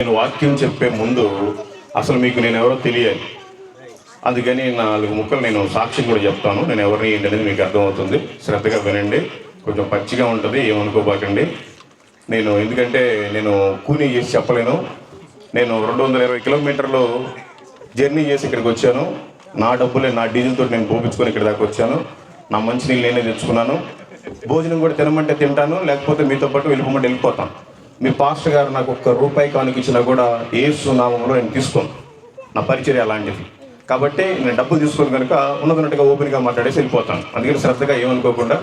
నేను వాక్యం చెప్పే ముందు అసలు మీకు నేను ఎవరో తెలియాలి. అందుకని 4 ముక్కలు నేను సాక్ష్యం కూడా చెప్తాను. నేను ఎవరిని ఏంటనేది మీకు అర్థమవుతుంది. శ్రద్ధగా వినండి. కొంచెం పచ్చిగా ఉంటుంది, ఏమనుకోబాకండి. ఎందుకంటే నేను కూనీ చేసి చెప్పలేను. నేను 220 కిలోమీటర్లు జర్నీ చేసి ఇక్కడికి వచ్చాను. నా డబ్బులే, నా డీజిల్తో నేను పోపించుకొని ఇక్కడ దాకా వచ్చాను. నా మంచినీళ్ళు నేనే తెచ్చుకున్నాను. భోజనం కూడా తినమంటే తింటాను, లేకపోతే మీతో పాటు వెళ్ళిపోమంటే వెళ్ళిపోతాను. మీ పాస్టర్ గారు నాకు ₹1 కానుకిచ్చినా కూడా యేసు నామములో నేను తీసుకోను. నా పరిచర్య అలాంటిది. కాబట్టి నేను డబ్బులు తీసుకొని కనుక ఉన్నట్టుగా ఓపెన్గా మాట్లాడేసి వెళ్ళిపోతాను. అందుకని శ్రద్ధగా ఏమనుకోకుండా,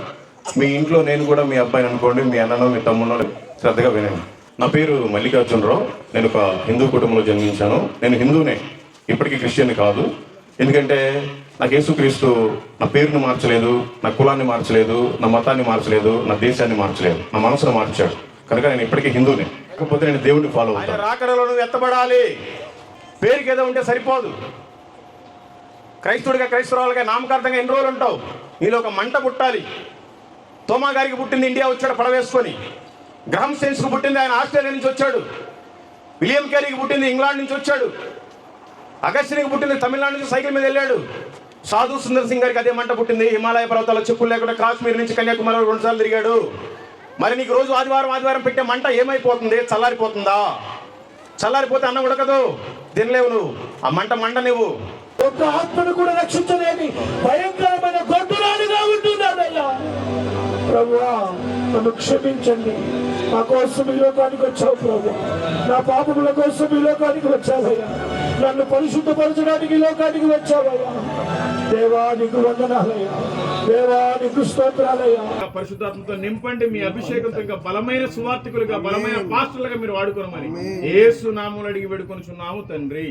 మీ ఇంట్లో నేను కూడా మీ అబ్బాయిని అనుకోండి, మీ అన్ననో మీ తమ్మునో శ్రద్ధగా వినండి. నా పేరు మల్లికార్జునరావు. నేను ఒక హిందూ కుటుంబంలో జన్మించాను. నేను హిందూనే, ఇప్పటికీ క్రిస్టియన్ కాదు. ఎందుకంటే నాకు యేసుక్రీస్తు నా పేరుని మార్చలేదు, నా కులాన్ని మార్చలేదు, నా మతాన్ని మార్చలేదు, నా దేశాన్ని మార్చలేదు, నా మనసును మార్చాడు. కనుక నేను ఇప్పటికీ హిందూనే. కాకపోతే నేను దేవుడిని ఫాలో అవుతాను. రాకడలో నువ్వు ఎత్తబడాలి. పేరుకి ఏదో ఉంటే సరిపోదు. క్రైస్తవుడిగా, క్రైస్తవులుగా నామకార్థంగా ఎన్ని రోజులు ఉంటావు? నీలో ఒక మంట పుట్టాలి. తోమా గారికి పుట్టింది ఇండియా వచ్చాడు పడవేసుకొని. గ్రహం సెన్స్కు పుట్టింది ఆయన ఆస్ట్రేలియా నుంచి వచ్చాడు. విలియం క్యారీకి పుట్టింది ఇంగ్లాండ్ నుంచి వచ్చాడు. అగస్టిన్కి పుట్టింది తమిళనాడు నుంచి సైకిల్ మీద వెళ్ళాడు. సాధు సుందర్ సింగ్ గారికి అదే మంట పుట్టింది. హిమాలయ పర్వతాల చెప్పులు లేకుండా కాశ్మీర్ నుంచి కన్యాకుమారి 2 సార్లు తిరిగాడు. మరి నీకు రోజు ఆదివారం పెట్టే మంట ఏమైపోతుంది? చల్లారిపోతుందా? చల్లారిపోతే అన్నం ఉడకదు, తినలేవు. నువ్వు ఆ మంట నువ్వు ఒక ఆత్మను కూడా రక్షించలేని భయంకరమైన గొడ్డులాడిగా ఉంటున్నాడయ్యా. ప్రభువా, నన్ను క్షమించండి. నా కోసం ఈ లోకానికి వచ్చావు ప్రభు. నా పాపముల కోసం ఈ లోకానికి వచ్చావయ్యా. నన్ను పరిశుద్ధపరచడానికి ఈ లోకానికి వచ్చావయ్యా. దేవానికి వందనాలయ్యా, దేవానికి స్తోత్రాలయ్యా. పరిశుద్ధాత్మతో నింపండి. మీ అభిషేకంతో ఇంకా బలమైన సువార్తికులుగా, బలమైన పాస్టర్లుగా మీరు వాడుకోనమని యేసు నామములో అడిగి వేడుకొనుచున్నాము తండ్రి.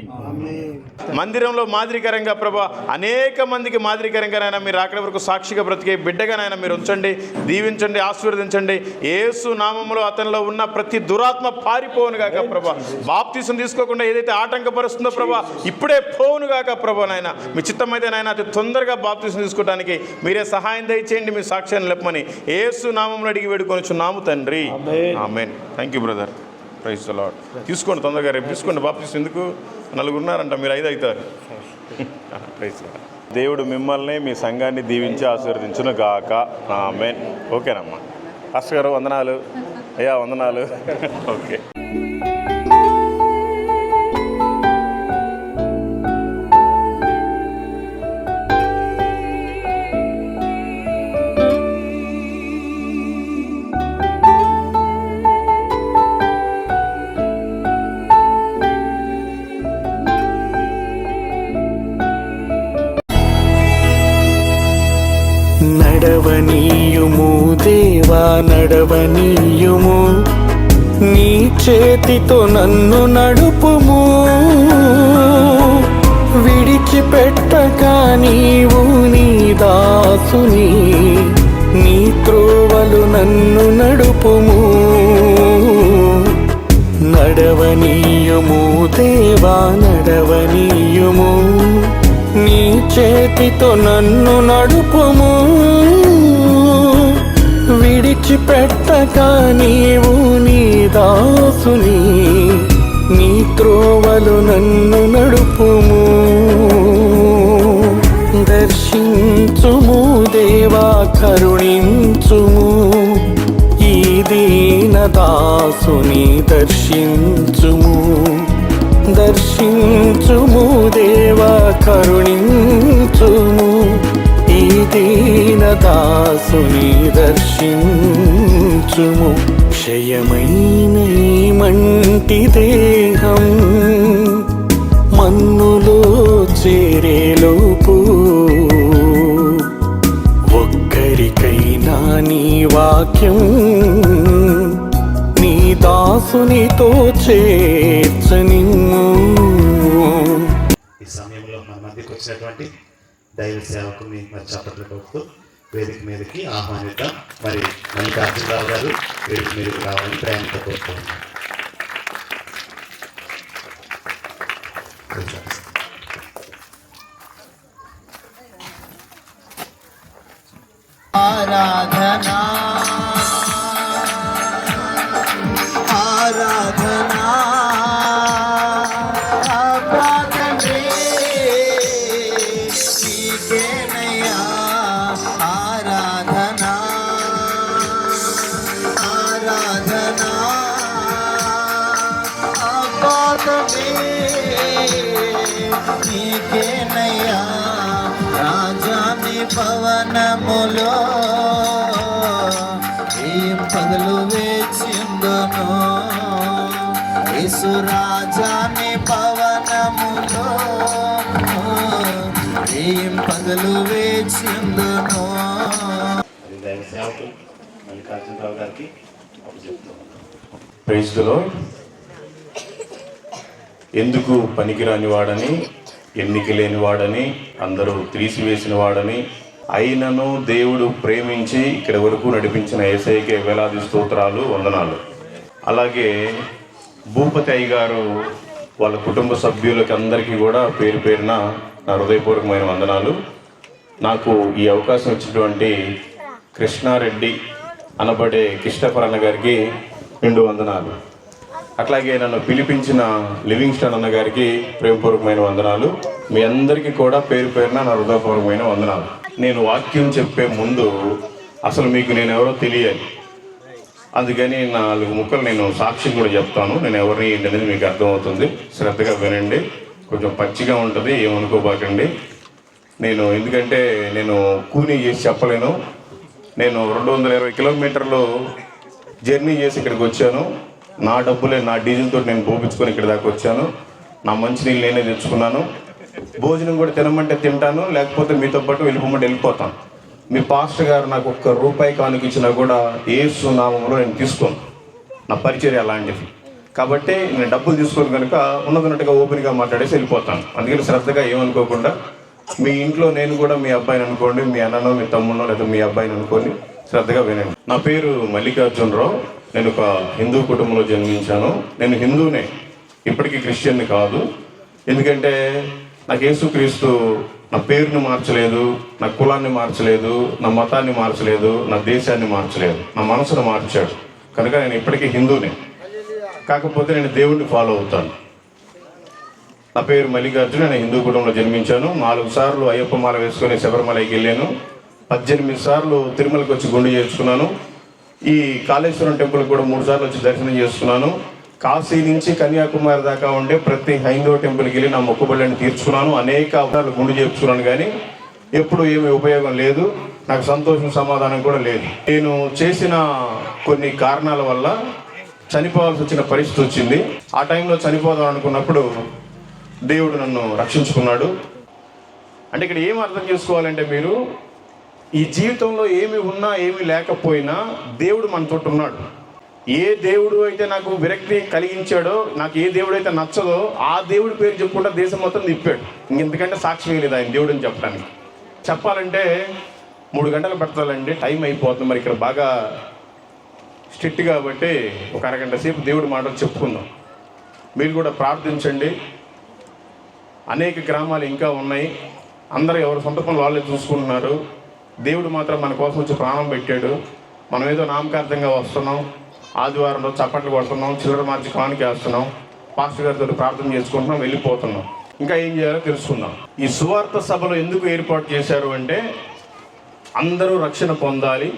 మందిరంలో మాదిరికరంగా ప్రభా, అనేక మందికి మాదిరికరంగానైనా మీరు అక్కడి వరకు సాక్షిగా బ్రతికే బిడ్డగానైనా మీరు ఉంచండి, దీవించండి, ఆశీర్వదించండి. యేసు నామములో అతనిలో ఉన్న ప్రతి దురాత్మ పారిపోవును గాక ప్రభా. బాప్తీసం తీసుకోకుండా ఏదైతే ఆటంకపరుస్తుందో ప్రభా, ఇప్పుడే పోవును గాక ప్రభా. నాయన మీ చిత్తమైతే నాయన అతి తొందరగా బాప్తీసం తీసుకోవడానికి మీరే సహాయం దయచేయండి. మీ సాక్ష్యాన్ని లేపమని యేసు నామములో అడిగి వేడుకొనుచున్నాము తండ్రి. ఆమేన్. Thank you brother. Praise the lord. తీసుకోండి తొందరగా, రేపు తీసుకోండి బాప్తీసం. ఎందుకు 4 ఉన్నారంట, మీరు 5 అవుతారు. Praise the lord. దేవుడు మిమ్మల్ని, మీ సంఘాన్ని దీవించి ఆశీర్వదించును గాక. ఆమేన్. ఓకేనమ్మా. పాస్టర్ గారు వందనాలు. అయ్యా వందనాలు. ఓకే. నడవనీయుము దేవా నడవనీయుము, నీ చేతితో నన్ను నడుపుము. విడిచిపెట్టక నీవు నీ దాసుని, నీ త్రోవలు నన్ను నడుపుము. నడవనీయుము దేవా నడవనీయుము, నీ చేతితో నన్ను నడుపుము. విడిచిపెట్టక నీవు నీ దాసుని, నీ త్రోవలు నన్ను నడుపుము. దర్శించుము దేవా కరుణించుము, ఈ దీన దాసుని దర్శించుము. దర్శించుము దేవా కరుణించుము, ఈ దీన దాసుని దర్శించుము. క్షయమైన ఈ మంటి దేహం మన్నులో చేరేలోపు, ఒక్కరికైనా నీ వాక్యం నీ దాసునితో చేర్చనిమ్ము. ఈ సమయంలో మన మధ్యకి వచ్చినటువంటి దైవ సేవకుని మరి చప్పట్లు కొడుతూ వేదిక మీదకి ఆహ్వానిద్దాం. మరి మల్లికార్జునరావు గారు వేదిక మీదకి రావాలని ప్రేమతో కోరుతున్నాం. ఆరాధనా ఆరాధనా సమస్తమే నీకేనయ్యా రాజాని భవనములో ఏం పగలు వేచిందును యేసు రాజాని భవనములో ఏం పగలు వేచిందును. అది దైవ సేవకులు మల్లికార్జునరావు గారికి అప్పుడు చెప్తున్నాను. Praise the lord. ఎందుకు పనికిరాని వాడని, ఎన్నిక లేని వాడని, అందరూ తీసివేసిన వాడని, అయినను దేవుడు ప్రేమించి ఇక్కడి వరకు నడిపించిన యేసయ్యకే వేలాది స్తోత్రాలు, వందనాలు. అలాగే భూపతి అయ్య గారు వాళ్ళ కుటుంబ సభ్యులకి అందరికీ కూడా పేరు పేరున నా హృదయపూర్వకమైన వందనాలు. నాకు ఈ అవకాశం ఇచ్చినటువంటి కృష్ణారెడ్డి అనబడే కిష్టపరన్న గారికి 2 వందనాలు. అట్లాగే నన్ను పిలిపించిన లివింగ్స్టన్ అన్న గారికి ప్రేమపూర్వకమైన వందనాలు. మీ అందరికీ కూడా పేరు పేరున నా హృదయపూర్వకమైన వందనాలు. నేను వాక్యం చెప్పే ముందు అసలు మీకు నేను ఎవరో తెలియాలి. అందుకని 4 ముక్కలు నేను సాక్ష్యం కూడా చెప్తాను. నేను ఎవరిని ఏంటనేది మీకు అర్థమవుతుంది. శ్రద్ధగా వినండి. కొంచెం పచ్చిగా ఉంటుంది, ఏమనుకోబాకండి. ఎందుకంటే నేను కూనీ చేసి చెప్పలేను. నేను 220 కిలోమీటర్లు జర్నీ చేసి ఇక్కడికి వచ్చాను. నా డబ్బులే, నా డీజిల్తో నేను పోపించుకొని ఇక్కడ దాకా వచ్చాను. నా మంచినీళ్ళు నేనే తెచ్చుకున్నాను. భోజనం కూడా తినమంటే తింటాను, లేకపోతే మీతో పాటు వెళ్ళిపోమంటే వెళ్ళిపోతాను. మీ పాస్టర్ గారు నాకు ₹1 కానుకిచ్చినా కూడా యేసు నామములో నేను తీసుకోను. నా పరిచర్య అలాంటిది. కాబట్టి నేను డబ్బులు తీసుకోను కనుక ఉన్నదన్నట్టుగా ఓపెన్గా మాట్లాడేసి వెళ్ళిపోతాను. అందుకని శ్రద్ధగా ఏమనుకోకుండా మీ ఇంట్లో నేను కూడా మీ అబ్బాయిని అనుకోండి, మీ అన్ననో మీ తమ్మునో లేదా మీ అబ్బాయిని అనుకోని శ్రద్ధగా వినండి. నా పేరు మల్లికార్జునరావు. నేను ఒక హిందూ కుటుంబంలో జన్మించాను. నేను హిందూనే, ఇప్పటికీ క్రిస్టియన్ని కాదు. ఎందుకంటే నాకు యేసుక్రీస్తు నా పేరుని మార్చలేదు, నా కులాన్ని మార్చలేదు, నా మతాన్ని మార్చలేదు, నా దేశాన్ని మార్చలేదు, నా మనసును మార్చాడు. కనుక నేను ఇప్పటికీ హిందూనే. కాకపోతే నేను దేవుణ్ణి ఫాలో అవుతాను. నా పేరు మల్లికార్జున. నేను హిందూ కుటుంబంలో జన్మించాను. 4 సార్లు అయ్యప్ప మాల వేసుకొని శబరిమలకి వెళ్ళాను. 18 సార్లు తిరుమలకి వచ్చి గుండు చేసుకున్నాను. ఈ కాళేశ్వరం టెంపుల్కి కూడా 3 సార్లు వచ్చి దర్శనం చేసుకున్నాను. కాశీ నుంచి కన్యాకుమారి దాకా ఉండే ప్రతి హైందవ టెంపుల్కి వెళ్ళి నా మొక్కుబడులను తీర్చుకున్నాను. అనేక అవసరాలు గుండు చేసుకున్నాను, కానీ ఎప్పుడు ఏమీ ఉపయోగం లేదు. నాకు సంతోషం, సమాధానం కూడా లేదు. నేను చేసిన కొన్ని కారణాల వల్ల చనిపోవాల్సి వచ్చిన పరిస్థితి వచ్చింది. ఆ టైంలో చనిపోదాం అనుకున్నప్పుడు దేవుడు నన్ను రక్షించుకున్నాడు. అంటే ఇక్కడ ఏం అర్థం చేసుకోవాలంటే, మీరు ఈ జీవితంలో ఏమి ఉన్నా ఏమి లేకపోయినా దేవుడు మనతో ఉన్నాడు. ఏ దేవుడు అయితే నాకు విరక్తి కలిగించాడో, నాకు ఏ దేవుడు అయితే నచ్చదో ఆ దేవుడి పేరు చెప్పుకుంటా దేశం మొత్తం తిప్పాడు. ఇంకెందుకంటే సాక్ష్యం లేదు ఆయన దేవుడు అని చెప్పడానికి. చెప్పాలంటే 3 గంటలు పెట్టాలండి, టైం అయిపోతుంది. మరి ఇక్కడ బాగా స్ట్రిక్ట్ కాబట్టి ఒక అరగంట సేపు దేవుడి మాటలు చెప్పుకుందాం. మీరు కూడా ప్రార్థించండి. అనేక గ్రామాలు ఇంకా ఉన్నాయి. అందరూ ఎవరు సొంత పనులు వాళ్ళే చూసుకుంటున్నారు. దేవుడు మాత్రం మన కోసం వచ్చి ప్రాణం పెట్టాడు. మనం ఏదో నామకార్థంగా వస్తున్నాం, ఆదివారంలో చప్పట్లు కొడుతున్నాం, చిల్లర మార్చి కానుక వేస్తున్నాం, పాస్టర్ గారితో ప్రార్థన చేసుకుంటున్నాం, వెళ్ళిపోతున్నాం. ఇంకా ఏం చేయాలో తెలుసుకుందాం. ఈ సువార్త సభలు ఎందుకు ఏర్పాటు చేశారు అంటే, అందరూ రక్షణ పొందాలి,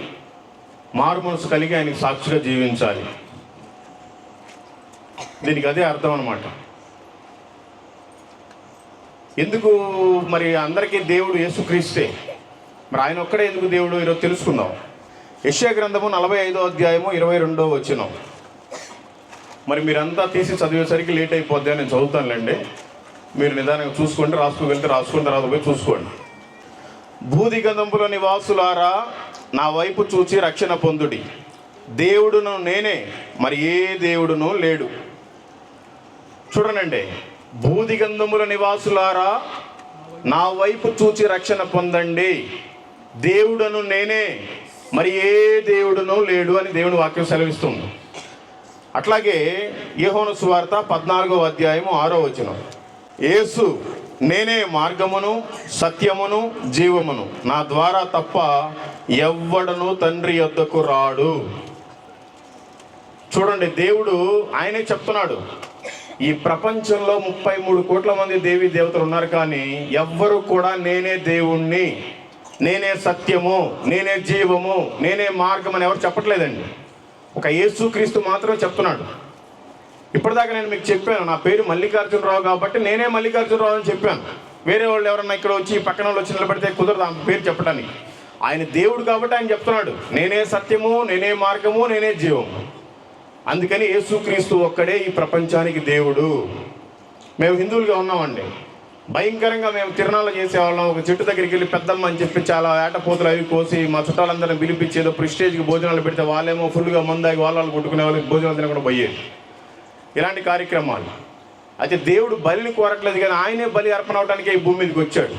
మారు మనసు కలిగి ఆయనకి సాక్షిగా జీవించాలి. దీనికి అదే అర్థం అన్నమాట. ఎందుకు మరి అందరికీ దేవుడు యేసుక్రీస్తే, మరి ఆయన ఒక్కడే ఎందుకు దేవుడు? ఈరోజు తెలుసుకుందాం. యెషయా గ్రంథము 45వ అధ్యాయము 22వ వచనం. మరి మీరంతా తీసి చదివేసరికి లేట్ అయిపోద్ది అని నేను చదువుతానులేండి. మీరు నిదానంగా చూసుకోండి, రాసుకువెళ్తే రాసుకుని తర్వాత పోయి చూసుకోండి. భూదిగంధంపుల నివాసులారా, నా వైపు చూచి రక్షణ పొందుడి. దేవుడును నేనే, మరి ఏ దేవుడును లేడు. చూడనండి, భూదిగంధముల నివాసులారా, నా వైపు చూచి రక్షణ పొందండి. దేవుడును నేనే, మరి ఏ దేవుడును లేడు అని దేవుని వాక్యం సెలవిస్తుంది. అట్లాగే యోహాను సువార్త 14వ అధ్యాయము 6వ వచనం. యేసు నేనే మార్గమును సత్యమును జీవమును, నా ద్వారా తప్ప ఎవ్వడను తండ్రి యొద్దకు రాడు. చూడండి, దేవుడు ఆయనే చెప్తున్నాడు. ఈ ప్రపంచంలో 33 కోట్ల మంది దేవీ దేవతలు ఉన్నారు, కానీ ఎవ్వరు కూడా నేనే దేవుణ్ణి, నేనే సత్యము, నేనే జీవము, నేనే మార్గం అని ఎవరు చెప్పట్లేదండి. ఒక యేసుక్రీస్తు మాత్రమే చెప్తున్నాడు. ఇప్పటిదాకా నేను మీకు చెప్పాను, నా పేరు మల్లికార్జునరావు కాబట్టి నేనే మల్లికార్జునరావు అని చెప్పాను. వేరే వాళ్ళు ఎవరన్నా ఇక్కడ వచ్చి పక్కన వాళ్ళు వచ్చి నిలబడితే కుదరదు ఆ పేరు చెప్పడానికి. ఆయన దేవుడు కాబట్టి ఆయన చెప్తున్నాడు, నేనే సత్యము, నేనే మార్గము, నేనే జీవము. అందుకని యేసుక్రీస్తు ఒక్కడే ఈ ప్రపంచానికి దేవుడు. మేము హిందువులుగా ఉన్నామండి. భయంకరంగా మేము తిరణాలు చేసేవాళ్ళం. ఒక చెట్టు దగ్గరికి వెళ్ళి పెద్దమ్మ అని చెప్పి చాలా ఏటపోతులు అవి కోసి మా చుట్టాలందరినీ పిలిపించి ఏదో ప్రిస్టేజ్కి భోజనాలు పెడితే వాళ్ళేమో ఫుల్గా మందాగి వాళ్ళు కొట్టుకునే వాళ్ళకి భోజనాలు తినకుండా పోయేది. ఇలాంటి కార్యక్రమాలు. అయితే దేవుడు బలిని కోరట్లేదు, కానీ ఆయనే బలి అర్పణ అవడానికి ఈ భూమి మీదకి వచ్చాడు.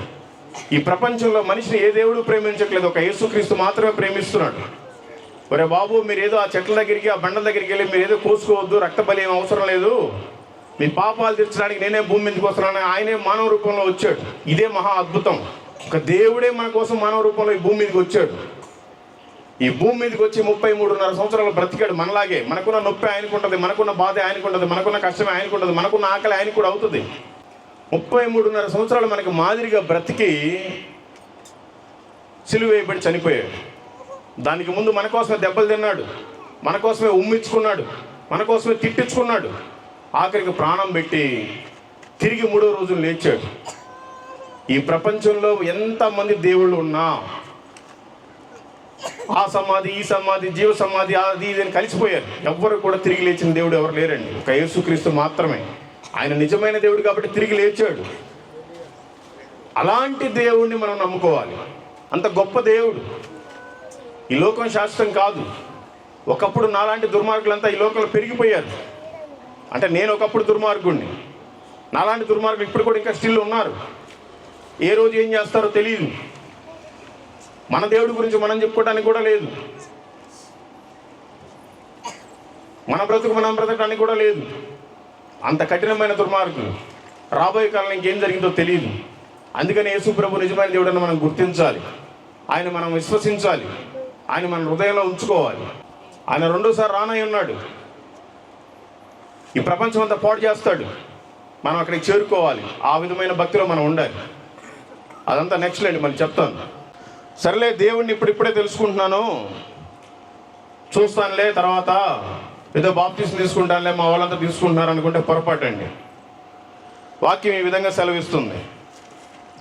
ఈ ప్రపంచంలో మనిషిని ఏ దేవుడు ప్రేమించట్లేదు, ఒక యేసుక్రీస్తు మాత్రమే ప్రేమిస్తున్నాడు. ఒరే బాబు, మీరు ఏదో ఆ చెట్ల దగ్గరికి ఆ బండల దగ్గరికి వెళ్ళి మీరు ఏదో కోసుకోవద్దు, రక్త బలి ఏం అవసరం లేదు, మీ పాపాలు తీర్చడానికి నేనే భూమి మీదకి వస్తున్నాను. ఆయనే మానవ రూపంలో వచ్చాడు. ఇదే మహా అద్భుతం. ఒక దేవుడే మన కోసం మానవ రూపంలో ఈ భూమి మీదకి వచ్చాడు. ఈ భూమి మీదకి వచ్చి 33.5 సంవత్సరాలు బ్రతికాడు మనలాగే. మనకున్న నొప్పి ఆయనకు ఉంటుంది, మనకున్న బాధ ఆయనకు ఉంటుంది, మనకున్న కష్టమే ఆయనకు ఉంటుంది, మనకున్న ఆకలి ఆయనకు కూడా అవుతుంది. 33.5 సంవత్సరాలు మనకు మాదిరిగా బ్రతికి సిలువ వేయబడి చనిపోయాడు. దానికి ముందు మన కోసమే దెబ్బలు తిన్నాడు, మన కోసమే ఉమ్మించుకున్నాడు, మన కోసమే తిట్టించుకున్నాడు. ఆఖరికి ప్రాణం పెట్టి తిరిగి 3వ రోజు లేచాడు. ఈ ప్రపంచంలో ఎంతమంది దేవుళ్ళు ఉన్నా ఆ సమాధి, ఈ సమాధి, జీవ సమాధి, అది ఇది అని కలిసిపోయారు. ఎవ్వరు కూడా తిరిగి లేచిన దేవుడు ఎవరు లేరండి, ఒక యేసుక్రీస్తు మాత్రమే. ఆయన నిజమైన దేవుడు కాబట్టి తిరిగి లేచాడు. అలాంటి దేవుడిని మనం నమ్ముకోవాలి. అంత గొప్ప దేవుడు. ఈ లోకం శాశ్వతం కాదు. ఒకప్పుడు నాలాంటి దుర్మార్గులంతా ఈ లోకంలో పెరిగిపోయారు. అంటే నేను ఒకప్పుడు దుర్మార్గుడిని, నాలాంటి దుర్మార్గులు ఇప్పుడు కూడా ఇంకా స్టిల్ ఉన్నారు. ఏ రోజు ఏం చేస్తారో తెలియదు. మన దేవుడి గురించి మనం చెప్పుకోవడానికి కూడా లేదు, మన బ్రతుకు మనం బ్రతకడానికి కూడా లేదు. అంత కఠినమైన దుర్మార్గులు. రాబోయే కాలంలో ఇంకేం జరిగిందో తెలియదు. అందుకని యేసు ప్రభు నిజమైన దేవుడని మనం గుర్తించాలి, ఆయన మనం విశ్వసించాలి, ఆయన మన హృదయంలో ఉంచుకోవాలి. ఆయన రెండోసారి రానై ఉన్నాడు. ఈ ప్రపంచం అంతా పాడు చేస్తాడు, మనం అక్కడికి చేరుకోవాలి. ఆ విధమైన భక్తిలో మనం ఉండాలి. అదంతా నెక్స్ట్ లేండి, మళ్ళీ చెప్తాను. సరేలే, దేవుణ్ణి ఇప్పుడిప్పుడే తెలుసుకుంటున్నాను, చూస్తానులే, తర్వాత ఏదో బాప్టిజం తీసుకుంటానులే, మా వాళ్ళంతా తీసుకుంటున్నారు అనుకుంటే పొరపాటు అండి. వాక్యం ఈ విధంగా సెలవిస్తుంది.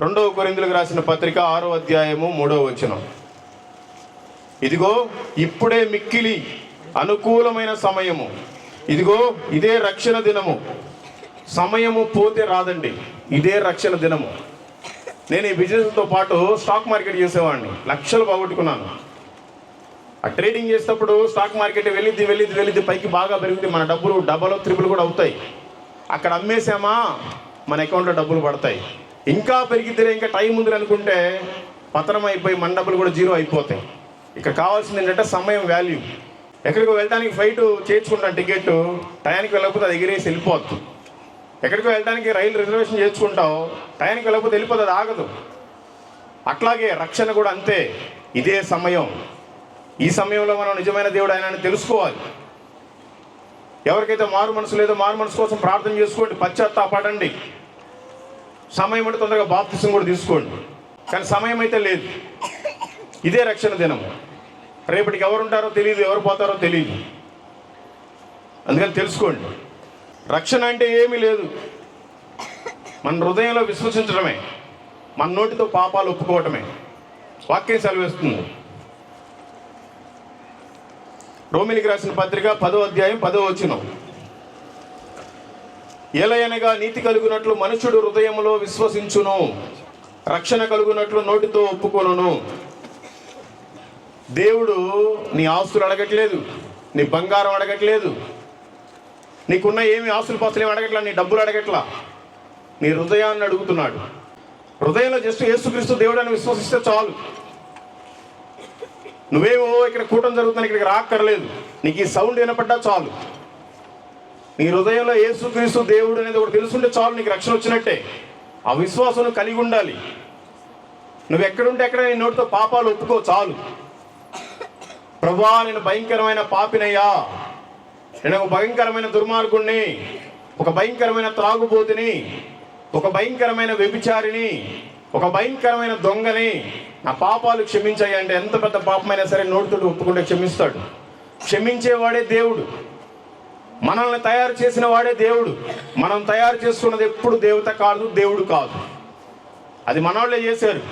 2వ కొరింథీయులకు రాసిన పత్రిక 6వ అధ్యాయము 3వ వచనం. ఇదిగో ఇప్పుడే మిక్కిలి అనుకూలమైన సమయము, ఇదిగో ఇదే రక్షణ దినము. సమయము పోతే రాదండి, ఇదే రక్షణ దినము. నేను ఈ బిజినెస్తో పాటు స్టాక్ మార్కెట్ చేసేవాడిని. లక్షలు పోగొట్టుకున్నాను. ఆ ట్రేడింగ్ చేసేటప్పుడు స్టాక్ మార్కెట్ వెళ్ళిద్ది పైకి బాగా పెరుగుతుంది, మన డబ్బులు డబల్ త్రిబుల్ కూడా అవుతాయి. అక్కడ అమ్మేసామా మన అకౌంట్లో డబ్బులు పడతాయి. ఇంకా పెరిగితే ఇంకా టైం ఉంది అనుకుంటే పతనం అయిపోయి మన డబ్బులు కూడా జీరో అయిపోతాయి. ఇక్కడ కావాల్సింది ఏంటంటే సమయం, వాల్యూ. ఎక్కడికో వెళ్ళడానికి ఫ్లైట్ చేర్చుకుంటాను టికెట్, టయానికి వెళ్ళకపోతే అది ఎగిరేసి వెళ్ళిపోద్దు. ఎక్కడికో వెళ్ళడానికి రైలు రిజర్వేషన్ చేసుకుంటావు, టయానికి వెళ్ళకపోతే వెళ్ళిపోతుంది, అది ఆగదు. అట్లాగే రక్షణ కూడా అంతే. ఇదే సమయం. ఈ సమయంలో మనం నిజమైన దేవుడు ఆయన తెలుసుకోవాలి. ఎవరికైతే మారు మనసు లేదో మారు మనసు కోసం ప్రార్థన చేసుకోండి, పశ్చాత్తాపడండి. సమయం అంటే తొందరగా బాప్తిసం కూడా తీసుకోండి. కానీ సమయం అయితే లేదు. ఇదే రక్షణ దినం. రేపటికి ఎవరు ఉంటారో తెలియదు, ఎవరు పోతారో తెలియదు. అందుకని తెలుసుకోండి. రక్షణ అంటే ఏమీ లేదు, మన హృదయంలో విశ్వసించడమే, మన నోటితో పాపాలు ఒప్పుకోవటమే. వాక్యం సెలవిస్తుంది. రోమిలికి రాసిన పత్రిక 10వ అధ్యాయం 10వ వచనం. ఏలయనగా నీతి కలుగునట్లు మనుషుడు హృదయంలో విశ్వసించును, రక్షణ కలుగునట్లు నోటితో ఒప్పుకొనును. దేవుడు నీ ఆస్తులు అడగట్లేదు, నీ బంగారం అడగట్లేదు, నీకున్న ఏమి ఆస్తులు పాస్తులు ఏమి అడగట్లా, నీ డబ్బులు అడగట్లా, నీ హృదయాన్ని అడుగుతున్నాడు. హృదయంలో జస్ట్ యేసుక్రీస్తు దేవుడు అని విశ్వసిస్తే చాలు. నువ్వేమో ఇక్కడ కూటం జరుగుతుంది ఇక్కడికి రాక్కర్లేదు, నీకు ఈ సౌండ్ వినపడ్డా చాలు. నీ హృదయంలో యేసుక్రీస్తు దేవుడు అనేది ఒకటి తెలుసుంటే చాలు, నీకు రక్షణ వచ్చినట్టే. ఆ విశ్వాసం కలిగి ఉండాలి. నువ్వు ఎక్కడుంటే ఎక్కడ నీ నోటితో పాపాలు ఒప్పుకో చాలు. ప్రభువా, నేను భయంకరమైన పాపినయ్యా, నేను ఒక భయంకరమైన దుర్మార్గుణ్ణి, ఒక భయంకరమైన త్రాగుబోతుని, ఒక భయంకరమైన వ్యభిచారిని, ఒక భయంకరమైన దొంగని, నా పాపాలు క్షమించాయి అంటే ఎంత పెద్ద పాపమైనా సరే నోటితో ఒప్పుకుంటే క్షమిస్తాడు. క్షమించేవాడే దేవుడు. మనల్ని తయారు చేసిన వాడే దేవుడు. మనం తయారు చేసుకున్నది ఎప్పుడు దేవత కాదు, దేవుడు కాదు. అది మనోళ్ళే చేశారు.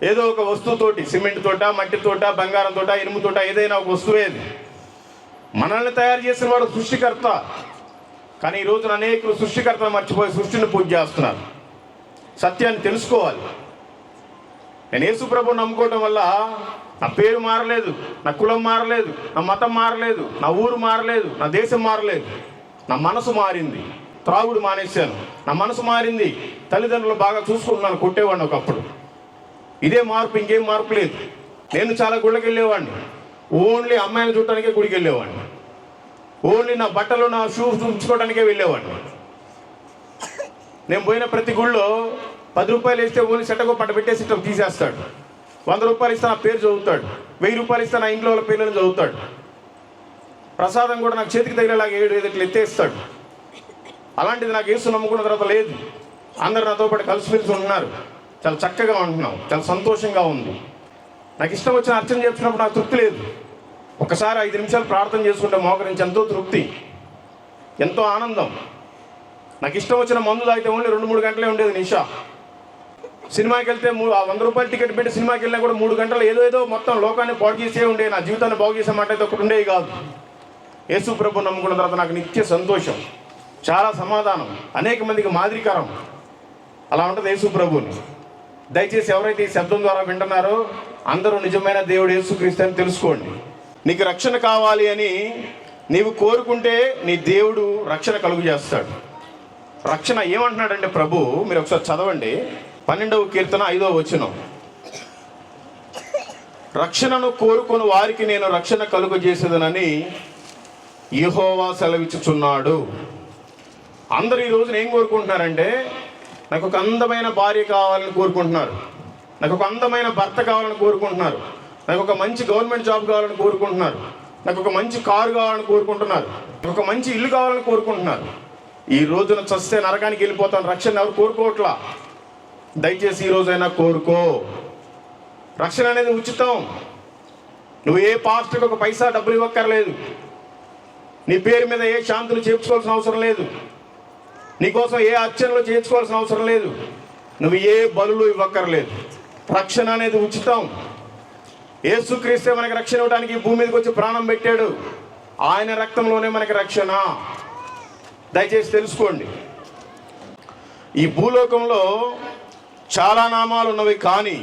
ఏదో ఒక వస్తువుతోటి, సిమెంట్ తోట, మట్టి తోట, బంగారం తోట, ఇనుము తోట, ఏదైనా ఒక వస్తువేది. మనల్ని తయారు చేసిన వాడు సృష్టికర్త. కానీ ఈ రోజున అనేకులు సృష్టికర్తను మర్చిపోయి సృష్టిని పూజ చేస్తున్నారు. సత్యాన్ని తెలుసుకోవాలి. నేను యేసు ప్రభువుని నమ్ముకోవడం వల్ల నా పేరు మారలేదు, నా కులం మారలేదు, నా మతం మారలేదు, నా ఊరు మారలేదు, నా దేశం మారలేదు. నా మనసు మారింది. త్రాగుడు మానేశాను, నా మనసు మారింది. తల్లిదండ్రులు బాగా చూసుకుంటున్నాను, కొట్టేవాడిని ఒకప్పుడు. ఇదే మార్పు, ఇంకేం మార్పు లేదు. నేను చాలా గుళ్ళకి వెళ్ళేవాడిని. ఓన్లీ అమ్మాయిని చూడటానికే గుడికి వెళ్ళేవాడిని. ఓన్లీ నా బట్టలు, నా షూస్ చూపించుకోవడానికే వెళ్ళేవాడిని. నేను పోయిన ప్రతి గుళ్ళో 10 రూపాయలు వేస్తే ఓన్లీ సెటకు పట్ట పెట్టేసి తీసేస్తాడు. 100 రూపాయలు ఇస్తే నా పేరు చదువుతాడు. 1000 రూపాయలు ఇస్తే నా ఇంట్లో వాళ్ళ పేర్లను చదువుతాడు. ప్రసాదం కూడా నాకు చేతికి తగిలేలాగా 7 ఎత్తేస్తాడు. అలాంటిది నాకు యేసు నమ్ముకున్న తర్వాత లేదు. అందరు నాతో పాటు కలిసిమెలిసి ఉంటున్నారు. చాలా చక్కగా ఉంటున్నాం, చాలా సంతోషంగా ఉంది. నాకు ఇష్టం వచ్చిన అర్చన చేస్తున్నప్పుడు నాకు తృప్తి లేదు. ఒకసారి 5 నిమిషాలు ప్రార్థన చేసుకుంటే మోకరించి ఎంతో తృప్తి, ఎంతో ఆనందం. నాకు ఇష్టం వచ్చిన మందు తాగితే ఓన్లీ 2-3 గంటలే ఉండేది నిషా. సినిమాకి వెళ్తే 100 రూపాయలు టికెట్ పెట్టి సినిమాకి వెళ్ళినా కూడా 3 గంటలు ఏదో మొత్తం లోకాన్ని పాడు చేసే ఉండే. నా జీవితాన్ని బాగు చేసే మాట అయితే ఒకటి ఉండేవి కాదు. యేసు ప్రభు నమ్ముకున్న తర్వాత నాకు నిత్య సంతోషం, చాలా సమాధానం, అనేక మందికి మాదిరికరం. అలా ఉంటుంది యేసు ప్రభుని. దయచేసి ఎవరైతే ఈ శబ్దం ద్వారా వింటున్నారో అందరూ నిజమైన దేవుడు యేసుక్రీస్తు అని తెలుసుకోండి. నీకు రక్షణ కావాలి అని నీవు కోరుకుంటే నీ దేవుడు రక్షణ కలుగు చేస్తాడు. రక్షణ ఏమంటున్నాడంటే ప్రభు, మీరు ఒకసారి చదవండి 12వ కీర్తన 5వ వచనం. రక్షణను కోరుకుని వారికి నేను రక్షణ కలుగు చేసేదనని యెహోవా సెలవిచ్చుచున్నాడు. అందరూ ఈ రోజున ఏం కోరుకుంటున్నారంటే, నాకు ఒక అందమైన భార్య కావాలని కోరుకుంటున్నారు, నాకు ఒక అందమైన భర్త కావాలని కోరుకుంటున్నారు, నాకు ఒక మంచి గవర్నమెంట్ జాబ్ కావాలని కోరుకుంటున్నారు, నాకు ఒక మంచి కారు కావాలని కోరుకుంటున్నారు, నాకు ఒక మంచి ఇల్లు కావాలని కోరుకుంటున్నారు. ఈ రోజున చస్తే నరకానికి వెళ్ళిపోతాను, రక్షణ ఎవరు కోరుకోవట్లా. దయచేసి ఈ రోజైనా కోరుకో. రక్షణ అనేది ఉచితం. నువ్వు ఏ పాస్టర్కి ఒక పైసా డబ్బులు ఇవ్వక్కర్లేదు. నీ పేరు మీద ఏ శాంతులు చేర్చుకోవాల్సిన అవసరం లేదు. నీకోసం ఏ అర్చనలు చేర్చుకోవాల్సిన అవసరం లేదు. నువ్వు ఏ బలులు ఇవ్వక్కర్లేదు. రక్షణ అనేది ఉచితం. యేసుక్రీస్తే మనకి రక్షణ ఇవ్వడానికి భూమి మీదకి వచ్చి ప్రాణం పెట్టాడు. ఆయన రక్తంలోనే మనకి రక్షణ. దయచేసి తెలుసుకోండి. ఈ భూలోకంలో చాలా నామాలు ఉన్నవి, కానీ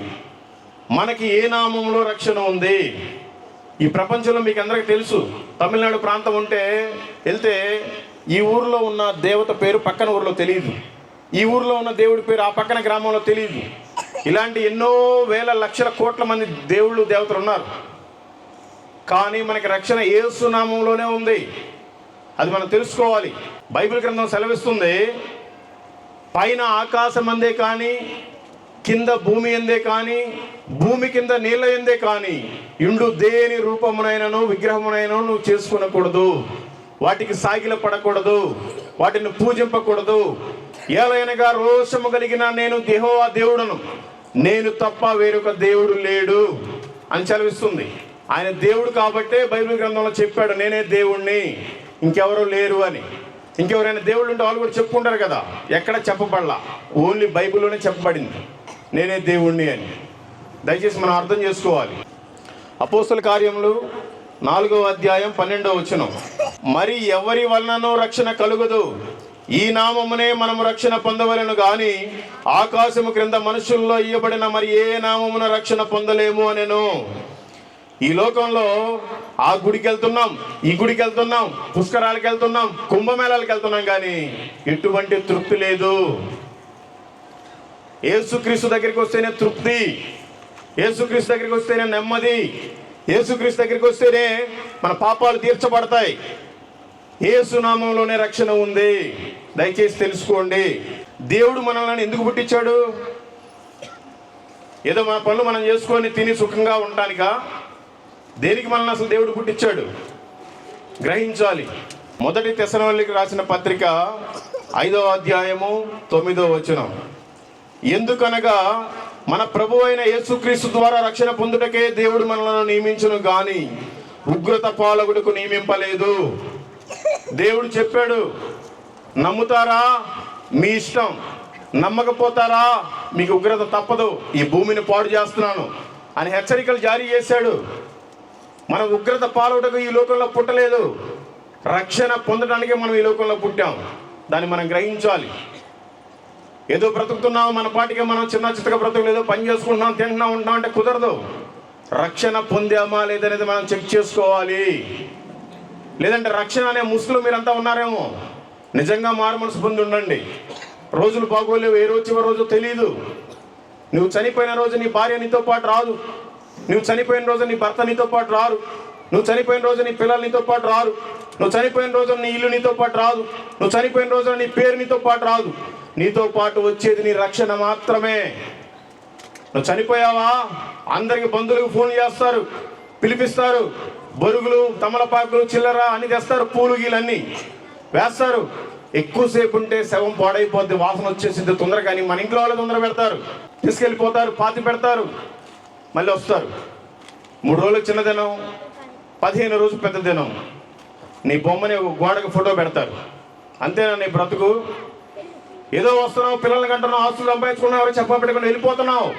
మనకి ఏ నామంలో రక్షణ ఉంది? ఈ ప్రపంచంలో మీకు అందరికీ తెలుసు. తమిళనాడు ప్రాంతం ఉంటే వెళ్తే ఈ ఊరిలో ఉన్న దేవత పేరు పక్కన ఊరిలో తెలియదు, ఈ ఊరిలో ఉన్న దేవుడి పేరు ఆ పక్కన గ్రామంలో తెలియదు. ఇలాంటి ఎన్నో వేల లక్షల కోట్ల మంది దేవుళ్ళు దేవతలు ఉన్నారు. కానీ మనకి రక్షణ యేసు నామంలోనే ఉంది. అది మనం తెలుసుకోవాలి. బైబిల్ గ్రంథం సెలవిస్తుంది, పైన ఆకాశం అందే కానీ, కింద భూమి ఎందే కానీ, భూమి కింద నీళ్ళ ఎందే కానీ ఇండు దేని రూపమునైనను విగ్రహమునైనను నువ్వు చేసుకునకూడదు, వాటికి సాగిల పడకూడదు, వాటిని పూజింపకూడదు. ఏలైనగా రోషము కలిగిన నేను యెహోవా దేవుడను, నేను తప్ప వేరొక దేవుడు లేడు అని సెలవిస్తుంది. ఆయన దేవుడు కాబట్టే బైబిల్ గ్రంథంలో చెప్పాడు, నేనే దేవుణ్ణి, ఇంకెవరూ లేరు అని. ఇంకెవరైనా దేవుళ్ళు ఉంటే వాళ్ళు కూడా చెప్పుకుంటారు కదా, ఎక్కడ చెప్పబడలా, ఓన్లీ బైబిల్లోనే చెప్పబడింది నేనే దేవుణ్ణి అని. దయచేసి మనం అర్థం చేసుకోవాలి. అపోస్తల కార్యములు 4వ అధ్యాయం 12వ వచనం. మరి ఎవరి వలననో రక్షణ కలుగదు, ఈ నామమునే మనము రక్షణ పొందవలెను గాని ఆకాశము క్రింద మనుషుల్లో ఇయ్యబడిన మరి ఏ నామమున రక్షణ పొందలేము అనెను. ఈ లోకంలో ఆ గుడికి వెళ్తున్నాం, ఈ గుడికి వెళ్తున్నాం, పుష్కరాలకు వెళ్తున్నాం, కుంభమేళాలకు వెళ్తున్నాం, కానీ ఎటువంటి తృప్తి లేదు. యేసుక్రీస్తు దగ్గరికి వస్తేనే తృప్తి, యేసుక్రీస్తు దగ్గరికి వస్తేనే నెమ్మది, యేసుక్రీస్తు దగ్గరికి వస్తేనే మన పాపాలు తీర్చబడతాయి. యేసు నామంలోనే రక్షణ ఉంది. దయచేసి తెలుసుకోండి. దేవుడు మనల్ని ఎందుకు పుట్టించాడు? ఏదో మన పనులు మనం చేసుకొని తిని సుఖంగా ఉండటానికా? దేనికి మనల్ని అసలు దేవుడు పుట్టించాడు? గ్రహించాలి. 1 తెస్సలోనికీయులకు రాసిన పత్రిక 5వ అధ్యాయము 9వ వచనం. ఎందుకనగా మన ప్రభు అయిన యేసుక్రీస్తు ద్వారా రక్షణ పొందుటకే దేవుడు మనల్ని నియమించును గాని ఉగ్రత పాలకుడుకు నియమింపలేదు. దేవుడు చెప్పాడు, నమ్ముతారా మీ ఇష్టం, నమ్మకపోతారా మీకు ఉగ్రత తప్పదు, ఈ భూమిని పాడు చేస్తున్నాను అని హెచ్చరికలు జారీ చేశాడు. మనం ఉగ్రత పాలవుటకు ఈ లోకంలో పుట్టలేదు, రక్షణ పొందడానికే మనం ఈ లోకంలో పుట్టాం. దాన్ని మనం గ్రహించాలి. ఏదో బ్రతుకుతున్నాం, మన పాటికి మనం చిన్న చిత్తగా బ్రతుకులు, ఏదో పని చేసుకుంటున్నాం, తింటున్నాం, ఉంటున్నాం అంటే కుదరదు. రక్షణ పొందామా లేదనేది మనం చెక్ చేసుకోవాలి. లేదంటే రక్షణ అనే ముసుగులో మీరంతా ఉన్నారేమో. నిజంగా మారు మనసు పొంది ఉండండి. రోజులు బాగోలేవు, ఏ రోజు చివరి రోజు తెలియదు. నువ్వు చనిపోయిన రోజు నీ భార్య నీతో పాటు రాదు, నువ్వు చనిపోయిన రోజు నీ భర్త నీతో పాటు రారు, నువ్వు చనిపోయిన రోజు నీ పిల్లలు నీతో పాటు రారు, నువ్వు చనిపోయిన రోజు నీ ఇల్లు నీతో పాటు రాదు, నువ్వు చనిపోయిన రోజు నీ పేరు నీతో పాటు రాదు. నీతో పాటు వచ్చేది నీ రక్షణ మాత్రమే. నువ్వు చనిపోయావా, అందరికి బంధువులకు ఫోన్ చేస్తారు, పిలిపిస్తారు, బొరుగులు, తమలపాకులు, చిల్లర అన్ని తెస్తారు, పూలు గీలన్నీ వేస్తారు. ఎక్కువసేపు ఉంటే శవం పాడైపోద్ది, వాసన వచ్చేసింది తొందరగా. కానీ మన ఇంట్లో వాళ్ళు తొందర పెడతారు, తీసుకెళ్ళిపోతారు, పాతి పెడతారు, మళ్ళీ వస్తారు. 3 రోజులు చిన్న దినం, 15 రోజు పెద్ద దినం. నీ బొమ్మని ఒక గోడకు ఫోటో పెడతారు. అంతేనా నీ బ్రతుకు? ఏదో వస్తున్నావు, పిల్లల్ని కంటున్నావు, ఆస్తులు సంపాదించుకున్నావు, ఎవరు చెప్పబెట్టకుండా వెళ్ళిపోతున్నావు.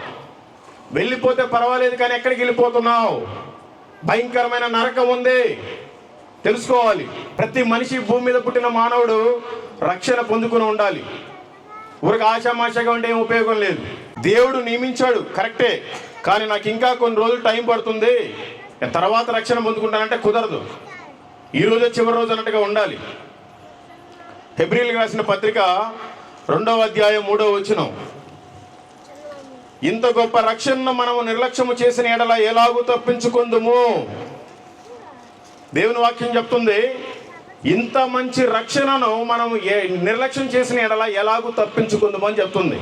వెళ్ళిపోతే పర్వాలేదు, కానీ ఎక్కడికి వెళ్ళిపోతున్నావు? భయంకరమైన నరకం ఉంది, తెలుసుకోవాలి. ప్రతి మనిషి, భూమి మీద పుట్టిన మానవుడు రక్షణ పొందుకుని ఉండాలి. ఊరికి ఆశామాషగా ఉంటే ఏం ఉపయోగం లేదు. దేవుడు నియమించాడు కరెక్టే, కానీ నాకు ఇంకా కొన్ని రోజులు టైం పడుతుంది, తర్వాత రక్షణ పొందుకుంటానంటే కుదరదు. ఈ రోజే చివరి రోజు అన్నట్టుగా ఉండాలి. హెబ్రీయులకు రాసిన పత్రిక 2వ అధ్యాయం 3వ వచనం, ఇంత గొప్ప రక్షణను మనము నిర్లక్ష్యము చేసిన ఎడల ఎలాగూ తప్పించుకుందుము. దేవుని వాక్యం చెప్తుంది, ఇంత మంచి రక్షణను మనము నిర్లక్ష్యం చేసిన ఎడల ఎలాగూ తప్పించుకుందుము అని చెప్తుంది.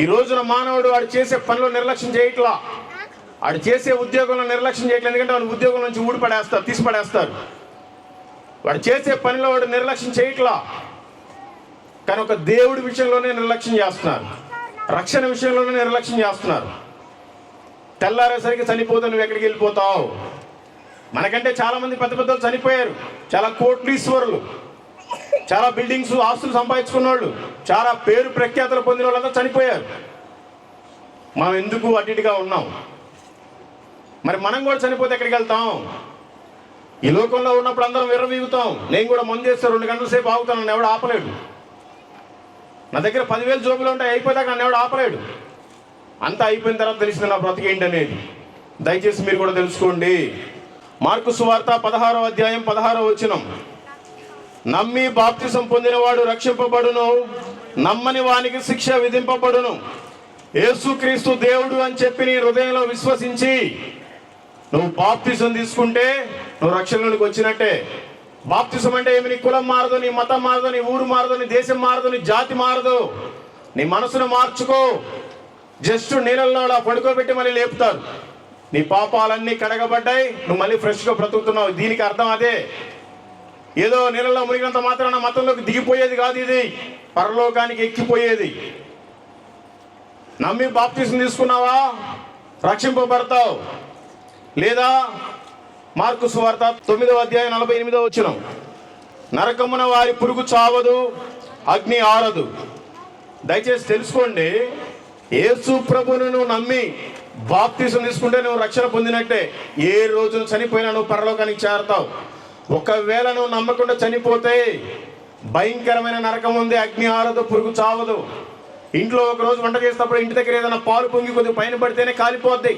ఈ రోజున మానవుడు వాడు చేసే పనిలో నిర్లక్ష్యం చేయట్లా, వాడు చేసే ఉద్యోగంలో నిర్లక్ష్యం చేయట్లేదు. ఎందుకంటే వాడు ఉద్యోగం నుంచి ఊడిపడేస్తారు, తీసిపడేస్తారు. వాడు చేసే పనిలో వాడు నిర్లక్ష్యం చేయట్లా, కానీ ఒక దేవుడి విషయంలోనే నిర్లక్ష్యం చేస్తున్నారు, రక్షణ విషయంలోనే నిర్లక్ష్యం చేస్తున్నారు. తెల్లారేసరికి చనిపోతే నువ్వు ఎక్కడికి వెళ్ళిపోతావు? మనకంటే చాలామంది పెద్ద పెద్దలు చనిపోయారు, చాలా కోటీశ్వరులు, చాలా బిల్డింగ్స్, ఆస్తులు సంపాదించుకున్న వాళ్ళు, చాలా పేరు ప్రఖ్యాతులు పొందిన వాళ్ళంతా చనిపోయారు. మనం ఎందుకు అటుగా ఉన్నాం? మరి మనం కూడా చనిపోతే ఎక్కడికి వెళ్తాం? ఈ లోకంలో ఉన్నప్పుడు అందరం విర్రవీగుతాం. నేను కూడా మందు చేస్తే 2 గంటల సేపు ఆగుతాను, నన్ను ఎవడు ఆపలేడు. నా దగ్గర 10,000 జోబులు ఉంటాయి, అయిపోయాక నన్ను ఎవడు ఆపలేడు. అంతా అయిపోయిన తర్వాత తెలిసింది నా బ్రతికి ఏంటనేది. దయచేసి మీరు కూడా తెలుసుకోండి. మార్కు సువార్త 16వ అధ్యాయం 16వ వచనం, నమ్మి బాప్తిసం పొందినవాడు రక్షింపబడును, నమ్మని వానికి శిక్ష విధింపబడును. యేసుక్రీస్తు దేవుడు అని చెప్పి నీ హృదయంలో విశ్వసించి నువ్వు బాప్తిసం తీసుకుంటే నువ్వు రక్షణలోనికి వచ్చినట్టే. బాప్తిసం అంటే ఏమి? నీ కులం మారదు, నీ మతం మారదు, నీ ఊరు మారదు, నీ దేశం మారదు, నీ జాతి మారదు. నీ మనసును మార్చుకో. జస్ట్ నీళ్ళల్లో అలా పడుకోబెట్టి మళ్ళీ లేపుతారు. నీ పాపాలన్నీ కడగబడ్డాయి, నువ్వు మళ్ళీ ఫ్రెష్గా బ్రతుకుతున్నావు. దీనికి అర్థం అదే. ఏదో నీళ్ళలో మునిగినంత మాత్రాన మతంలోకి దిగిపోయేది కాదు, ఇది పరలోకానికి ఎక్కిపోయేది. నమ్మి బాప్తిసం తీసుకున్నావా, రక్షింపబడతావు. లేదా మార్కు సువార్త 9వ అధ్యాయం 48వ వచనం, నరకమున వారి పురుగు చావదు, అగ్ని ఆరదు. దయచేసి తెలుసుకోండి, యేసు ప్రభువును నువ్వు నమ్మి బాప్తిసం తీసుకుంటే నువ్వు రక్షణ పొందినట్టే. ఏ రోజున చనిపోయినా నువ్వు పరలోకానికి చేరతావు. ఒకవేళ నువ్వు నమ్మకుండా చనిపోతే భయంకరమైన నరకం ఉంది, అగ్ని ఆరదు, పురుగు చావదు. ఇంట్లో ఒక రోజు వంట చేసేటప్పుడు ఇంటి దగ్గర ఏదైనా పాలు పొంగి కొద్దిగా పైన పడితేనే కాలిపోద్ది,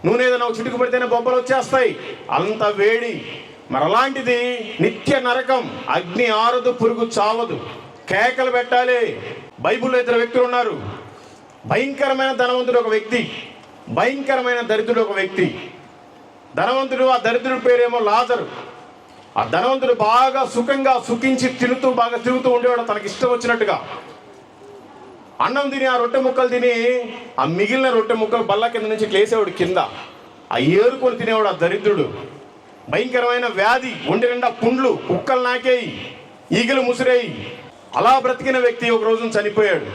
నూనె ఏదైనా ఒక చిటుకు పడితేనే బొబ్బలు వచ్చేస్తాయి, అంత వేడి. మరి అలాంటిది నిత్య నరకం, అగ్ని ఆరదు, పురుగు చావదు. కేకలు పెట్టాలి. బైబిల్లో 2 వ్యక్తులు ఉన్నారు. భయంకరమైన ధనవంతుడు ఒక వ్యక్తి, భయంకరమైన దరిద్రుడు ఒక వ్యక్తి. ధనవంతుడు, ఆ దరిద్రుడి పేరేమో లాజరు. ఆ ధనవంతుడు బాగా సుఖంగా సుఖించి తిరుగుతూ బాగా తిరుగుతూ ఉండేవాడు, తనకి ఇష్టం వచ్చినట్టుగా. అన్నం తిని ఆ రొట్టె ముక్కలు తిని ఆ మిగిలిన రొట్టె ముక్కలు బల్ల కింద నుంచి లేసేవాడు కింద. ఆ ఏరుకొని తినేవాడు ఆ దరిద్రుడు. భయంకరమైన వ్యాధి, ఒంటి నిండా పుండ్లు, కుక్కలు నాకేయి, ఈగలు ముసిరేయి. అలా బ్రతికిన వ్యక్తి ఒక రోజున చనిపోయాడు.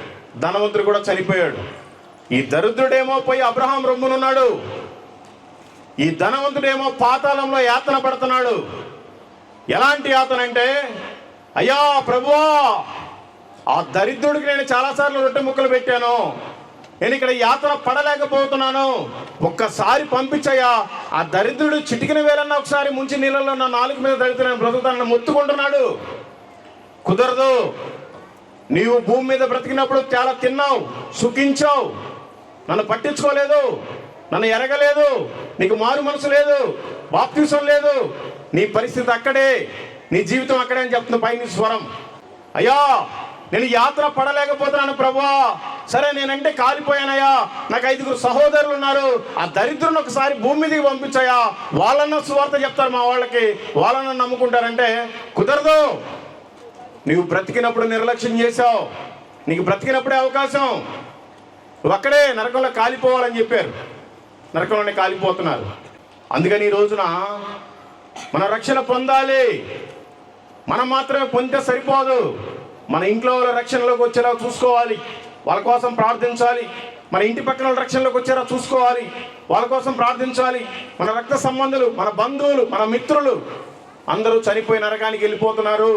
ధనవంతుడు కూడా చనిపోయాడు. ఈ దరిద్రుడేమో పోయి అబ్రహాం రొమ్మునున్నాడు, ఈ ధనవంతుడేమో పాతాళంలో యాతన పడుతున్నాడు. ఎలాంటి యాతన అంటే, అయ్యా ప్రభువా, ఆ దరిద్రుడికి నేను చాలాసార్లు రొట్టె ముక్కలు పెట్టాను, నేను ఇక్కడ యాతన పడలేకపోతున్నాను, ఒక్కసారి పంపించయ్యా. ఆ దరిద్రుడు చిటికిన వేలన్నా ఒకసారి ముంచి నీళ్ళలో నా నాలుగు మీద దళితున్న బ్రతుకుతానని మొత్తుకుంటున్నాడు. కుదరదు. నీవు భూమి మీద బ్రతికినప్పుడు చాలా తిన్నావు, సుఖించావు, నన్ను పట్టించుకోలేదు, నన్ను ఎరగలేదు, నీకు మారు మనసు లేదు, బాప్తిసం లేదు, నీ పరిస్థితి అక్కడే, నీ జీవితం అక్కడే అని చెప్తున్న పైన స్వరం. అయ్యా నేను యాత్ర పడలేకపోతున్నాను ప్రభువా. సరే నేనంటే కాలిపోయానయ్యా, నాకు 5 సహోదరులు ఉన్నారు, ఆ దరిద్రుని ఒకసారి భూమి మీదకి పంపించాయా, వాళ్ళన్న సువార్త చెప్తారు మా వాళ్ళకి, వాళ్ళన్న నమ్ముకుంటారంటే కుదరదు. నీవు బ్రతికినప్పుడు నిర్లక్ష్యం చేశావు, నీకు బ్రతికినప్పుడే అవకాశం. నువ్వు అక్కడే నరకంలో కాలిపోవాలని చెప్పారు, నరకంలోనే కాలిపోతున్నారు. అందుకని ఈ రోజున మన రక్షణ పొందాలి. మనం మాత్రమే పొందితే సరిపోదు, మన ఇంట్లో వాళ్ళ రక్షణలోకి వచ్చేలా చూసుకోవాలి, వాళ్ళ కోసం ప్రార్థించాలి. మన ఇంటి పక్కన వాళ్ళ రక్షణలోకి వచ్చేలా చూసుకోవాలి, వాళ్ళ కోసం ప్రార్థించాలి. మన రక్త సంబంధులు, మన బంధువులు, మన మిత్రులు అందరూ చనిపోయి నరకానికి వెళ్ళిపోతున్నారు.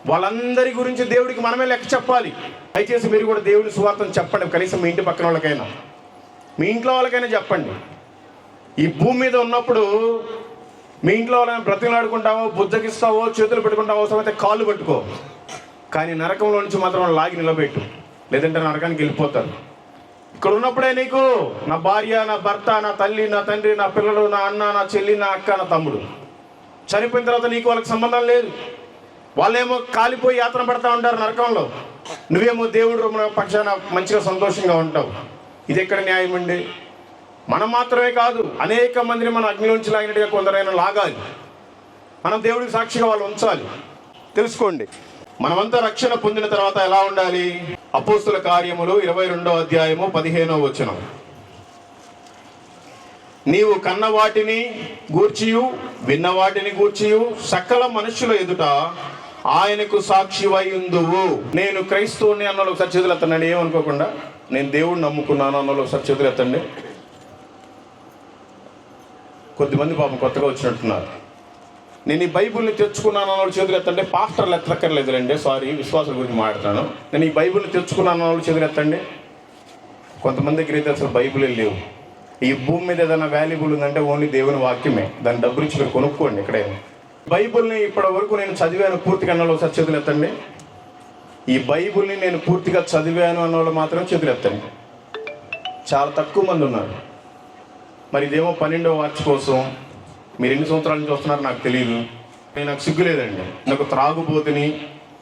వాళ్ళందరి గురించి దేవుడికి మనమే లెక్క చెప్పాలి. దయచేసి మీరు కూడా దేవుడి సువార్తను చెప్పండి. కనీసం మీ ఇంటి పక్కన వాళ్ళకైనా, మీ ఇంట్లో వాళ్ళకైనా చెప్పండి. ఈ భూమి మీద ఉన్నప్పుడు మీ ఇంట్లో వాళ్ళని బ్రతిలాడుకుంటావో, బుజ్జగిస్తావో, చేతులు పెట్టుకుంటావో, అవసరమైతే కాళ్ళు పట్టుకో, కానీ నరకంలో నుంచి మాత్రం లాగి నిలబెట్టు, లేదంటే నరకానికి వెళ్ళిపోతారు. ఇక్కడ ఉన్నప్పుడే నీకు నా భార్య, నా భర్త, నా తల్లి, నా తండ్రి, నా పిల్లలు, నా అన్న, నా చెల్లి, నా అక్క, నా తమ్ముడు. చనిపోయిన తర్వాత నీకు వాళ్ళకి సంబంధం లేదు. వాళ్ళేమో కాలిపోయి యాతన పడతా ఉంటారు నరకంలో, నువ్వేమో దేవుడు పక్షాన మంచిగా సంతోషంగా ఉంటావు. ఇది ఎక్కడ న్యాయం అండి? మనం మాత్రమే కాదు, అనేక మందిని మన అగ్నిలోంచి లాగినట్టుగా కొందరైనా లాగాలి. మనం దేవుడికి సాక్షిగా వాళ్ళు ఉంచాలి. తెలుసుకోండి, మనమంతా రక్షణ పొందిన తర్వాత ఎలా ఉండాలి? అపోస్తుల కార్యములు 22వ అధ్యాయము 15వ వచనం. నీవు కన్న వాటిని గూర్చియు విన్న వాటిని గూర్చియు సకల మనుషుల ఎదుట ఆయనకు సాక్షివై ఉందువు. నేను క్రైస్తవుని అన్నోళ్ళు ఒకసారి చేతులు ఎత్తండి, ఏమనుకోకుండా. నేను దేవుడిని నమ్ముకున్నాను అన్నోళ్ళు ఒకసారి చేతులు ఎత్తండి. కొద్దిమంది పాపం కొత్తగా వచ్చినట్టున్నారు. నేను ఈ బైబిల్ని తెచ్చుకున్నాను అన్నోళ్ళు చేతులు ఎత్తండి. పాస్టర్లు ఎత్తక్కర్లేదులేండి, సారీ, విశ్వాసాల గురించి మాట్లాడుతాను. నేను ఈ బైబిల్ని తెచ్చుకున్నాను అన్నోళ్ళు చేతులు ఎత్తండి. కొంతమంది దగ్గర అయితే అసలు బైబిలే లేవు. ఈ భూమి మీద ఏదైనా వాల్యుబుల్ ఉందంటే ఓన్లీ దేవుని వాక్యమే, దాని డబ్బులు ఇచ్చి మీరు కొనుక్కోండి. ఇక్కడేమో బైబిల్ని ఇప్పటి వరకు నేను చదివాను పూర్తిగా అన్నోళ్ళు ఒకసారి చేతులు ఎత్తండి. ఈ బైబిల్ని నేను పూర్తిగా చదివాను అన్నోళ్ళు మాత్రం చేతులు ఎత్తండి. చాలా తక్కువ మంది ఉన్నారు. మరి ఇదేమో 12వ వాచ్ కోసం మీరు ఎన్ని సంవత్సరాల నుంచి వస్తున్నారో నాకు తెలియదు. నాకు సిగ్గు లేదండి, నాకు త్రాగుబోతుని,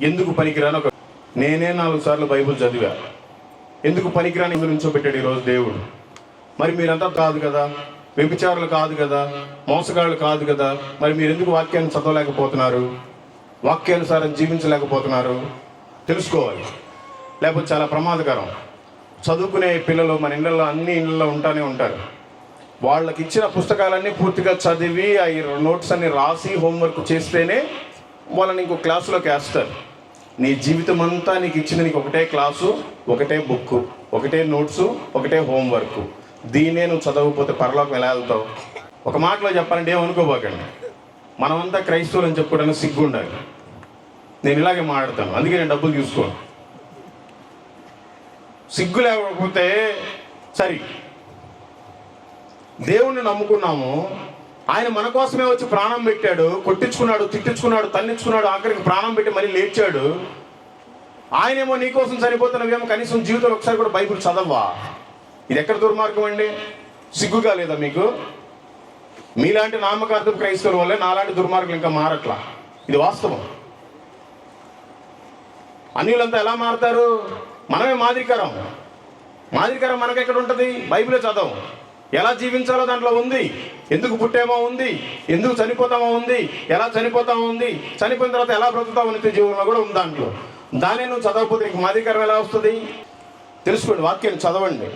ఎందుకు పనికిరాని ఒక నేనే 4 సార్లు బైబిల్ చదివా. ఎందుకు పనికిరాని నుంచోబెట్టాడు ఈరోజు దేవుడు. మరి మీరంతా కాదు కదా, వ్యభిచారులు కాదు కదా, మోసగాళ్ళు కాదు కదా, మరి మీరు ఎందుకు వాక్యాన్ని చదవలేకపోతున్నారు, వాక్యానుసారం జీవించలేకపోతున్నారు? తెలుసుకోవాలి, లేకపోతే చాలా ప్రమాదకరం. చదువుకునే పిల్లలు మన ఇళ్ళల్లో, అన్ని ఇళ్ళల్లో ఉంటానే ఉంటారు. వాళ్ళకి ఇచ్చిన పుస్తకాలన్నీ పూర్తిగా చదివి ఆ నోట్స్ అన్ని రాసి హోంవర్క్ చేస్తేనే వాళ్ళని ఇంకో క్లాసులోకి వేస్తారు. నీ జీవితం అంతా నీకు ఇచ్చిన నీకు ఒకటే క్లాసు, ఒకటే బుక్, ఒకటే నోట్సు, ఒకటే హోంవర్క్. దీన్నే నువ్వు చదవకపోతే పరలోకం ఎలా వెళ్తావు? ఒక మాటలో చెప్పాలంటే ఏమనుకోబోకండి, మనమంతా క్రైస్తవులు అని చెప్పుకోవడానికి సిగ్గు ఉండాలి. నేను ఇలాగే మాట్లాడతాను, అందుకే నేను డబ్బులు తీసుకోను. సిగ్గు లేకపోతే సరే, దేవుణ్ణి నమ్ముకున్నాము, ఆయన మన కోసమే వచ్చి ప్రాణం పెట్టాడు, కొట్టించుకున్నాడు, తిట్టించుకున్నాడు, తన్నించుకున్నాడు, ఆఖరికి ప్రాణం పెట్టి మళ్ళీ లేచాడు. ఆయనేమో నీకోసం చనిపోతున్నవేమో కనీసం జీవితంలో ఒకసారి కూడా బైబిల్ చదవా? ఇది ఎక్కడ దుర్మార్గం అండి? సిగ్గుగా లేదా మీకు? మీలాంటి నామకార్థం క్రైస్తవుల వల్లే నాలాంటి దుర్మార్గులు ఇంకా మారట్లా. ఇది వాస్తవం. అన్యులంతా ఎలా మారుతారు? మనమే మాదిరికరం. మాదిరికరం మనకెక్కడ ఉంటుంది? బైబిలే చదవం. ఎలా జీవించాలో దాంట్లో ఉంది. ఎందుకు పుట్టామో ఉంది, ఎందుకు చనిపోతామో ఉంది, ఎలా చనిపోతామో ఉంది, చనిపోయిన తర్వాత ఎలా బ్రతుకుతామో నిత్య జీవనంలో కూడా ఉంది దాంట్లో. దాన్ని నువ్వు చదవకపోతే నీకు మాదిరికరం ఎలా వస్తుంది? తెలుసుకోండి, వాక్యాన్ని చదవండి.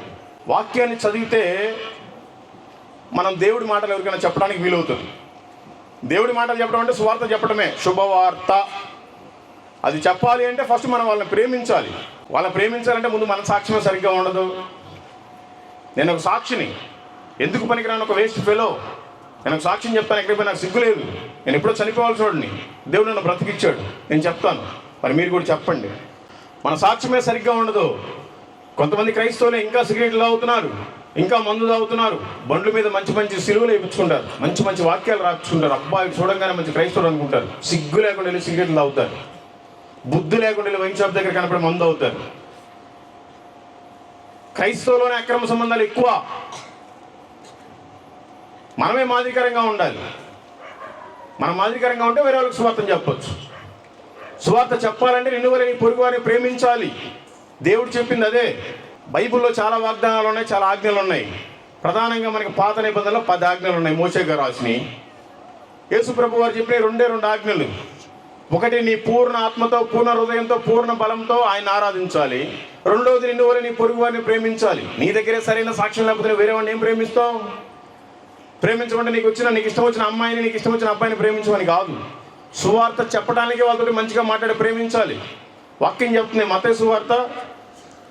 వాక్యాన్ని చదివితే మనం దేవుడి మాటలు ఎవరికైనా చెప్పడానికి వీలవుతుంది. దేవుడి మాటలు చెప్పడం అంటే సువార్త చెప్పడమే, శుభవార్త. అది చెప్పాలి అంటే ఫస్ట్ మనం వాళ్ళని ప్రేమించాలి. వాళ్ళని ప్రేమించాలంటే ముందు మన సాక్ష్యమే సరిగ్గా ఉండదు. నేను ఒక సాక్షిని, ఎందుకు పనికిరాను ఒక వేస్ట్ ఫెలో, నేను ఒక సాక్ష్యం చెప్తాను, ఎక్కడికి పోయి నాకు సిగ్గు లేదు. నేను ఎప్పుడో చనిపోవాల్సి వాడిని, దేవుడు నన్ను బ్రతికిచ్చాడు. నేను చెప్తాను, మరి మీరు కూడా చెప్పండి. మన సాక్ష్యమే సరిగ్గా ఉండదు. కొంతమంది క్రైస్తవులే ఇంకా సిగరెట్లు తాగుతున్నారు, ఇంకా మందు తాగుతున్నారు, బండ్ల మీద మంచి మంచి సిలువలు వేయించుకుంటారు, మంచి మంచి వాక్యాలు రాయించుకుంటారు. అబ్బాయి చూడంగానే మంచి క్రైస్తవుడు అనుకుంటారు. సిగ్గు లేకుండా వెళ్ళి సిగరెట్లు తాగుతారు, బుద్ధి లేకుండా వెళ్ళి వైన్ షాప్ దగ్గర కనపడి మందు అవుతారు. క్రైస్తవులోనే అక్రమ సంబంధాలు ఎక్కువ. మనమే మాదిరికరంగా ఉండాలి. మనం మాదిరికరంగా ఉంటే వేరే వాళ్ళకి సువార్తను చెప్పొచ్చు. సువార్త చెప్పాలంటే నిన్ను వలె నీ పొరుగు వారిని ప్రేమించాలి. దేవుడు చెప్పింది అదే. బైబిల్లో చాలా వాగ్దానాలు ఉన్నాయి, చాలా ఆజ్ఞలు ఉన్నాయి. ప్రధానంగా మనకి పాత నిబంధనలో 10 ఆజ్ఞలు ఉన్నాయి, మోషే గారు రాసినాయి. యేసు ప్రభు వారు చెప్పిన 2 ఆజ్ఞలు. ఒకటి, నీ పూర్ణ ఆత్మతో, పూర్ణ హృదయంతో, పూర్ణ బలంతో ఆయన ఆరాధించాలి. రెండవది, నిన్ను వలె నీ పొరుగు వారిని ప్రేమించాలి. నీ దగ్గరే సరైన సాక్ష్యం లేకపోతే వేరే వాడిని ఏం ప్రేమిస్తావు? ప్రేమించమంటే నీకు ఇష్టం వచ్చిన అమ్మాయిని, నీకు ఇష్టం వచ్చిన అబ్బాయిని ప్రేమించమని కాదు. సువార్త చెప్పడానికి వాళ్ళతో మంచిగా మాట్లాడి ప్రేమించాలి. వాక్యం చెప్తుంది, మత్తయి సువార్త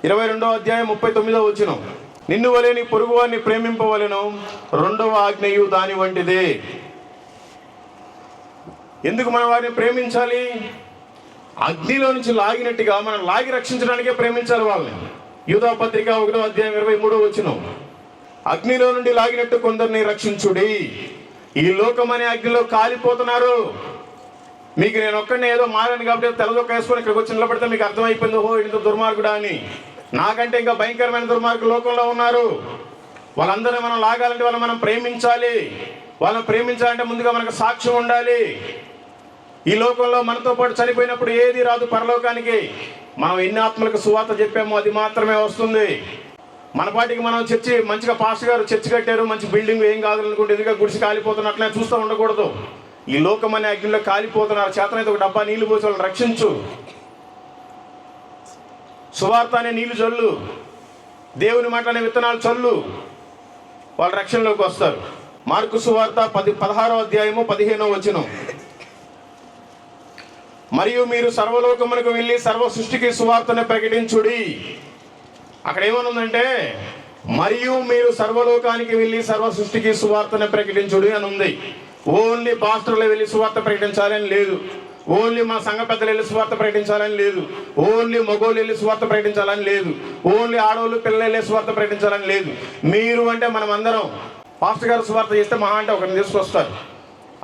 22వ అధ్యాయం 39వ వచనం, నిన్ను వలె నీ పొరుగు వారిని ప్రేమింపవలెను, 2వ ఆజ్ఞయు దాని వంటిదే. ఎందుకు మనం వారిని ప్రేమించాలి? అగ్నిలో నుంచి లాగినట్టుగా మనం లాగి రక్షించడానికే ప్రేమించాలి వాళ్ళని. యూదా పత్రిక 1వ అధ్యాయం 23వ వచనం, అగ్నిలో నుండి లాగినట్టు కొందరిని రక్షించుడి. ఈ లోకమనే అగ్నిలో కాలిపోతున్నారు. మీకు నేను ఒక్కడిని ఏదో మారాను కాబట్టి తెల్లదొక్క వేసుకొని ఇక్కడికి వచ్చి నిలబడితే మీకు అర్థమైపోయింది, ఓహో ఇంత దుర్మార్గుడా అని. నాకంటే ఇంకా భయంకరమైన దుర్మార్గులు లోకంలో ఉన్నారు. వాళ్ళందరినీ మనం లాగాలంటే వాళ్ళని మనం ప్రేమించాలి. వాళ్ళని ప్రేమించాలంటే ముందుగా మనకు సాక్ష్యం ఉండాలి. ఈ లోకంలో మనతో పాటు చనిపోయినప్పుడు ఏది రాదు పరలోకానికి. మనం ఎన్ని ఆత్మలకు సువార్త చెప్పామో అది మాత్రమే వస్తుంది. మన పాటికి మనం చర్చి, మంచిగా పాస్టర్ గారు చర్చి కట్టారు, మంచి బిల్డింగ్, ఏం కాదు అనుకుంటే ఎదురుగా గుడిసి కాలిపోతున్నట్లే చూస్తూ ఉండకూడదు. ఈ లోకం అనే అగ్నిలో కాలిపోతున్నారు. చేతనైతే ఒక డబ్బా నీళ్లు పోసి వాళ్ళని రక్షించు. సువార్త అనే నీళ్లు చల్లు, దేవుని మాటలనే విత్తనాలు చల్లు, వాళ్ళ రక్షణలోకి వస్తారు. మార్కు సువార్త 16వ అధ్యాయము 15వ వచనం, మరియు మీరు సర్వలోకమునకు వెళ్ళి సర్వ సృష్టికి సువార్తను ప్రకటించుడి. అక్కడ ఏమనుందంటే, మరియు మీరు సర్వలోకానికి వెళ్ళి సర్వ సృష్టికి సువార్తను ప్రకటించుడి అని ఉంది. ఓన్లీ పాస్టర్లు వెళ్ళి సువార్త ప్రకటించాలని లేదు. ఓన్లీ మా సంఘ పెద్దలు వెళ్ళి సువార్త ప్రకటించాలని లేదు. ఓన్లీ మగోళ్ళు వెళ్ళి సువార్త ప్రకటించాలని లేదు. ఓన్లీ ఆడవాళ్ళు పిల్లలు వెళ్ళి సువార్త ప్రకటించాలని లేదు. మీరు అంటే మనం అందరం. పాస్టర్ గారు సువార్త చేస్తే మహా అంటే ఒకరిని తీసుకొస్తారు.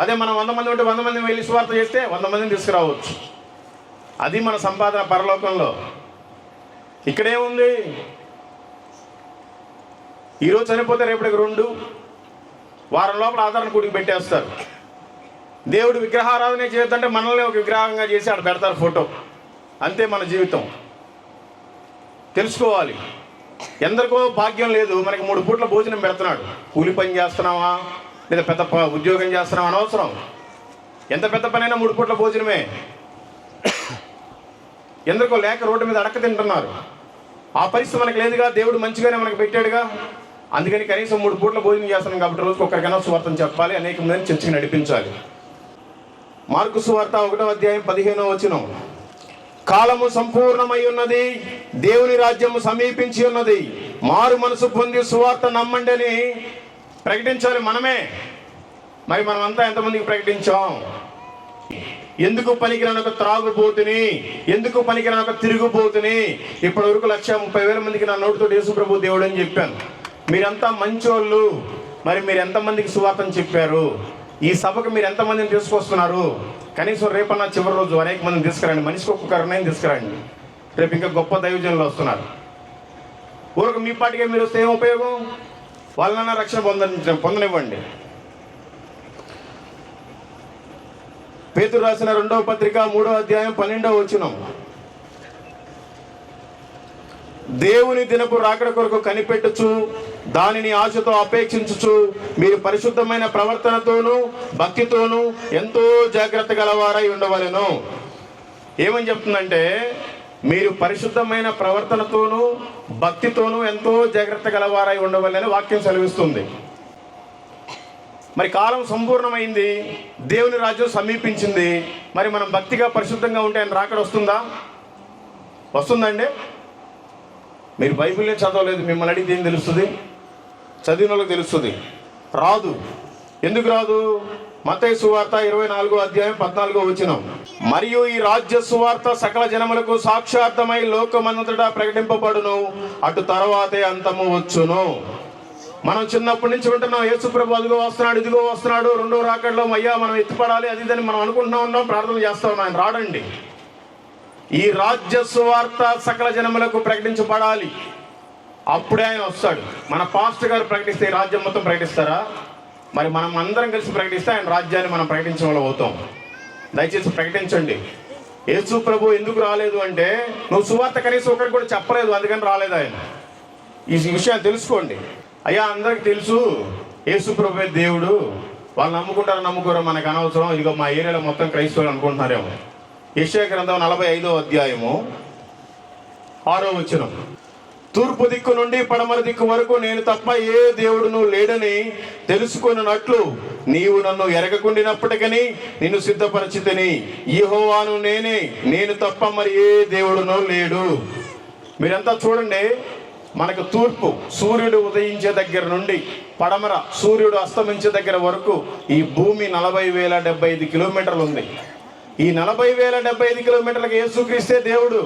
అదే మనం 100 మంది ఉంటే 100 మంది వెళ్ళి సువార్త చేస్తే 100 మందిని తీసుకురావచ్చు. అది మన సంపాదన పరలోకంలో. ఇక్కడేముంది? ఈరోజు చనిపోతే రేపటికి 2 వారం లోపల ఆధారణ కూడికి పెట్టేస్తారు. దేవుడు విగ్రహారాధనే చేయొద్దంటే మనల్ని ఒక విగ్రహంగా చేసి ఆడ పెడతారు ఫోటో. అంతే మన జీవితం. తెలుసుకోవాలి. ఎందరికో భాగ్యం లేదు, మనకి 3 పూట్ల భోజనం పెడుతున్నాడు. కూలి పని చేస్తున్నావా లేదా పెద్ద ఉద్యోగం చేస్తున్నావా అనవసరం. ఎంత పెద్ద పనైనా 3 పూట్ల భోజనమే. ఎందరికో లేక రోడ్డు మీద అడక్క తింటున్నారు. ఆ పరిస్థితి మనకు లేదుగా, దేవుడు మంచిగానే మనకు పెట్టాడుగా. అందుకని కనీసం 3 పూట్ల భోజనం చేస్తున్నాం కాబట్టి రోజుకి ఒక్కరికైనా సువార్తను చెప్పాలి, అనేక మందిని చర్చకి నడిపించాలి. మార్కు సువార్త 1వ అధ్యాయం 15వ వచనం, కాలము సంపూర్ణమై ఉన్నది, దేవుని రాజ్యము సమీపించి ఉన్నది, మారు మనసు పొంది సువార్త నమ్మండి అని ప్రకటించాలి మనమే. మరి మనమంతా ఎంతమందికి ప్రకటించాం? ఎందుకు పనికిరాని ఒక త్రాగుబోతుని, ఎందుకు పనికిరాని ఒక తిరుగుబోతుని. ఇప్పటి వరకు 130,000 మందికి నా నోటితో యేసు ప్రభు దేవుడు అని చెప్పాను. మీరంతా మంచోళ్ళు. మరి మీరు ఎంతమందికి సువార్తను చెప్పారు? ఈ సభకు మీరు ఎంతమందిని తీసుకొస్తున్నారు? కనీసం రేపన్నా చివరి రోజు అనేక మందిని తీసుకురండి. మనిషికి ఒక్కొక్కరిని తీసుకురండి. రేపు ఇంకా గొప్ప దైవజనులు వస్తున్నారు. ఊరికి మీ పాటికే మీరు వస్తే ఏం ఉపయోగం? వాళ్ళనన్నా రక్షణ పొందనివ్వండి. పేతురు రాసిన 2వ పత్రిక 3వ అధ్యాయం 12వ వచనం, దేవుని దినపు రాకడ కొరకు కనిపెట్టుచు దానిని ఆశతో అపేక్షించుచు మీరు పరిశుద్ధమైన ప్రవర్తనతోనూ భక్తితోనూ ఎంతో జాగ్రత్త గలవారై ఉండవలెను. ఏమని చెప్తుందంటే, మీరు పరిశుద్ధమైన ప్రవర్తనతోనూ భక్తితోనూ ఎంతో జాగ్రత్త గలవారై ఉండవలెను వాక్యం సెలవిస్తుంది. మరి కాలం సంపూర్ణమైంది, దేవుని రాజ్యం సమీపించింది. మరి మనం భక్తిగా పరిశుద్ధంగా ఉంటే ఆయన రాకడ వస్తుందా? వస్తుందండి? మీరు బైబిల్నే చదవలేదు, మిమ్మల్ని అడిగితే ఏం తెలుస్తుంది? చదివిన వాళ్ళకి తెలుస్తుంది. రాదు. ఎందుకు రాదు? మత్తయి సువార్త 24వ అధ్యాయం 14వ వచనం. మరియు ఈ రాజ్య సువార్త సకల జనములకు సాక్షార్థమై లోకమంతటా ప్రకటింపబడును, అటు తర్వాతే అంతము వచ్చును. మనం చిన్నప్పటి నుంచి వింటున్నాం, యేసు ప్రభు అదిగో వస్తున్నాడు, ఇదిగో వస్తున్నాడు, రెండో రాకడలో అయ్యా మనం ఎత్తిపడాలి, అది ఇదని మనం అనుకుంటూ ఉన్నాం, ప్రార్థన చేస్తా ఉన్నాం. ఆయన రాడండి. ఈ రాజ్య సువార్త సకల జనములకు ప్రకటించబడాలి, అప్పుడే ఆయన వస్తాడు. మన పాస్టర్ గారు ప్రకటిస్తే ఈ రాజ్యం మొత్తం ప్రకటిస్తారా? మరి మనం అందరం కలిసి ప్రకటిస్తే ఆయన రాజ్యాన్ని మనం ప్రకటించడం వల్ల అవుతాం. దయచేసి ప్రకటించండి. యేసు ప్రభు ఎందుకు రాలేదు అంటే, నువ్వు సువార్త కనీసం ఒకరికి కూడా చెప్పలేదు, అందుకని రాలేదు ఆయన. ఈ విషయాన్ని తెలుసుకోండి. అయ్యా అందరికి తెలుసు యేసు ప్రభువే దేవుడు, వాళ్ళు నమ్ముకుంటారో నమ్ముకోరో మనకు అనవసరం, ఇదిగో మా ఏరియాలో మొత్తం క్రైస్తవులు అనుకుంటున్నారేమో. యెషయా గ్రంథం 45వ అధ్యాయము 6వ వచనం. తూర్పు దిక్కు నుండి పడమర దిక్కు వరకు నేను తప్ప ఏ దేవుడును లేడని తెలుసుకొనున్నట్లు నీవు నన్ను ఎరగకుండినప్పటికీ నిన్ను సిద్ధపరచితిని. యెహోవాను నేనే, నేను తప్ప మరి ఏ దేవుడునో లేడు. మీరంతా చూడండి, మనకు తూర్పు సూర్యుడు ఉదయించే దగ్గర నుండి పడమర సూర్యుడు అస్తమించే దగ్గర వరకు ఈ భూమి 40,075 కిలోమీటర్లు ఉంది. ఈ 40,075 కిలోమీటర్లకు యేసుక్రీస్తే దేవుడు.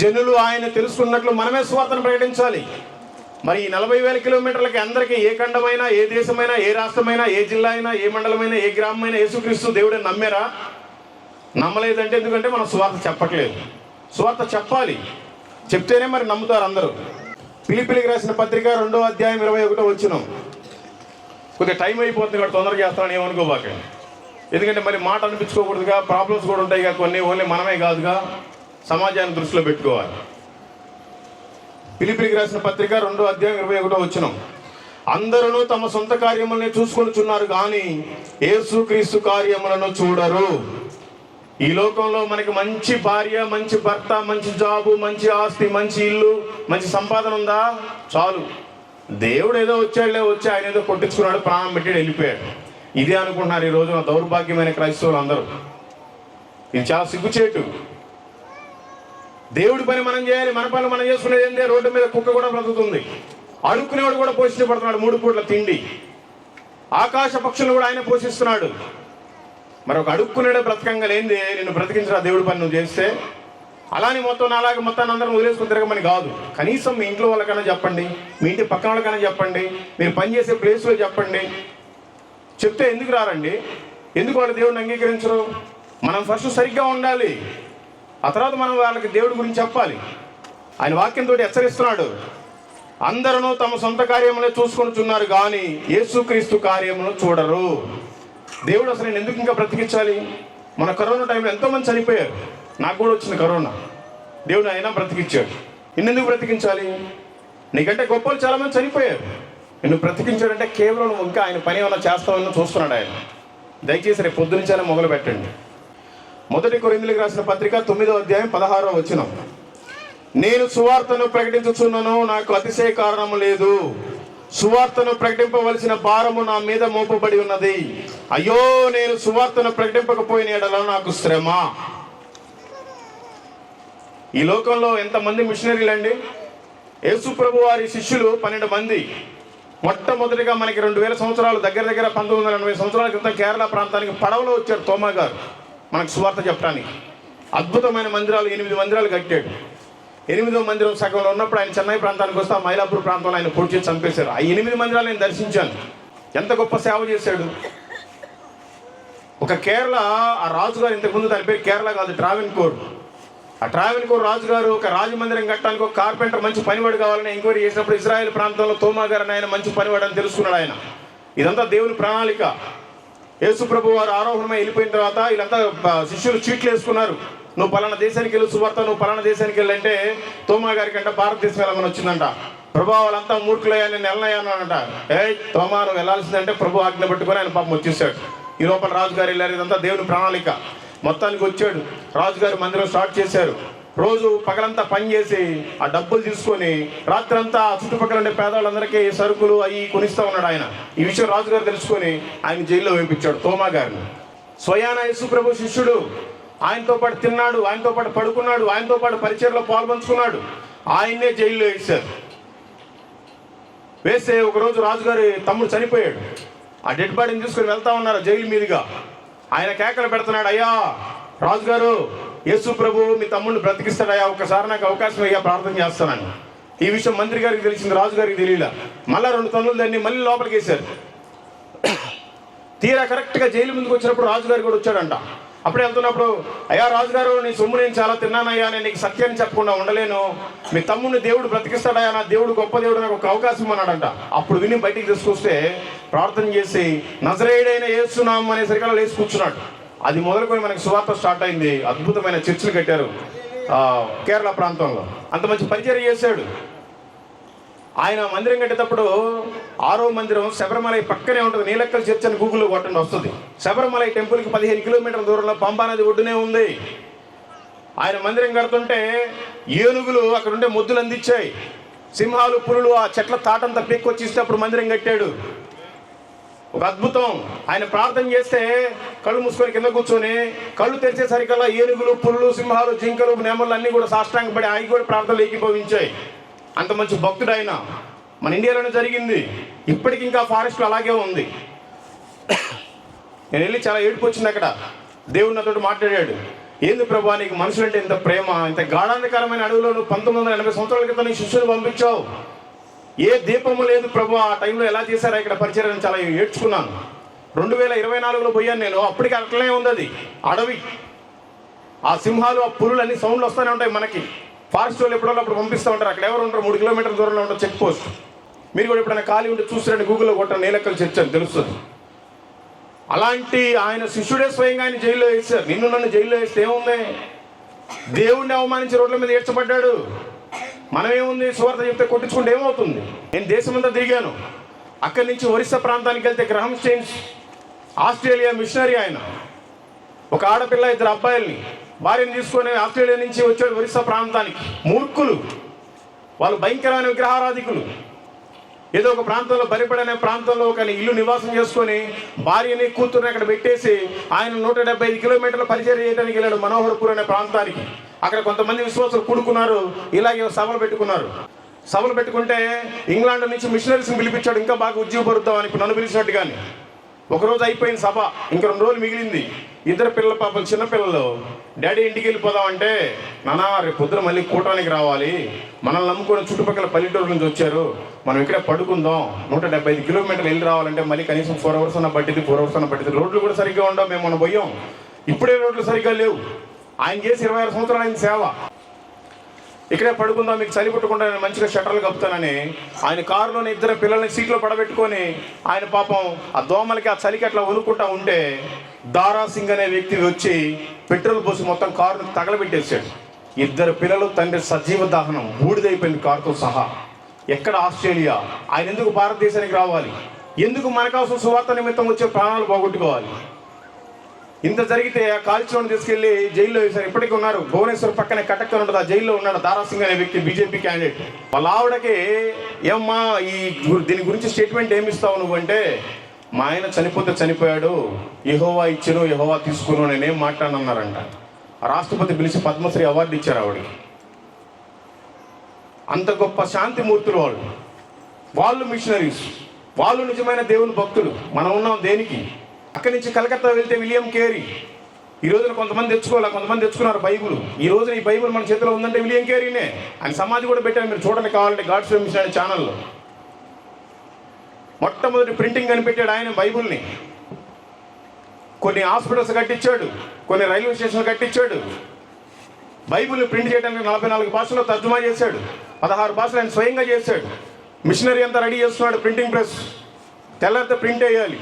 జనులు ఆయన తెలుసుకున్నట్లు మనమే సువార్తను ప్రకటించాలి. మరి ఈ 40,000 కిలోమీటర్లకి అందరికీ ఏ ఖండమైనా, ఏ దేశమైనా, ఏ రాష్ట్రమైనా, ఏ జిల్లా అయినా, ఏ మండలమైనా, ఏ గ్రామమైనా యేసుక్రీస్తు దేవుడని నమ్మారా? నమ్మలేదంటే ఎందుకంటే మనం సువార్త చెప్పట్లేదు. సువార్త చెప్పాలి, చెప్తేనే మరి నమ్ముతారు అందరూ. ఫిలిప్పీయులకు రాసిన పత్రిక 2వ అధ్యాయం 21వ వచనం. కొద్దిగా టైం అయిపోతుంది కాబట్టి తొందరగా చేస్తానని ఏమనుకోబాకండి. ఎందుకంటే మరి మాట అనిపించుకోకూడదుగా, ప్రాబ్లమ్స్ కూడా ఉంటాయిగా కొన్ని, ఓన్లీ మనమే కాదుగా, సమాజాన్ని దృష్టిలో పెట్టుకోవాలి. ఫిలిప్పీయులకు రాసిన పత్రిక 2వ అధ్యాయం 21వ వచనం. అందరూ తమ సొంత కార్యములనే చూసుకొనుచున్నారు కానీ యేసుక్రీస్తు కార్యములను చూడరు. ఈ లోకంలో మనకి మంచి భార్య, మంచి భర్త, మంచి జాబు, మంచి ఆస్తి, మంచి ఇల్లు, మంచి సంపాదన ఉందా? చాలు. దేవుడు ఏదో వచ్చాడులే, వచ్చి ఆయన ఏదో కొట్టించుకున్నాడు, ప్రాణం పెట్టి వెళ్ళిపోయాడు. ఇదే అనుకుంటున్నారు ఈ రోజున దౌర్భాగ్యమైన క్రైస్తవులు అందరూ. ఇది చాలా సిగ్గుచేటు. దేవుడి పని మనం చేయాలి, మన పనులు మనం చేసుకునేది ఏంటంటే రోడ్డు మీద కుక్క కూడా బ్రతుకుతుంది, అడుక్కునేవాడు కూడా పోషించబడుతున్నాడు, 3 పూట్ల తిండి. ఆకాశ పక్షులు కూడా ఆయన పోషిస్తున్నాడు. మరి ఒక అడుక్కునేడే బ్రతకంగా లేనిదే నిన్ను బ్రతికించిన దేవుడి పని నువ్వు చేస్తే, అలానే మొత్తం అలాగే మొత్తాన్ని అందరం వదిలేసుకుని తిరగమని కాదు. కనీసం మీ ఇంట్లో వాళ్ళకైనా చెప్పండి, మీ ఇంటి పక్కన వాళ్ళకైనా చెప్పండి, మీరు పనిచేసే ప్లేస్లో చెప్పండి. చెప్తే ఎందుకు రారండి? ఎందుకు వాళ్ళు దేవుడిని అంగీకరించరు? మనం ఫస్ట్ సరిగ్గా ఉండాలి, ఆ తర్వాత మనం వాళ్ళకి దేవుడి గురించి చెప్పాలి. ఆయన వాక్యంతో హెచ్చరిస్తున్నాడు, అందరూ తమ సొంత కార్యములే చూసుకొనుచున్నారు కానీ యేసుక్రీస్తు కార్యమును చూడరు. దేవుడు అసలు నేను ఎందుకు ఇంకా బ్రతికించాలి? మన కరోనా టైంలో ఎంతోమంది చనిపోయారు, నాకు కూడా వచ్చింది కరోనా. దేవుడు అయినా బ్రతికించాడు. నిన్నెందుకు బ్రతికించాలి? నీకంటే గొప్పలు చాలామంది చనిపోయారు. నిన్ను బ్రతికించాడంటే కేవలం నువ్వు ఇంకా ఆయన పని ఏమైనా చేస్తామని చూస్తున్నాడు ఆయన. దయచేసి రేపు పొద్దునుంచైనా మొదలు పెట్టండి. 1 కొరింథీయులకు రాసిన పత్రిక 9వ అధ్యాయం 16వ వచనం. నేను సువార్తను ప్రకటించుచున్నాను, నాకు అతిశయ కారణము లేదు. సువార్తను ప్రకటింపవలసిన భారము నా మీద మోపబడి ఉన్నది. అయ్యో, నేను సువార్తను ప్రకటింపకపోయిన యెడల నాకు శ్రమ. ఈ లోకంలో ఎంతమంది మిషనరీలు అండి? యేసు ప్రభు వారి శిష్యులు 12 మంది. మొట్టమొదటిగా మనకి 2000 సంవత్సరాలు, దగ్గర 1980 సంవత్సరాల క్రితం కేరళ ప్రాంతానికి పడవలో వచ్చాడు తోమా గారు మనకు సువార్త చెప్పడానికి. అద్భుతమైన మందిరాలు, 8 మందిరాలు కట్టాడు. 8వ మందిరం సగంలో ఉన్నప్పుడు ఆయన చెన్నై ప్రాంతానికి వస్తే మైలాపూర్ ప్రాంతంలో ఆయన పొడి చేసి చంపేశారు. ఆ 8 మందిరాలు నేను దర్శించాను. ఎంత గొప్ప సేవ చేశాడు. ఒక కేరళ ఆ రాజుగారు, ఇంతకుముందు దాని పేరు కేరళ కాదు, ట్రావెన్కోర్. ఆ ట్రావెన్కోర్ రాజుగారు ఒక రాజమందిరం కట్టడానికి ఒక కార్పెంటర్, మంచి పనివాడు కావాలని ఎంక్వైరీ చేసినప్పుడు ఇజ్రాయెల్ ప్రాంతంలో తోమా గారు ఆయన మంచి పనివాడు అని తెలుసుకున్నాడు ఆయన. ఇదంతా దేవుని ప్రణాళిక. యేసు ప్రభు వారు ఆరోహణమై వెళ్ళిపోయిన తర్వాత వీళ్ళంతా శిష్యులు చీట్లు వేసుకున్నారు. నువ్వు పలానా దేశానికి వెళ్ళి సువార్త, నువ్వు పలానా దేశానికి వెళ్ళంటే తోమా గారికి అంట భారతదేశం వెళ్ళమని వచ్చిందంట. ప్రభు వాళ్ళంతా మూర్ఖులయ్యా, నేను వెళ్ళనయ్యానంట. తోమా నువ్వు వెళ్ళాల్సిందంటే ప్రభు ఆజ్ఞ పట్టుకొని ఆయన పాపం వచ్చేసాడు. ఈ లోపల రాజుగారు వెళ్ళారు. ఇదంతా దేవుని ప్రణాళిక. మొత్తానికి వచ్చాడు రాజుగారు, మందిరం స్టార్ట్ చేశారు. రోజు పగలంతా పని చేసి ఆ డబ్బులు తీసుకొని రాత్రంతా చుట్టుపక్కల ఉండే పేదవాళ్ళందరికీ సరుకులు అవి కొనిస్తూ ఉన్నాడు ఆయన. ఈ విషయం రాజుగారు తెలుసుకొని ఆయన జైల్లో వేయించాడు తోమా గారిని. స్వయాన యేసు ప్రభు శిష్యుడు, ఆయనతో పాటు తిన్నాడు, ఆయనతో పాటు పడుకున్నాడు, ఆయనతో పాటు పరిచర్లో పాల్పంచుకున్నాడు. ఆయన్నే జైల్లో వేశారు. వేస్తే ఒకరోజు రాజుగారి తమ్ముడు చనిపోయాడు. ఆ డెడ్ బాడీని తీసుకొని వెళ్తా ఉన్నారు జైలు మీదుగా. ఆయన కేకలు పెడుతున్నాడు, అయ్యా రాజుగారు, యేసు ప్రభు మీ తమ్ముడిని బ్రతికిస్తాడయ్యా, ఒక్కసారి నాకు అవకాశం అయ్యా, ప్రార్థన చేస్తానని. ఈ విషయం మంత్రి గారికి తెలిసింది, రాజుగారికి తెలియలా. మళ్ళీ 2 టన్నులు దాన్ని మళ్ళీ లోపలికి వేశారు. తీరా కరెక్ట్గా జైలు ముందుకు వచ్చినప్పుడు రాజుగారు కూడా వచ్చాడంట. అప్పుడే వెళ్తున్నప్పుడు, అయ్యా రాజుగారు, నీ సొమ్ము నేను చాలా తిన్నానయ్యా, నేను నీకు సత్యాన్ని చెప్పకుండా ఉండలేను, మీ తమ్ముడిని దేవుడు బ్రతికిస్తాడయ్యా, నా దేవుడు గొప్ప దేవుడు, నాకు ఒక అవకాశం అన్నాడంట. అప్పుడు విని బయటికి తీసుకొస్తే ప్రార్థన చేసి నజరేయుడైన యేసు నామం అనే సరికాల లేచి కూర్చున్నాడు. అది మొదలుకొని మనకి సువార్త స్టార్ట్ అయింది. అద్భుతమైన చర్చిలు కట్టారు కేరళ ప్రాంతంలో. అంత మంచి పరిచయం చేశాడు. ఆయన మందిరం కట్టేటప్పుడు 6వ మందిరం శబరిమలై పక్కనే ఉంటుంది. నీలక్కల చర్చ్ అని గూగుల్లో కొట్టండి వస్తుంది. శబరిమలై టెంపుల్కి 15 కిలోమీటర్ల దూరంలో పంబా నది ఒడ్డునే ఉంది. ఆయన మందిరం కడుతుంటే ఏనుగులు అక్కడ ఉండే ముద్దులు అందించాయి. సింహాలు, పులులు ఆ చెట్ల తాటంతా పెక్కొచ్చి ఇస్తే అప్పుడు మందిరం కట్టాడు. ఒక అద్భుతం. ఆయన ప్రార్థన చేస్తే కళ్ళు మూసుకొని కింద కూర్చొని కళ్ళు తెరిచేసరికల్లా ఏనుగులు, పులులు, సింహాలు, జింకలు, నెమళ్ళు అన్నీ కూడా సాష్టాంగపడి అవి కూడా ప్రార్థనలు ఏకీభవించాయి. అంత మంచి భక్తుడు ఆయన. మన ఇండియాలోనే జరిగింది. ఇప్పటికి ఇంకా ఫారెస్ట్లో అలాగే ఉంది. నేను వెళ్ళి చాలా ఏడుపు వచ్చింది అక్కడ. దేవుడు నాతో మాట్లాడాడు, ఏంది ప్రభా నీకు మనుషులంటే ఇంత ప్రేమ, ఇంత గాఢాంధకరమైన అడవిలో నువ్వు 1980 సంవత్సరాల క్రితం నీ శిష్యులు పంపించావు, ఏ దీపము లేదు ప్రభు. ఆ టైంలో ఎలా చేశారా ఇక్కడ పరిచయం, చాలా ఏడ్చుకున్నాను. 2024లో పోయాను నేను. అప్పటికి అట్లనే ఉంది అది అడవి. ఆ సింహాలు, ఆ పులులు అన్ని సౌండ్లు వస్తూనే ఉంటాయి మనకి. ఫారెస్ట్ వాళ్ళు ఎప్పుడో అప్పుడు పంపిస్తూ ఉంటారు. అక్కడ ఎవరు ఉంటారు, 3 కిలోమీటర్ల దూరంలో ఉంటుంది చెక్ పోస్ట్. మీరు కూడా ఎప్పుడైనా ఖాళీ ఉంటే చూస్తారండి, గూగుల్లో కొట్ట నీలక్కల చర్చ్ అని తెలుస్తుంది. అలాంటి ఆయన శిష్యుడే స్వయంగా ఆయన జైల్లో వేశారు. నిన్ను నన్ను జైల్లో వేస్తే ఏముంది? దేవుణ్ణి అవమానించి రోడ్ల మీద ఏడ్చబడ్డాడు. మనమేముంది, సువార్త చెప్తే కొట్టించుకుంటే ఏమవుతుంది? నేను దేశమంతా తిరిగాను. అక్కడి నుంచి ఒరిస్సా ప్రాంతానికి వెళ్తే గ్రహం స్టెయిన్స్ ఆస్ట్రేలియా మిషనరీ ఆయన, ఒక ఆడపిల్ల 2 అబ్బాయిల్ని భార్యను తీసుకొని ఆస్ట్రేలియా నుంచి వచ్చాడు ఒరిస్సా ప్రాంతానికి. మూర్ఖులు వాళ్ళు, భయంకరమైన విగ్రహారాధికులు. ఏదో ఒక ప్రాంతంలో బలిపడనే ప్రాంతంలో ఒక ఇల్లు నివాసం చేసుకొని భార్యని కూతురుని అక్కడ పెట్టేసి ఆయన 175 కిలోమీటర్ల పరిచయం చేయడానికి వెళ్ళాడు మనోహర్పూర్ అనే ప్రాంతానికి. అక్కడ కొంతమంది విశ్వాసులు కూడుకున్నారు, ఇలాగే సభలు పెట్టుకున్నారు. సభలు పెట్టుకుంటే ఇంగ్లాండ్ నుంచి మిషనరీస్ని పిలిపించాడు, ఇంకా బాగా ఉద్యోగపరుద్దామని. ఇప్పుడు నన్ను పిలిచినట్టుగాని. ఒకరోజు అయిపోయింది సభ, ఇంకా 2 రోజులు మిగిలింది. 2 పిల్లల పాపలు, చిన్నపిల్లలు, డాడీ ఇంటికి వెళ్ళిపోదామంటే, నానా రేపు పొద్దున మళ్ళీ కూటానికి రావాలి, మనల్ని నమ్ముకొని చుట్టుపక్కల పల్లెటూరు నుంచి వచ్చారు, మనం ఇక్కడే పడుకుందాం, 175 కిలోమీటర్లు వెళ్ళి రావాలంటే మళ్ళీ కనీసం 4 అవర్స్ అన్న పట్టింది, 4 అవర్స్ అన్న పట్టింది. రోడ్లు కూడా సరిగ్గా ఉండవు. మేము మనం పోయాం, ఇప్పుడే రోడ్లు సరిగ్గా లేవు. ఆయన చేసి 26 సంవత్సరాలు ఆయన సేవ. ఇక్కడే పడుకుందాం, మీకు చలి పుట్టకుండా నేను మంచిగా షట్టర్లు కప్పుతానని ఆయన కారులోని 2 పిల్లల్ని సీట్లో పడబెట్టుకొని ఆయన పాపం ఆ దోమలకి, ఆ చలికి అట్లా వణుకుంటా ఉంటే దారా సింగ్ అనే వ్యక్తి వచ్చి పెట్రోల్ పోసి మొత్తం కారును తగలబెట్టేశాడు. 2 పిల్లలు, తండ్రి సజీవ దహనం, బూడిదైపోయింది కారుతో సహా. ఎక్కడ ఆస్ట్రేలియా? ఆయన ఎందుకు భారతదేశానికి రావాలి? ఎందుకు మన కోసం సువార్త నిమిత్తం వచ్చే ప్రాణాలు పోగొట్టుకోవాలి? ఇంత జరిగితే ఆ కాల్చోని తీసుకెళ్లి జైల్లో వేశారు. ఇప్పటికీ ఉన్నారు. భువనేశ్వర్ పక్కనే కటక్ ఉంటుంది, ఆ జైల్లో ఉన్నాడు దారా సింగ్ అనే వ్యక్తి, బీజేపీ క్యాండిడేట్. వాళ్ళ ఆవిడకి, ఏమ్మా దీని గురించి స్టేట్మెంట్ ఏమి ఇస్తావు నువ్వు అంటే, మా ఆయన చనిపోతే చనిపోయాడు, యెహోవా ఇచ్చును యెహోవా తీసుకును, నేనేం మాట్లాడనన్నారంట. రాష్ట్రపతి పిలిచి పద్మశ్రీ అవార్డు ఇచ్చారు ఆవిడకి. అంత గొప్ప శాంతిమూర్తులు వాళ్ళు మిషనరీస్, వాళ్ళు నిజమైన దేవుని భక్తులు. మనం ఉన్నాం దేనికి? అక్కడి నుంచి కలకత్తా వెళ్తే విలియం కేరీ. ఈ రోజున కొంతమంది తెచ్చుకోవాలి, కొంతమంది తెచ్చుకున్నారు బైబుల్. ఈ రోజున ఈ బైబుల్ మన చేతిలో ఉందంటే విలియం కేరీనే. ఆయన సమాధి కూడా పెట్టాను, మీరు చూడండి కావాలంటే గాడ్స్ మిషన్ అనే ఛానల్లో. మొట్టమొదటి ప్రింటింగ్ కనిపెట్టాడు ఆయన బైబుల్ని. కొన్ని హాస్పిటల్స్ కట్టించాడు, కొన్ని రైల్వే స్టేషన్లు కట్టించాడు. బైబుల్ని ప్రింట్ చేయడానికి 44 భాషల్లో తర్జుమా చేశాడు. 16 భాషలు ఆయన స్వయంగా చేశాడు. మిషనరీ అంతా రెడీ చేస్తున్నాడు, ప్రింటింగ్ ప్రెస్. తెల్లారితే ప్రింట్ వేయాలి.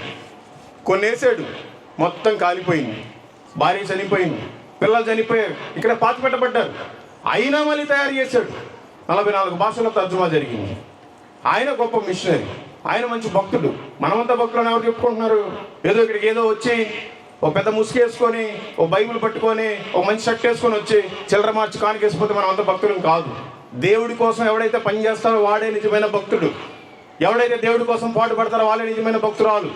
కొన్ని వేసాడు, మొత్తం కాలిపోయింది. భార్య చనిపోయింది, పిల్లలు చనిపోయారు, ఇక్కడ పాతి పెట్టబడ్డారు. అయినా మళ్ళీ తయారు చేశాడు. 44 భాషల్లో తర్జుమా జరిగింది. ఆయన గొప్ప మిషనరీ, ఆయన మంచి భక్తుడు. మనమంతా భక్తులను ఎవరు చెప్పుకుంటున్నారు? ఏదో ఇక్కడికి ఏదో వచ్చి ఒక పెద్ద ముసుగు వేసుకొని, ఒక బైబిల్ పట్టుకొని, ఒక మంచి షర్ట్ వేసుకొని వచ్చి చిల్లర మార్చి కానికేసిపోతే మనం అంత భక్తులం కాదు. దేవుడి కోసం ఎవడైతే పని చేస్తారో వాడే నిజమైన భక్తుడు. ఎవడైతే దేవుడి కోసం పాటుపడతారో వాళ్ళే నిజమైన భక్తురాలు.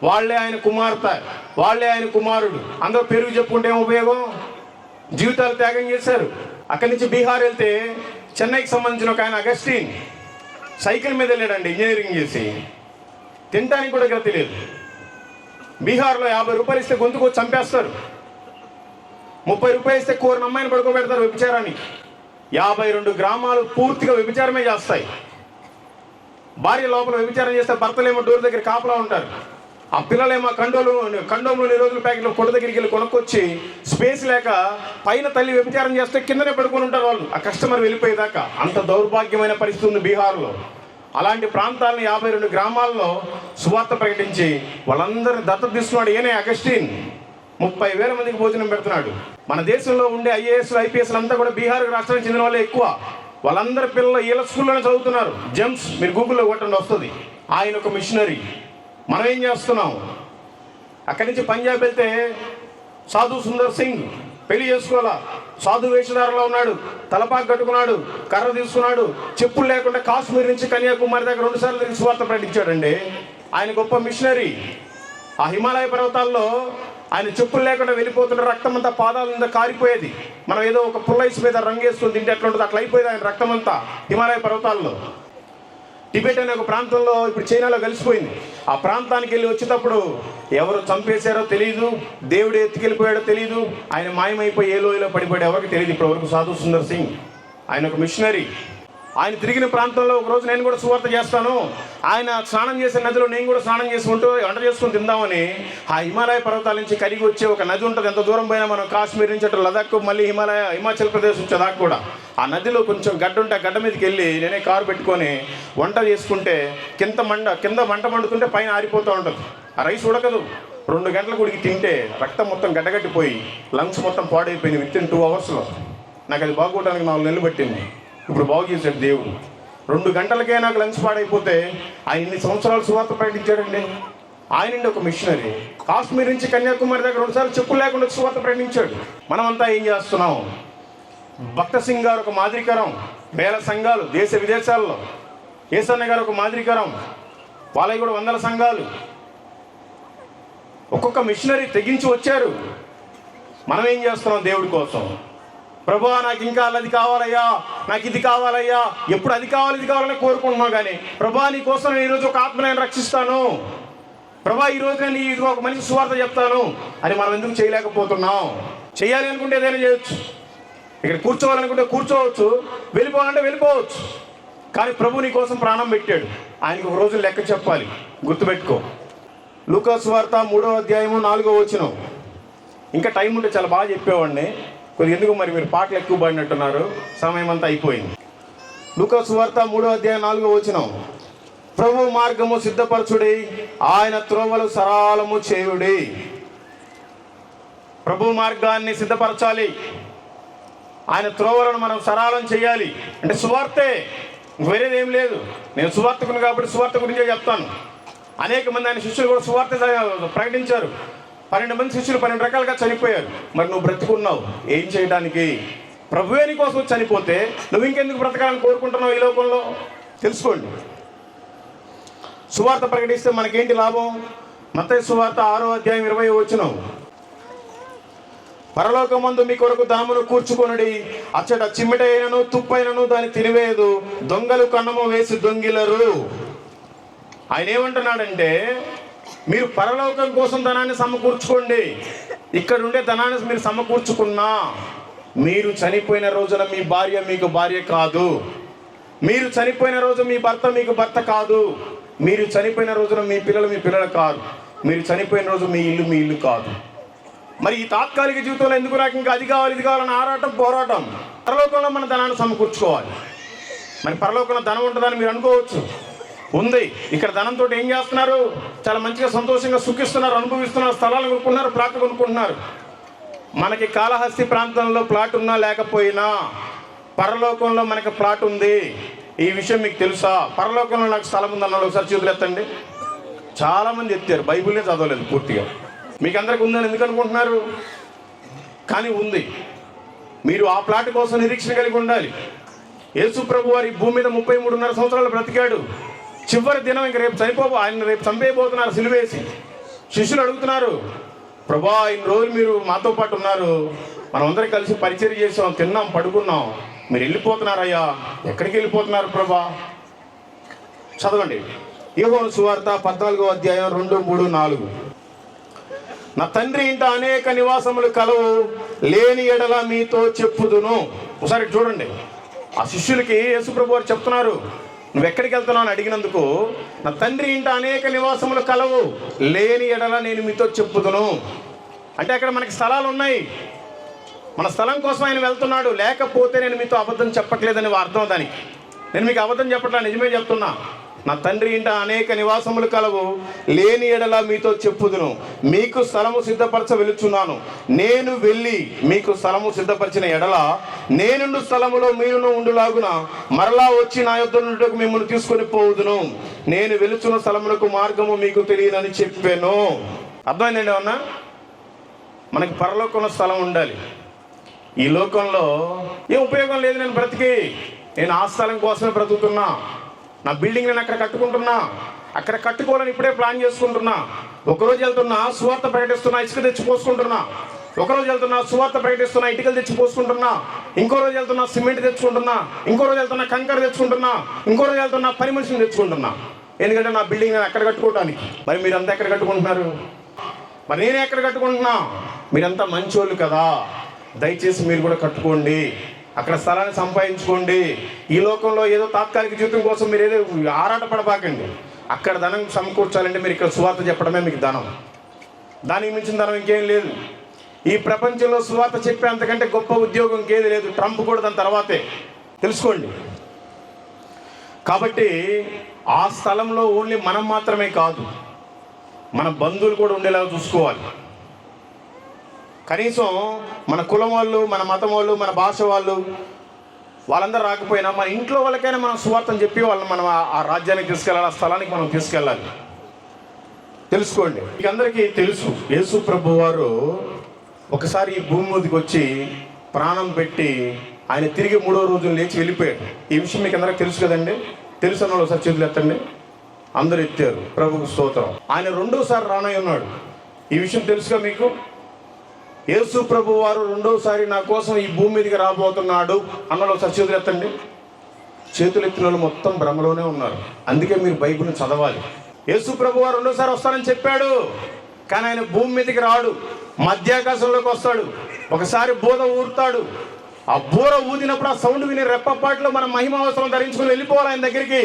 వాళ్ళే ఆయన కుమార్తె, వాళ్ళే ఆయన కుమారుడు. అందరూ పేరు చెప్పుకుంటే ఏం ఉపయోగం? జీవితాలు త్యాగం చేశారు. అక్కడి నుంచి బీహార్ వెళ్తే చెన్నైకి సంబంధించిన ఒక ఆయన అగస్టిన్ సైకిల్ మీద వెళ్ళాడండి, ఇంజనీరింగ్ చేసి. తినడానికి కూడా గతి లేదు. బీహార్లో 50 రూపాయలు ఇస్తే గొంతుకు చంపేస్తారు. 30 రూపాయలు ఇస్తే కోరిన అమ్మాయిని పడుకోబెడతారు వ్యభిచారానికి. 52 గ్రామాలు పూర్తిగా వ్యభిచారమే చేస్తాయి. భార్య లోపల వ్యభిచారం చేస్తే భర్తలేమో డోర్ దగ్గర కాపలా ఉంటారు. ఆ పిల్లలేమో కండోంలో రోజుల ప్యాకెట్లు కొట్ట దగ్గరికి వెళ్ళి కొనుక్కొచ్చి స్పేస్ లేక పైన తల్లి వ్యభిచారం చేస్తే కిందనే పడుకొని ఉంటారు వాళ్ళు, ఆ కస్టమర్ వెళ్ళిపోయేదాకా. అంత దౌర్భాగ్యమైన పరిస్థితి ఉంది బీహార్లో. అలాంటి ప్రాంతాలను 52 గ్రామాల్లో సువార్త ప్రకటించి వాళ్ళందరినీ దత్తత తీసుకున్నాడు. ఈయనే అగస్టిన్ 30,000 మందికి భోజనం పెడుతున్నాడు. మన దేశంలో ఉండే ఐఏఎస్లు ఐపీఎస్లు అంతా కూడా బీహార్ రాష్ట్రానికి చెందిన వాళ్ళే ఎక్కువ. వాళ్ళందరి పిల్లలు వీళ్ళ స్కూల్లోనే చదువుతున్నారు. జెమ్స్ మీరు గూగుల్లో కొట్టండి వస్తుంది. ఆయన ఒక మిషనరీ. మనం ఏం చేస్తున్నాం? అక్కడి నుంచి పంజాబ్ వెళ్తే సాధు సుందర్ సింగ్ పెళ్లి చేసుకోవాలా, సాధు వేషధారలో ఉన్నాడు, తలపాకు కట్టుకున్నాడు, కర్ర తీసుకున్నాడు, చెప్పులు లేకుండా కాశ్మీర్ నుంచి కన్యాకుమారి దగ్గర 2 సార్లు తిరిగి సువార్త ప్రకటించాడండి. ఆయన గొప్ప మిషనరీ. ఆ హిమాలయ పర్వతాల్లో ఆయన చెప్పులు లేకుండా వెళ్ళిపోతున్న రక్తం అంతా పాదాల మీద కారిపోయేది. మనం ఏదో ఒక పుల్లైస్ మీద రంగేసుకొని తింటే ఎట్లా ఉంటుంది అట్లా అయిపోయేది ఆయన రక్తం అంతా హిమాలయ పర్వతాల్లో. టిబెట్ అనే ఒక ప్రాంతంలో ఇప్పుడు చైనాలో కలిసిపోయింది. ఆ ప్రాంతానికి వెళ్ళి వచ్చేటప్పుడు ఎవరు చంపేశారో తెలియదు, దేవుడు ఎత్తుకెళ్ళిపోయాడో తెలియదు, ఆయన మాయమైపోయి ఏ లోయలో పడిపోయాడు ఎవరికి తెలియదు ఇప్పటివరకు. సాధు సుందర్ సింగ్ ఆయన ఒక మిషనరీ. ఆయన తిరిగిన ప్రాంతంలో ఒకరోజు నేను కూడా సువార్త చేస్తాను, ఆయన స్నానం చేసే నదిలో నేను కూడా స్నానం చేసుకుంటూ వంట చేసుకుని తిందామని ఆ హిమాలయ పర్వతాల నుంచి కరిగి వచ్చే ఒక నది ఉంటుంది. ఎంత దూరం పోయినా మనం కాశ్మీర్ నుంచి అటు లదాఖ్ మళ్ళీ హిమాచల్ ప్రదేశ్ వచ్చేదాకా కూడా ఆ నదిలో కొంచెం గడ్డ ఉంటే ఆ గడ్డ మీదకి వెళ్ళి నేనే కారు పెట్టుకొని వంట చేసుకుంటే కింద మంట మండుతుంటే పైన ఆరిపోతూ ఉంటుంది. ఆ రైస్ ఉడకదు. 2 గంటలకు ఉడికి తింటే రక్తం మొత్తం గడ్డగట్టిపోయి లంగ్స్ మొత్తం పాడైపోయింది వితిన్ 2 అవర్స్లో. నాకు అది బాగోవడానికి 4 నెలలు పట్టింది. ఇప్పుడు బాగు చేశాడు దేవుడు. 2 గంటలకే నాకు లంగ్స్ పాడైపోతే ఆయన ఇన్ని సంవత్సరాలు సువార్త ప్రకటించాడండి. ఆయనండి ఒక మిషనరీ. కాశ్మీర్ నుంచి కన్యాకుమారి దగ్గర 2 సార్లు చెప్పులు లేకుండా సువార్త ప్రకటించాడు. మనమంతా ఏం చేస్తున్నాం? భక్త సింగ్ గారు ఒక మాదిరికరం, వేల సంఘాలు దేశ విదేశాల్లో. ఏసన్న గారు ఒక మాదిరికరం, వాళ్ళకి కూడా 100 సంఘాలు. ఒక్కొక్క మిషనరీ తెగించి వచ్చారు. మనం ఏం చేస్తున్నాం దేవుడి కోసం? ప్రభువా నాకు ఇంకా అది కావాలయ్యా, నాకు ఇది కావాలయ్యా, ఎప్పుడు అది కావాలి ఇది కావాలని కోరుకుంటున్నావు. కానీ ప్రభువా నీ కోసం నేను ఈరోజు ఒక ఆత్మ నేను రక్షిస్తాను, ప్రభువా ఈరోజు నేను ఇది ఒక మనిషి సువార్త చెప్తాను అని మనం ఎందుకు చేయలేకపోతున్నాం? చేయాలి అనుకుంటే ఏదైనా చేయొచ్చు, ఇక్కడ కూర్చోవాలనుకుంటే కూర్చోవచ్చు, వెళ్ళిపోవాలంటే వెళ్ళిపోవచ్చు. కానీ ప్రభు నీ కోసం ప్రాణం పెట్టాడు. ఆయనకు ఒక రోజు లెక్క చెప్పాలి, గుర్తుపెట్టుకో. లూకా సువార్త 3వ అధ్యాయము 4వ వచనం. ఇంకా టైం ఉంటే చాలా బాగా చెప్పేవాడిని, కొద్దిగా ఎందుకు మరి మీరు పాటలు ఎక్కువ పడినట్టున్నారు, సమయం అంతా అయిపోయింది. లూకా సువార్త 3వ అధ్యాయం 4వ వచనం. ప్రభు మార్గము సిద్ధపరచుడి, ఆయన త్రోవలు సరళము చేయుడి. ప్రభు మార్గాన్ని సిద్ధపరచాలి, ఆయన త్రోవలను మనం సరళం చేయాలి. అంటే సువార్తే, వేరేది ఏం లేదు. నేను సువార్తకుని కాబట్టి సువార్త గురించే చెప్తాను. అనేక మంది ఆయన శిష్యులు కూడా సువార్త ప్రకటించారు. 12 మంది శిష్యులు 12 రకాలుగా చనిపోయారు. మరి నువ్వు బ్రతుకున్నావు ఏం చేయడానికి? ప్రభువే నీ కోసం చనిపోతే నువ్వు ఇంకెందుకు బ్రతకాలని కోరుకుంటున్నావు ఈ లోకంలో? తెలుసుకోండి. సువార్త ప్రకటిస్తే మనకేంటి లాభం? మత్తయి సువార్త 6వ అధ్యాయం 20వ వచనం. పరలోకమందు మీ కొరకు ధనమును కూర్చుకొనుడి, అచ్చట చిమ్మిటైనను తుప్పైనను దాన్ని తినివేయదు, దొంగలు కన్నము వేసి దొంగిలరు. ఆయన ఏమంటున్నాడంటే మీరు పరలోకం కోసం ధనాన్ని సమకూర్చుకోండి. ఇక్కడ ఉండే ధనాన్ని మీరు సమకూర్చుకున్నా మీరు చనిపోయిన రోజున మీ భార్య మీకు భార్య కాదు, మీరు చనిపోయిన రోజు మీ భర్త మీకు భర్త కాదు, మీరు చనిపోయిన రోజున మీ పిల్లలు మీ పిల్లలు కాదు, మీరు చనిపోయిన రోజు మీ ఇల్లు కాదు. మరి ఈ తాత్కాలిక జీవితంలో ఎందుకు నాకు ఇంకా అది కావాలి ఇది కావాలని ఆరాటం పోరాటం? పరలోకంలో మన ధనాన్ని సమకూర్చుకోవాలి. మరి పరలోకంలో ధనం ఉంటుందని మీరు అనుకోవచ్చు, ఉంది. ఇక్కడ ధనంతో ఏం చేస్తున్నారు? చాలా మంచిగా సంతోషంగా సుఖిస్తున్నారు, అనుభవిస్తున్నారు, స్థలాలు కొనుక్కుంటున్నారు, ప్లాట్లు కొనుక్కుంటున్నారు. మనకి కాళహస్తి ప్రాంతంలో ప్లాట్ ఉన్నా లేకపోయినా పరలోకంలో మనకి ప్లాట్ ఉంది. ఈ విషయం మీకు తెలుసా? పరలోకంలో నాకు స్థలం ఉందన్న ఒకసారి చేతులు ఎత్తండి. చాలామంది ఎత్తారు, బైబిల్నే చదవలేదు పూర్తిగా. మీకు అందరికి ఉందని ఎందుకు అనుకుంటున్నారు? కానీ ఉంది. మీరు ఆ ప్లాట్ కోసం నిరీక్షణ కలిగి ఉండాలి. యేసు ప్రభు వారి భూమి మీద 33.5 సంవత్సరాలు బ్రతికాడు. చివరి దినం ఇంక ఆయన రేపు చంపేయబోతున్నారు సిలువేసి. శిష్యులు అడుగుతున్నారు, ప్రభా ఇన్ని రోజులు మీరు మాతో పాటు ఉన్నారు, మనం అందరం కలిసి పరిచర్య చేసాం, తిన్నాం, పడుకున్నాం, మీరు వెళ్ళిపోతున్నారయ్యా, ఎక్కడికి వెళ్ళిపోతున్నారు ప్రభా? చదవండి యోహాను సువార్త 14వ అధ్యాయం 2, 3, 4. నా తండ్రి ఇంట అనేక నివాసములు కలవు, లేని ఎడల మీతో చెప్పుదును. ఒకసారి చూడండి, ఆ శిష్యులకి యేసుప్రభు వారు చెప్తున్నారు, నువ్వు ఎక్కడికి వెళ్తున్నావు అని అడిగినందుకు, నా తండ్రి ఇంట అనేక నివాసములు కలవు, లేని ఎడల నేను మీతో చెప్పుదును. అంటే అక్కడ మనకి స్థలాలు ఉన్నాయి, మన స్థలం కోసం ఆయన వెళ్తున్నాడు. లేకపోతే నేను మీతో అబద్ధం చెప్పట్లేదని అర్థం. దానికి నేను మీకు అబద్ధం చెప్పట్లా, నిజమే చెప్తున్నా. నా తండ్రి ఇంట అనేక నివాసములు కలవు, లేని ఎడల మీతో చెప్పుదును. మీకు స్థలము సిద్ధపరచ వెలుచున్నాను. నేను వెళ్ళి మీకు స్థలము సిద్ధపరిచిన ఎడల నేనుండు స్థలములో మీరును ఉండులాగున మరలా వచ్చి నా యొద్ద నుండి మిమ్మల్ని తీసుకొని పోవుదును. నేను వెలుచున్న స్థలమునకు మార్గము మీకు తెలియదని చెప్పాను. అర్థమైందండి ఏమన్నా? మనకి పరలోకంలో స్థలం ఉండాలి. ఈ లోకంలో ఏం ఉపయోగం లేదు. నేను బ్రతికి నేను ఆ స్థలం కోసమే బ్రతుకుతున్నా. నా బిల్డింగ్ నేను అక్కడ కట్టుకుంటున్నా, అక్కడ కట్టుకోవాలని ఇప్పుడే ప్లాన్ చేసుకుంటున్నా. ఒకరోజు వెళ్తున్నా సువార్త ప్రకటిస్తున్నా, ఇసుక తెచ్చి పోసుకుంటున్నా. ఒకరోజు వెళ్తున్నా సువార్త ప్రకటిస్తున్నా, ఇటుకలు తెచ్చి పోసుకుంటున్నా. ఇంకో రోజు వెళ్తున్నా సిమెంట్ తెచ్చుకుంటున్నా. ఇంకో రోజు వెళ్తున్నా కంకర తెచ్చుకుంటున్నా. ఇంకో రోజు వెళ్తున్నా పని మనిషిని తెచ్చుకుంటున్నా. ఎందుకంటే నా బిల్డింగ్ నేను అక్కడ కట్టుకోవడానికి. మరి మీరంతా ఎక్కడ కట్టుకుంటున్నారు? మరి నేను ఎక్కడ కట్టుకుంటున్నా? మీరంతా మంచోళ్ళు కదా, దయచేసి మీరు కూడా కట్టుకోండి, అక్కడ స్థలాన్ని సంపాదించుకోండి. ఈ లోకంలో ఏదో తాత్కాలిక జీవితం కోసం మీరు ఏదో ఆరాట పడబాకండి. అక్కడ ధనం సమకూర్చాలంటే మీరు ఇక్కడ సువార్త చెప్పడమే మీకు ధనం. దానికి మించిన ధనం ఇంకేం లేదు. ఈ ప్రపంచంలో సువార్త చెప్పే అంతకంటే గొప్ప ఉద్యోగం ఇంకేది లేదు. ట్రంప్ కూడా దాని తర్వాతే, తెలుసుకోండి. కాబట్టి ఆ స్థలంలో ఓన్లీ మనం మాత్రమే కాదు, మన బంధువులు కూడా ఉండేలాగా చూసుకోవాలి. కనీసం మన కులం వాళ్ళు, మన మతం వాళ్ళు, మన భాష వాళ్ళు, వాళ్ళందరూ రాకపోయినా మన ఇంట్లో వాళ్ళకైనా మనం సువార్తను చెప్పి వాళ్ళని మనం ఆ రాజ్యానికి తీసుకెళ్ళాలి, ఆ స్థలానికి మనం తీసుకెళ్ళాలి. తెలుసుకోండి. మీకు అందరికీ తెలుసు, యేసు ప్రభు వారు ఒకసారి ఈ భూమి మీదకి వచ్చి ప్రాణం పెట్టి ఆయన తిరిగి 3వ రోజున లేచి వెళ్ళిపోయాడు. ఈ విషయం మీకు అందరికీ తెలుసు కదండి. తెలుసు అన్న వాళ్ళు ఒకసారి చేతులు ఎత్తండి. అందరూ ఎత్తారు. ప్రభుకు స్తోత్రం. ఆయన 2వసారి రానై ఉన్నాడు. ఈ విషయం తెలుసుగా మీకు? యేసు ప్రభు వారు 2వసారి నా కోసం ఈ భూమి మీదకి రాబోతున్నాడు అన్నలో ఒకసారి చేతులు ఎత్తండి. చేతులు ఎత్తిన వాళ్ళు మొత్తం భ్రమలోనే ఉన్నారు. అందుకే మీరు బైబిల్ని చదవాలి. యేసు ప్రభు వారు 2వసారి వస్తానని చెప్పాడు, కానీ ఆయన భూమి మీదకి రాడు, మధ్యాకాశంలోకి వస్తాడు. ఒకసారి బూర ఊరుతాడు. ఆ బూర ఊదినప్పుడు ఆ సౌండ్ విని రెప్పపాట్లో మనం మహిమావసరం ధరించుకుని వెళ్ళిపోవాలి ఆయన దగ్గరికి.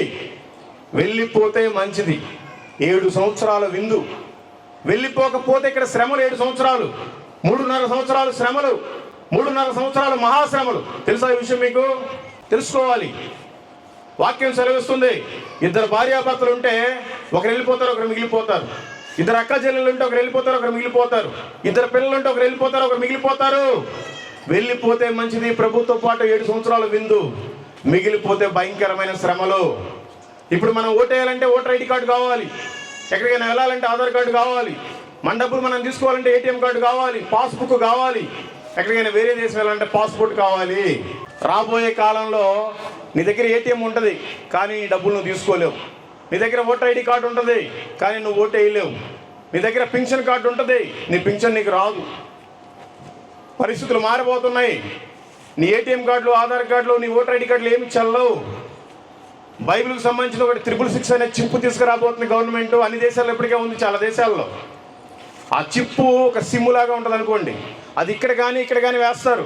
వెళ్ళిపోతే మంచిది. 7 సంవత్సరాల విందు. వెళ్ళిపోకపోతే ఇక్కడ శ్రమలు 7 సంవత్సరాలు, 3.5 సంవత్సరాలు శ్రమలు, 3.5 సంవత్సరాలు మహాశ్రమలు. తెలుసా ఈ విషయం మీకు? తెలుసుకోవాలి. వాక్యం సెలవిస్తుంది, 2 భార్యాభర్తలు ఉంటే ఒకరు వెళ్ళిపోతారు, ఒకరు మిగిలిపోతారు. 2 అక్క చెల్లెలు ఉంటే ఒకరు వెళ్ళిపోతారు, ఒకరు మిగిలిపోతారు. 2 పిల్లలు ఉంటే ఒకరు వెళ్ళిపోతారు, ఒకరు మిగిలిపోతారు. వెళ్ళిపోతే మంచిది. ప్రభుతో పాటు 7 సంవత్సరాల విందు, మిగిలిపోతే భయంకరమైన శ్రమలు. ఇప్పుడు మనం ఓటేయాలంటే ఓటర్ ఐడి కార్డు కావాలి, ఎక్కడికైనా వెళ్ళాలంటే ఆధార్ కార్డు కావాలి, మన డబ్బులు మనం తీసుకోవాలంటే ఏటీఎం కార్డు కావాలి, పాస్బుక్ కావాలి, ఎక్కడికైనా వేరే దేశం వెళ్ళాలంటే పాస్పోర్ట్ కావాలి. రాబోయే కాలంలో నీ దగ్గర ఏటీఎం ఉంటుంది, కానీ నీ డబ్బులు నువ్వు తీసుకోలేవు. నీ దగ్గర ఓటర్ ఐడి కార్డు ఉంటుంది, కానీ నువ్వు ఓటు వేయలేవు. నీ దగ్గర పింఛన్ కార్డు ఉంటుంది, నీ పింఛన్ నీకు రాదు. పరిస్థితులు మారిపోతున్నాయి. నీ ఏటీఎం కార్డులు, ఆధార్ కార్డులు, నీ ఓటర్ ఐడి కార్డులు ఏమి చల్లవు. బైబిల్కి సంబంధించిన ఒకటి 666 అనే చిప్పు తీసుకురాబోతుంది గవర్నమెంట్. అన్ని దేశాల్లో ఇప్పటికే ఉంది, చాలా దేశాల్లో. ఆ చిప్పు ఒక సిమ్ము లాగా ఉంటుంది అనుకోండి. అది ఇక్కడ కానీ వేస్తారు.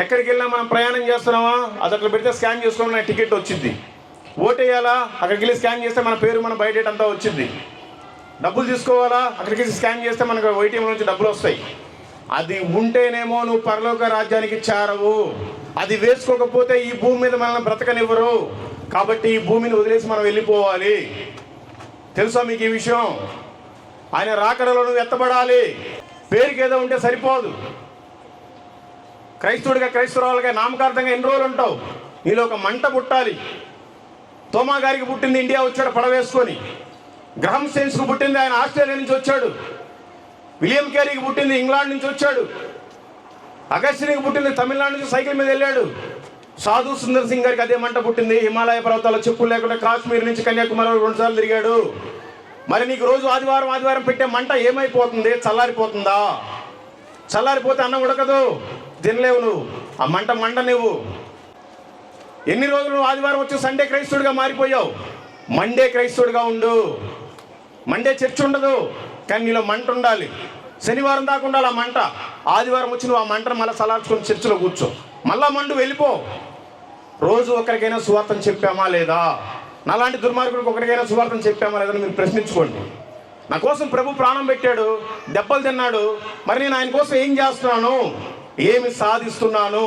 ఎక్కడికి వెళ్ళినా మనం ప్రయాణం చేస్తున్నామా, అది అట్లా పెడితే స్కాన్ చేసుకోవడం నా టికెట్ వచ్చింది. ఓటు వేయాలా, అక్కడికి వెళ్ళి స్కాన్ చేస్తే మన పేరు, మన బయోడేటా అంతా వచ్చింది. డబ్బులు తీసుకోవాలా, అక్కడికి వెళ్ళి స్కాన్ చేస్తే మనకు ఏటీఎం నుంచి డబ్బులు వస్తాయి. అది ఉంటేనేమో నువ్వు పరలోక రాజ్యానికి చేరవు. అది వేసుకోకపోతే ఈ భూమి మీద మనల్ని బ్రతకనివ్వరు. కాబట్టి ఈ భూమిని వదిలేసి మనం వెళ్ళిపోవాలి. తెలుసా మీకు ఈ విషయం? ఆయన రాకడలో నువ్వు ఎత్తబడాలి. పేరుకి ఏదో ఉంటే సరిపోదు. క్రైస్తవుడిగా, క్రైస్తవురాలుగా, నామకార్థంగా ఎన్ని రోజులు ఉంటావు? నీలో ఒక మంట పుట్టాలి. తోమా గారికి పుట్టింది ఇండియా వచ్చాడు పడవేసుకొని. గ్రహం సెన్స్కు పుట్టింది ఆయన ఆస్ట్రేలియా నుంచి వచ్చాడు. విలియం క్యారీకి పుట్టింది ఇంగ్లాండ్ నుంచి వచ్చాడు. అగస్టిన్కి పుట్టింది తమిళనాడు నుంచి సైకిల్ మీద వెళ్ళాడు. సాధు సుందర్ సింగ్ గారికి అదే మంట పుట్టింది. హిమాలయ పర్వతాల్లో చెప్పులు లేకుండా కాశ్మీర్ నుంచి కన్యాకుమారి 2 సార్లు తిరిగాడు. మరి నీకు రోజు ఆదివారం పెట్టే మంట ఏమైపోతుంది? చల్లారిపోతుందా? చల్లారిపోతే అన్నం ఉడకదు, తినలేవు నువ్వు. ఆ మంట నువ్వు ఎన్ని రోజులు నువ్వు ఆదివారం వచ్చి సండే క్రైస్తవుడిగా మారిపోయావు. మండే క్రైస్తవుడిగా ఉండు. మండే చర్చ్ ఉండదు, కానీ నీలో మంట ఉండాలి. శనివారం దాకా ఉండాలి ఆ మంట. ఆదివారం వచ్చి నువ్వు ఆ మంటను మళ్ళీ సలార్చుకొని చర్చిలో కూర్చో, మళ్ళా మండు వెళ్ళిపో. రోజు ఒకరికైనా సువార్తను చెప్పామా లేదా? నాలాంటి దుర్మార్గుడికి ఒకరికైనా సువార్తను చెప్పామా లేదని మీరు ప్రశ్నించుకోండి. నా కోసం ప్రభు ప్రాణం పెట్టాడు, దెబ్బలు తిన్నాడు, మరి నేను ఆయన కోసం ఏం చేస్తున్నాను, ఏమి సాధిస్తున్నాను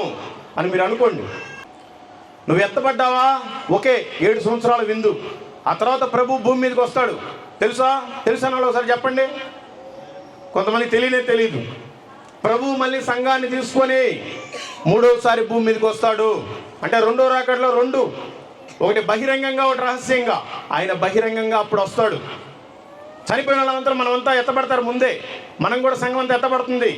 అని మీరు అనుకోండి. నువ్వు ఎత్తబడ్డావా? ఓకే, 7 సంవత్సరాల విందు. ఆ తర్వాత ప్రభు భూమి మీదకి వస్తాడు. తెలుసా వాళ్ళు ఒకసారి చెప్పండి. కొంతమంది తెలియదు. ప్రభు మళ్ళీ సంఘాన్ని తీసుకొని 3వసారి భూమి మీదకి వస్తాడు. అంటే 2వ రాకడలో 2, ఒకటి బహిరంగంగా, ఒకటి రహస్యంగా. ఆయన బహిరంగంగా అప్పుడు వస్తాడు. చనిపోయిన వాళ్ళంతా మనమంతా ఎత్తబడతారు ముందే, మనం కూడా సంఘం అంతా ఎత్తబడుతుంది.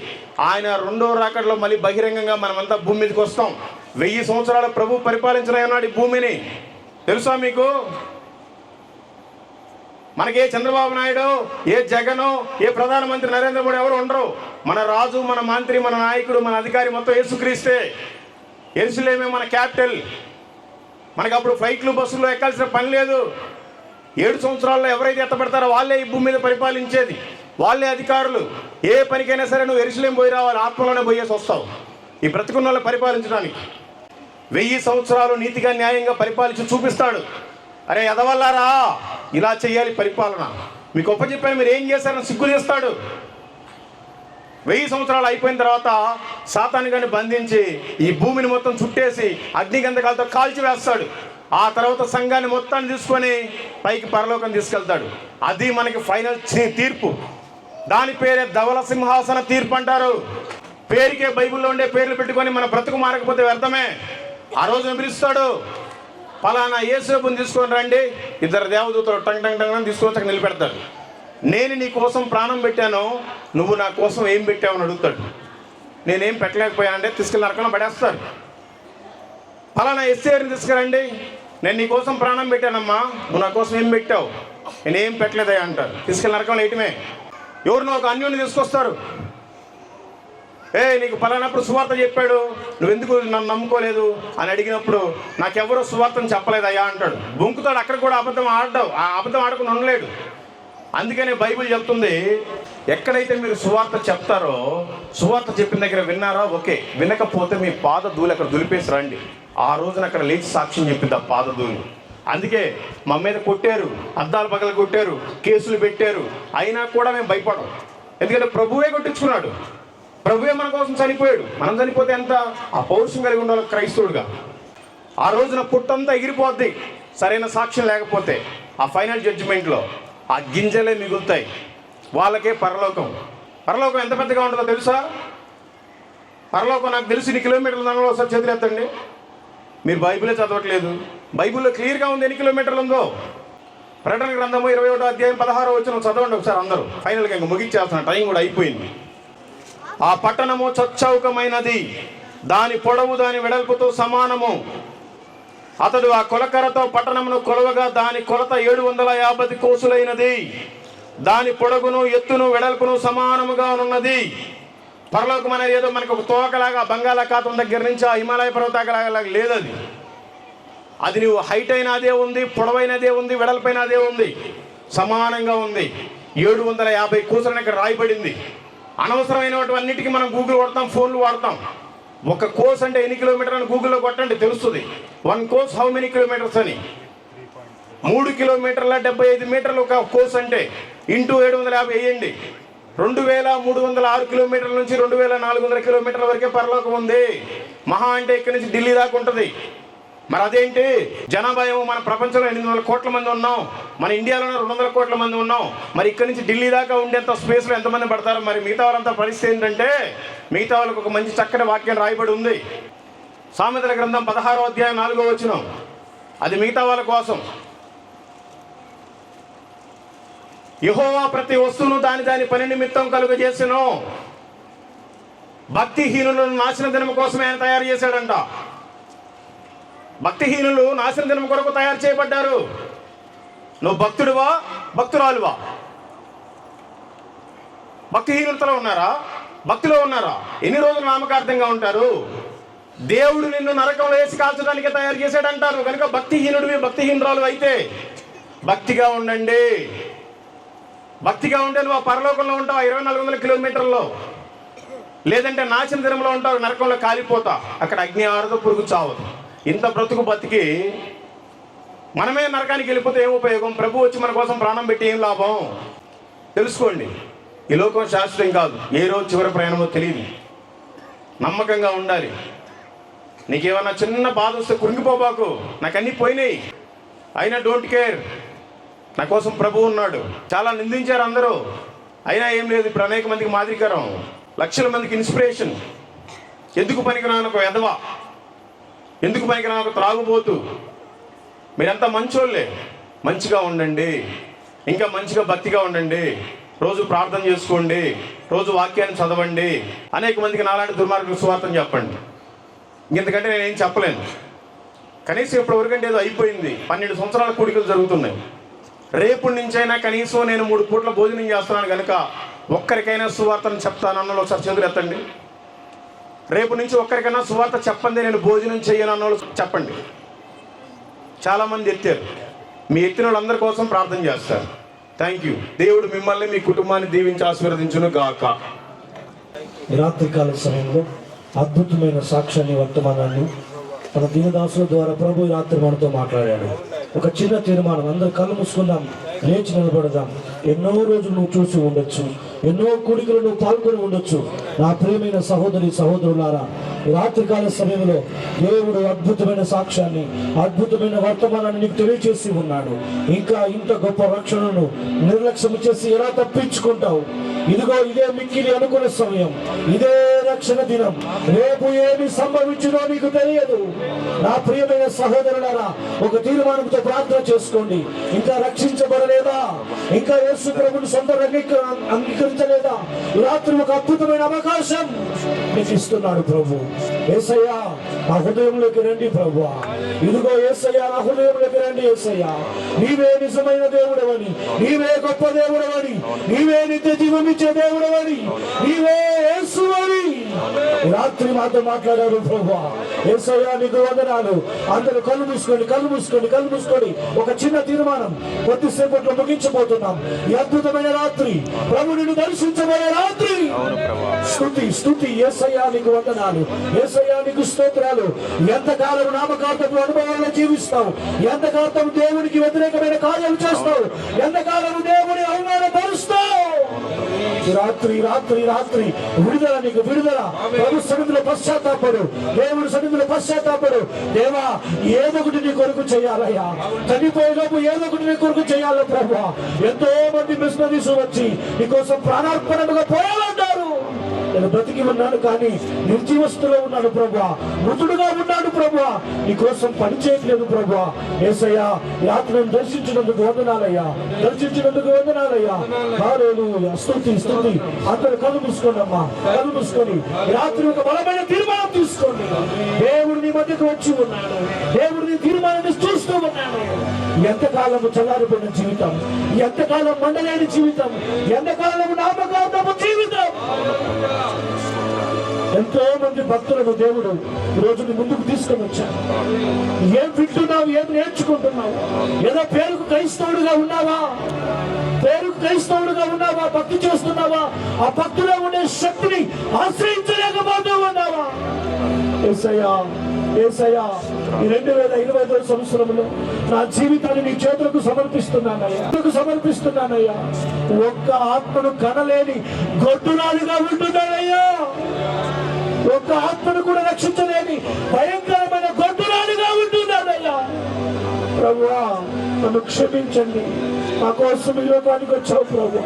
ఆయన 2వ రాకడలో మళ్ళీ బహిరంగంగా మనమంతా భూమి మీదకి వస్తాం. 1000 సంవత్సరాలు ప్రభు పరిపాలించనున్నాడు ఈ భూమిని. తెలుసా మీకు? మనకి ఏ చంద్రబాబు నాయుడు, ఏ జగను, ఏ ప్రధానమంత్రి నరేంద్ర మోడీ ఎవరు ఉండరు. మన రాజు, మన మంత్రి, మన నాయకుడు, మన అధికారి మొత్తం యేసుక్రీస్తే. యెరూషలేమే మన క్యాపిటల్. మనకు అప్పుడు ఫ్లైట్లు, బస్సుల్లో ఎక్కాల్సిన పని లేదు. 7 సంవత్సరాల్లో ఎవరైతే ఎత్తబడతారో వాళ్ళే ఈ భూమి మీద పరిపాలించేది, వాళ్ళే అధికారులు. ఏ పనికైనా సరే నువ్వు యెరూషలేం పోయి రావాలి, ఆత్మలోనే పోయేసి వస్తావు ఈ బ్రతికున్న వాళ్ళని పరిపాలించడానికి. 1000 సంవత్సరాలు నీతిగా న్యాయంగా పరిపాలించి చూపిస్తాడు. అరే ఎదవల్లారా, ఇలా చేయాలి పరిపాలన, మీకు ఒప్పచెప్పాను, మీరు ఏం చేశారని సిగ్గు చేస్తాడు. 1000 సంవత్సరాలు అయిపోయిన తర్వాత సాతాను గారిని బంధించి ఈ భూమిని మొత్తం చుట్టేసి అగ్నిగంధకాలతో కాల్చి వేస్తాడు. ఆ తర్వాత సంఘాన్ని మొత్తాన్ని తీసుకొని పైకి పరలోకం తీసుకెళ్తాడు. అది మనకి ఫైనల్ తీర్పు. దాని పేరే ధవల సింహాసన తీర్పు అంటారు. పేరుకే బైబిల్లో ఉండే పేర్లు పెట్టుకొని మన బ్రతుకు మారకపోతే వ్యర్థమే. ఆ రోజున పిలుస్తాడు, పలానా యేసుని తీసుకొని రండి. 2 దేవదూతలు టంగ్ టంగ్ టంగ్ తీసుకొని నిలబెడతాడు. నేను నీ కోసం ప్రాణం పెట్టాను, నువ్వు నా కోసం ఏం పెట్టావు అని అడుగుతాడు. నేనేం పెట్టలేకపోయానంటే తీసుకెళ్ళి నరకంలో పడేస్తాడు. పలానా ఎస్ఏని తీసుకురండి, నేను నీ కోసం ప్రాణం పెట్టానమ్మా, నువ్వు నా కోసం ఏం పెట్టావు? నేనేం పెట్టలేదయ్యా అంటారు. తీసుకెళ్ళి నరకంలో వేయటమే. ఎవరినో ఒక అన్యుని తీసుకొస్తారు. నీకు పలానప్పుడు సువార్త చెప్పాడు, నువ్వెందుకు నన్ను నమ్ముకోలేదు అని అడిగినప్పుడు నాకెవరో సువార్తను చెప్పలేదయ్యా అంటాడు. బొంకుతాడు. అక్కడ కూడా అబద్ధం ఆడకుండా ఉండలేడు. అందుకనే బైబిల్ చెప్తుంది, ఎక్కడైతే మీరు సువార్త చెప్తారో, సువార్త చెప్పిన దగ్గర విన్నారా, ఓకే, వినకపోతే మీ పాద ధూళి అక్కడ దులిపేసి రండి. ఆ రోజున అక్కడ లేచి సాక్ష్యం చెప్పింది ఆ పాద ధూళి. అందుకే మా మీద కొట్టారు, అద్దాలు పగలు కొట్టారు, కేసులు పెట్టారు, అయినా కూడా మేము భయపడం. ఎందుకంటే ప్రభువే కొట్టించుకున్నాడు, ప్రభువే మన కోసం చనిపోయాడు. మనం చనిపోతే ఎంత ఆ పౌరుషం కలిగి ఉండాలి క్రైస్తవుడుగా. ఆ రోజున పుట్టంతా ఎగిరిపోద్ది సరైన సాక్ష్యం లేకపోతే. ఆ ఫైనల్ జడ్జిమెంట్లో ఆ గింజలే మిగులుతాయి, వాళ్ళకే పరలోకం. పరలోకం ఎంత పెద్దగా ఉంటుందో తెలుసా? పరలోకం నాకు తెలిసి 2 కిలోమీటర్ల దానిలో ఒకసారి చేతులెత్తండి. మీరు బైబిలే చదవట్లేదు. బైబిల్లో క్లియర్గా ఉంది ఎన్ని కిలోమీటర్లు ఉందో. ప్రకటన గ్రంథము 21వ అధ్యాయం 16వ వచనం చదవండి ఒకసారి అందరూ. ఫైనల్గా ఇంకా ముగించేస్తున్న టైం కూడా అయిపోయింది. ఆ పట్టణము చచ్చౌకమైనది, దాని పొడవు దాని వెడల్పుతో సమానము. అతడు ఆ కొలకరతో పట్టణమును కొలవగా దాని కొలత 750 కోసులైనది. దాని పొడవును, ఎత్తును, వెడల్పును సమానముగా ఉన్నది. పరలోకం అనేది ఏదో మనకు ఒక తోకలాగా బంగాళాఖాతం దగ్గర నుంచి ఆ హిమాలయ పర్వతాలాగా లేదు. అది నువ్వు హైట్ అయినా అదే ఉంది, పొడవైనదే ఉంది, వెడల్పైన అదే ఉంది, సమానంగా ఉంది. 750 కోసులని ఇక్కడ రాయబడింది. అనవసరమైనవన్నిటికీ మనం గూగుల్ కొడతాం, ఫోన్లు వాడతాం. ఒక కోర్స్ అంటే ఎన్ని కిలోమీటర్ అని గూగుల్లో కొట్టండి తెలుస్తుంది. 1 కోర్స్ హౌ మెనీ కిలోమీటర్స్ అని. 3 కిలోమీటర్ల 75 మీటర్లు ఒక కోర్స్ అంటే ఇంటూ 750 వేయండి. 2306 కిలోమీటర్ల నుంచి 2400 కిలోమీటర్ల వరకే పరలోకం ఉంది. మహా అంటే ఇక్కడి నుంచి ఢిల్లీ దాకా ఉంటుంది. మరి అదేంటి జనాభా ఏమో మన ప్రపంచంలో 800 కోట్ల మంది ఉన్నాం, మన ఇండియాలోనే 200 కోట్ల మంది ఉన్నాం. మరి ఇక్కడి నుంచి ఢిల్లీ దాకా ఉండేంత స్పేస్లో ఎంతమంది పడతారు? మరి మిగతా వాళ్ళంతా పరిస్థితి ఏంటంటే, మిగతా వాళ్ళకి ఒక మంచి చక్కటి వాక్యం రాయబడి ఉంది. సామెతల గ్రంథం 16వ అధ్యాయం 4వ వచనం. అది మిగతా వాళ్ళ కోసం. యెహోవా ప్రతి వస్తువును దాని పని నిమిత్తం కలుగజేసెను. భక్తిహీనులను నాశన దినం కోసమే ఆయన తయారు చేశాడంట. భక్తిహీనులు నాశన దినం కొరకు తయారు చేయబడ్డారు. నువ్వు భక్తుడివా, భక్తురాలువా? భక్తిహీనులతో ఉన్నారా, భక్తిలో ఉన్నారా? ఎన్ని రోజులు నామకార్థంగా ఉంటారు? దేవుడు నిన్ను నరకంలో వేసి కాల్చడానికే తయారు చేశాడంటారు. కనుక భక్తిహీనుడివి, భక్తిహీనురాలు అయితే భక్తిగా ఉండండి. భక్తిగా ఉంటే నువ్వు ఆ పరలోకంలో ఉంటావు 2400 కిలోమీటర్లలో, లేదంటే నాశన దినంలో ఉంటావు, నరకంలో కాలిపోతా, అక్కడ అగ్ని ఆరదు, పురుగు చావదు. ఇంత బ్రతుకు బతికి మనమే నరకానికి వెళ్ళిపోతే ఏం ఉపయోగం? ప్రభు వచ్చి మన కోసం ప్రాణం పెట్టి ఏం లాభం? తెలుసుకోండి, ఈ లోకం శాశ్వతం కాదు, ఏ రోజు చివరి ప్రయాణమో తెలియదు. నమ్మకంగా ఉండాలి. నీకేమన్నా చిన్న బాధ వస్తే కురింగిపోబాకు, నాకు అన్నీ పోయినాయి, అయినా డోంట్ కేర్, నా కోసం ప్రభు ఉన్నాడు. చాలా నిందించారు అందరూ, అయినా ఏం లేదు. ఇప్పుడు అనేక మందికి మాదిరికరం, లక్షల మందికి ఇన్స్పిరేషన్. ఎందుకు పనికిరాని ఒక ఎదవ, ఎందుకు పనికిరాని ఒక త్రాగుబోతు. మీరంతా మంచోళ్ళే, మంచిగా ఉండండి, ఇంకా మంచిగా భక్తిగా ఉండండి, రోజు ప్రార్థన చేసుకోండి, రోజు వాక్యాన్ని చదవండి, అనేక మందికి నాలాంటి దుర్మార్గులకు సువార్తను చెప్పండి. ఇంకెందుకంటే నేనేం చెప్పలేను. కనీసం ఇప్పటివరకంటే ఏదో అయిపోయింది. 12 సంవత్సరాల కూడికలు జరుగుతున్నాయి. రేపటి నుంచైనా కనీసం నేను 3 పూట్ల భోజనం చేస్తున్నాను కనుక ఒక్కరికైనా సువార్తను చెప్తాను అన్నోళ్ళు ఒకసారి చేతులు ఎత్తండి. రేపు నుంచి ఒక్కరికైనా సువార్త చెప్పండి, నేను భోజనం చేయను అన్నోళ్ళు చెప్పండి. చాలామంది ఎత్తారు. మీ ఎత్తిన వాళ్ళందరి కోసం ప్రార్థన చేస్తారు. Thank you. దేవుడు మిమ్మల్ని మీ కుటుంబాన్ని దీవించి ఆశీర్వదించును గాక. రాత్రికాల సమయంలో అద్భుతమైన సాక్ష్యాన్ని, వర్తమానాన్ని మన దీనదాసుల ద్వారా ప్రభు రాత్రి మనతో మాట్లాడాడు. ఒక చిన్న తీర్మానం, అందరు కళ్ళు మూసుకుందాం, లేచి నిలబడదాం. ఎన్నో రోజులు నువ్వు చూసి ఉండొచ్చు, ఎన్నో కూడికలు నువ్వు పాల్గొని ఉండొచ్చు. నా ప్రియమైన సహోదరి సహోదరులారా, రాత్రికాల సమయంలో దేవుడు అద్భుతమైన సాక్ష్యాన్ని, అద్భుతమైన వర్తమానాన్ని నీకు తెలియచేసి ఉన్నాడు. ఇంకా ఇంత గొప్ప రక్షణను నిర్లక్ష్యం చేసి ఎలా తప్పించుకుంటావు? ఇదిగో ఇదే మిక్కిలి అనుకున్న సమయం, ఇదే రక్షణ దినం. రేపు ఏమి సంభవించునో నీకు తెలియదు. నా ప్రియమైన సహోదరులారా, ఒక తీర్మానంతో ప్రార్థన చేసుకోండి. ఇంకా రక్షించబడలేదా? ఇంకా యేసు ప్రభుని సొంత అంగీకరించలేదా? రాత్రి ఒక అద్భుతమైన అవకాశం నీకు ఇస్తున్నాడు ప్రభు. యేసయ్యా నా హృదయంలోకి రండి ప్రభువా, ఇదిగో యేసయ్యా నా హృదయంలోకి రండి. యేసయ్యా నీవే నిజమైన దేవుడవని, నీవే గొప్ప దేవుడవని, నీవే నిత్య జీవం ఇచ్చే దేవుడవని, నీవే యేసు అని రాత్రి మాతో మాట్లాడారు ప్రభువా. యేసయ్యా నీకు వందనాలు. అందరూ కళ్ళు మూసుకోండి, కళ్ళు మూసుకోండి, కళ్ళు మూసుకోండి. ఒక చిన్న తీర్మానం, కొద్దిసేపట్లో ముగించబోతున్నాం. ఈ అద్భుతమైన రాత్రి, ప్రభు నిన్ను దర్శించబడే రాత్రి. స్తుతి స్తుతి. యేసయ్యా నీకు వందనాలు, యేసయ్యా నీకు స్తోత్రాలు. ఎంతకాలం నామకార్థపు అనుభవాల్లో జీవిస్తావు, ఎంతకాలం దేవునికి వ్యతిరేకమైన కార్యాలు చేస్తావు, ఎంతకాలం దేవుని అవమానపరుస్తావు. రాత్రి రాత్రి రాత్రి విడుదల, నీకు విడుదల. ప్రభు సన్నిధిలో పశ్చాత్తాపడు, దేవుడి సన్నిధిలో పశ్చాత్తాపడు. దేవా ఏదో ఒకటి నీ కొరకు చేయాలయ్యా, చనిపోయేలోపు ఏదో ఒకటి నీ కొరకు చేయాలి ప్రభు. ఎంతో మంది మిషనరీస్ వచ్చి నీకోసం ప్రాణార్పణగా పోయాలంటారు. నేను బ్రతికి ఉన్నాను కానీ నిర్జీవస్తులో ఉన్నాడు ప్రభువా, మృతుడుగా ఉన్నాడు ప్రభువా, నీకోసం పని చేయట్లేదు ప్రభువా. యేసయ్యా రాత్రిని దర్శించినందుకు వందనాలయ్యా, దర్శించినందుకు వందనాలయ్యా. హల్లెలూయా. స్తుతి స్తుతి. అందరూ కళ్ళు మూసుకోండి అమ్మా, కళ్ళు మూసుకొని రాత్రి ఒక బలమైన తీర్మానం తీసుకోండి. దేవుడు నీ మధ్యకు వచ్చి ఉన్నాడు, దేవుడు నీ తీర్మానాన్ని చూస్తూ ఉన్నాడు. ఎంతకాలము చల్లారిపోయిన జీవితం, ఎంతకాలం మండలేని జీవితం, ఎంతకాలము నామకార్థపు జీవితం. ఎంతో మంది భక్తులను దేవుడు ఈ రోజు ముందుకు తీసుకొని వచ్చాడు. ఏం వింటున్నావు, ఏం నేర్చుకుంటున్నావు? ఏదో పేరుకు క్రైస్తవుడిగా ఉన్నావా? పేరుకు క్రైస్తవుడిగా ఉన్నావా? భక్తి చేస్తున్నావా? ఆ భక్తిలో ఉండే శక్తిని ఆశ్రయించలేకపోతూ ఉన్నావా? యేసయ్యా, యేసయ్యా ఈ 2025 సంవత్సరంలో నా జీవితాన్ని నీ చేతులకు సమర్పిస్తున్నానయ్యా. ఒక్క ఆత్మను కనలేని గొడ్డునాలుగా ఉంటున్నానయ్యా. ఒక్క ఆత్మను కూడా రక్షించలేని భయంకరమైన గొడ్డునాలుగా ఉంటున్నానయ్యా. ప్రభువా నన్ను క్షమించండి. నా కోసం ఈ లోకానికి వచ్చావు ప్రభు,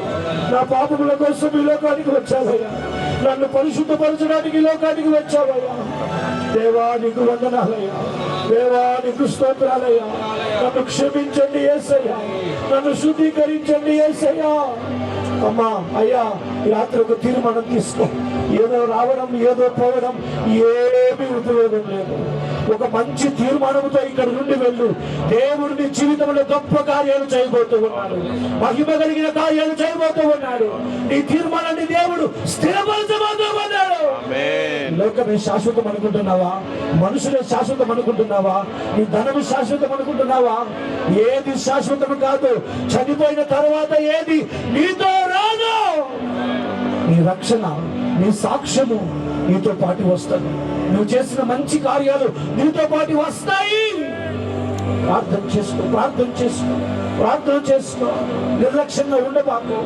నా పాపముల కోసం ఈ లోకానికి వచ్చావయ్యా, నన్ను పరిశుద్ధపరచడానికి ఈ లోకానికి వచ్చావయ్యా. దేవా నీకు వందనాలయ్యా, దేవా నీకు స్తోత్రాలయ్యా. నన్ను క్షమించండి యేసయ్యా, నన్ను శుద్ధీకరించండి యేసయ్యా. అమ్మా అయ్యా ఈ రాత్రి ఒక తీర్మానం తీసుకో. ఏదో రావడం, ఏదో పోవడం ఏమీ ఉపయోగం లేదు. ఒక మంచి తీర్మానంతో ఇక్కడ నుండి వెళ్ళు. దేవుడు నీ జీవితంలో గొప్ప కార్యాలు చేయబోతూ ఉన్నాడు, మహిమ కలిగిన కార్యాలు చేయబోతూ ఉన్నాడు. నీ తీర్మానాన్ని దేవుడు స్థిరపరచబోతూ ఉన్నాడు. లోకమే శాశ్వతం అనుకుంటున్నావా? మనుషులే శాశ్వతం అనుకుంటున్నావా? నీ ధనము శాశ్వతం అనుకుంటున్నావా? ఏది శాశ్వతం కాదు. చనిపోయిన తర్వాత ఏది నీతో రాదు. నీ రక్షణ, నీ సాక్ష్యము నీతో పాటు వస్తుంది. నువ్వు చేసిన మంచి కార్యాలు నీతో పాటు వస్తాయి. ప్రార్థన చేసుకో, ప్రార్థన చేసుకో, ప్రార్థన చేసుకో. నిర్లక్ష్యంగా ఉండబాకు.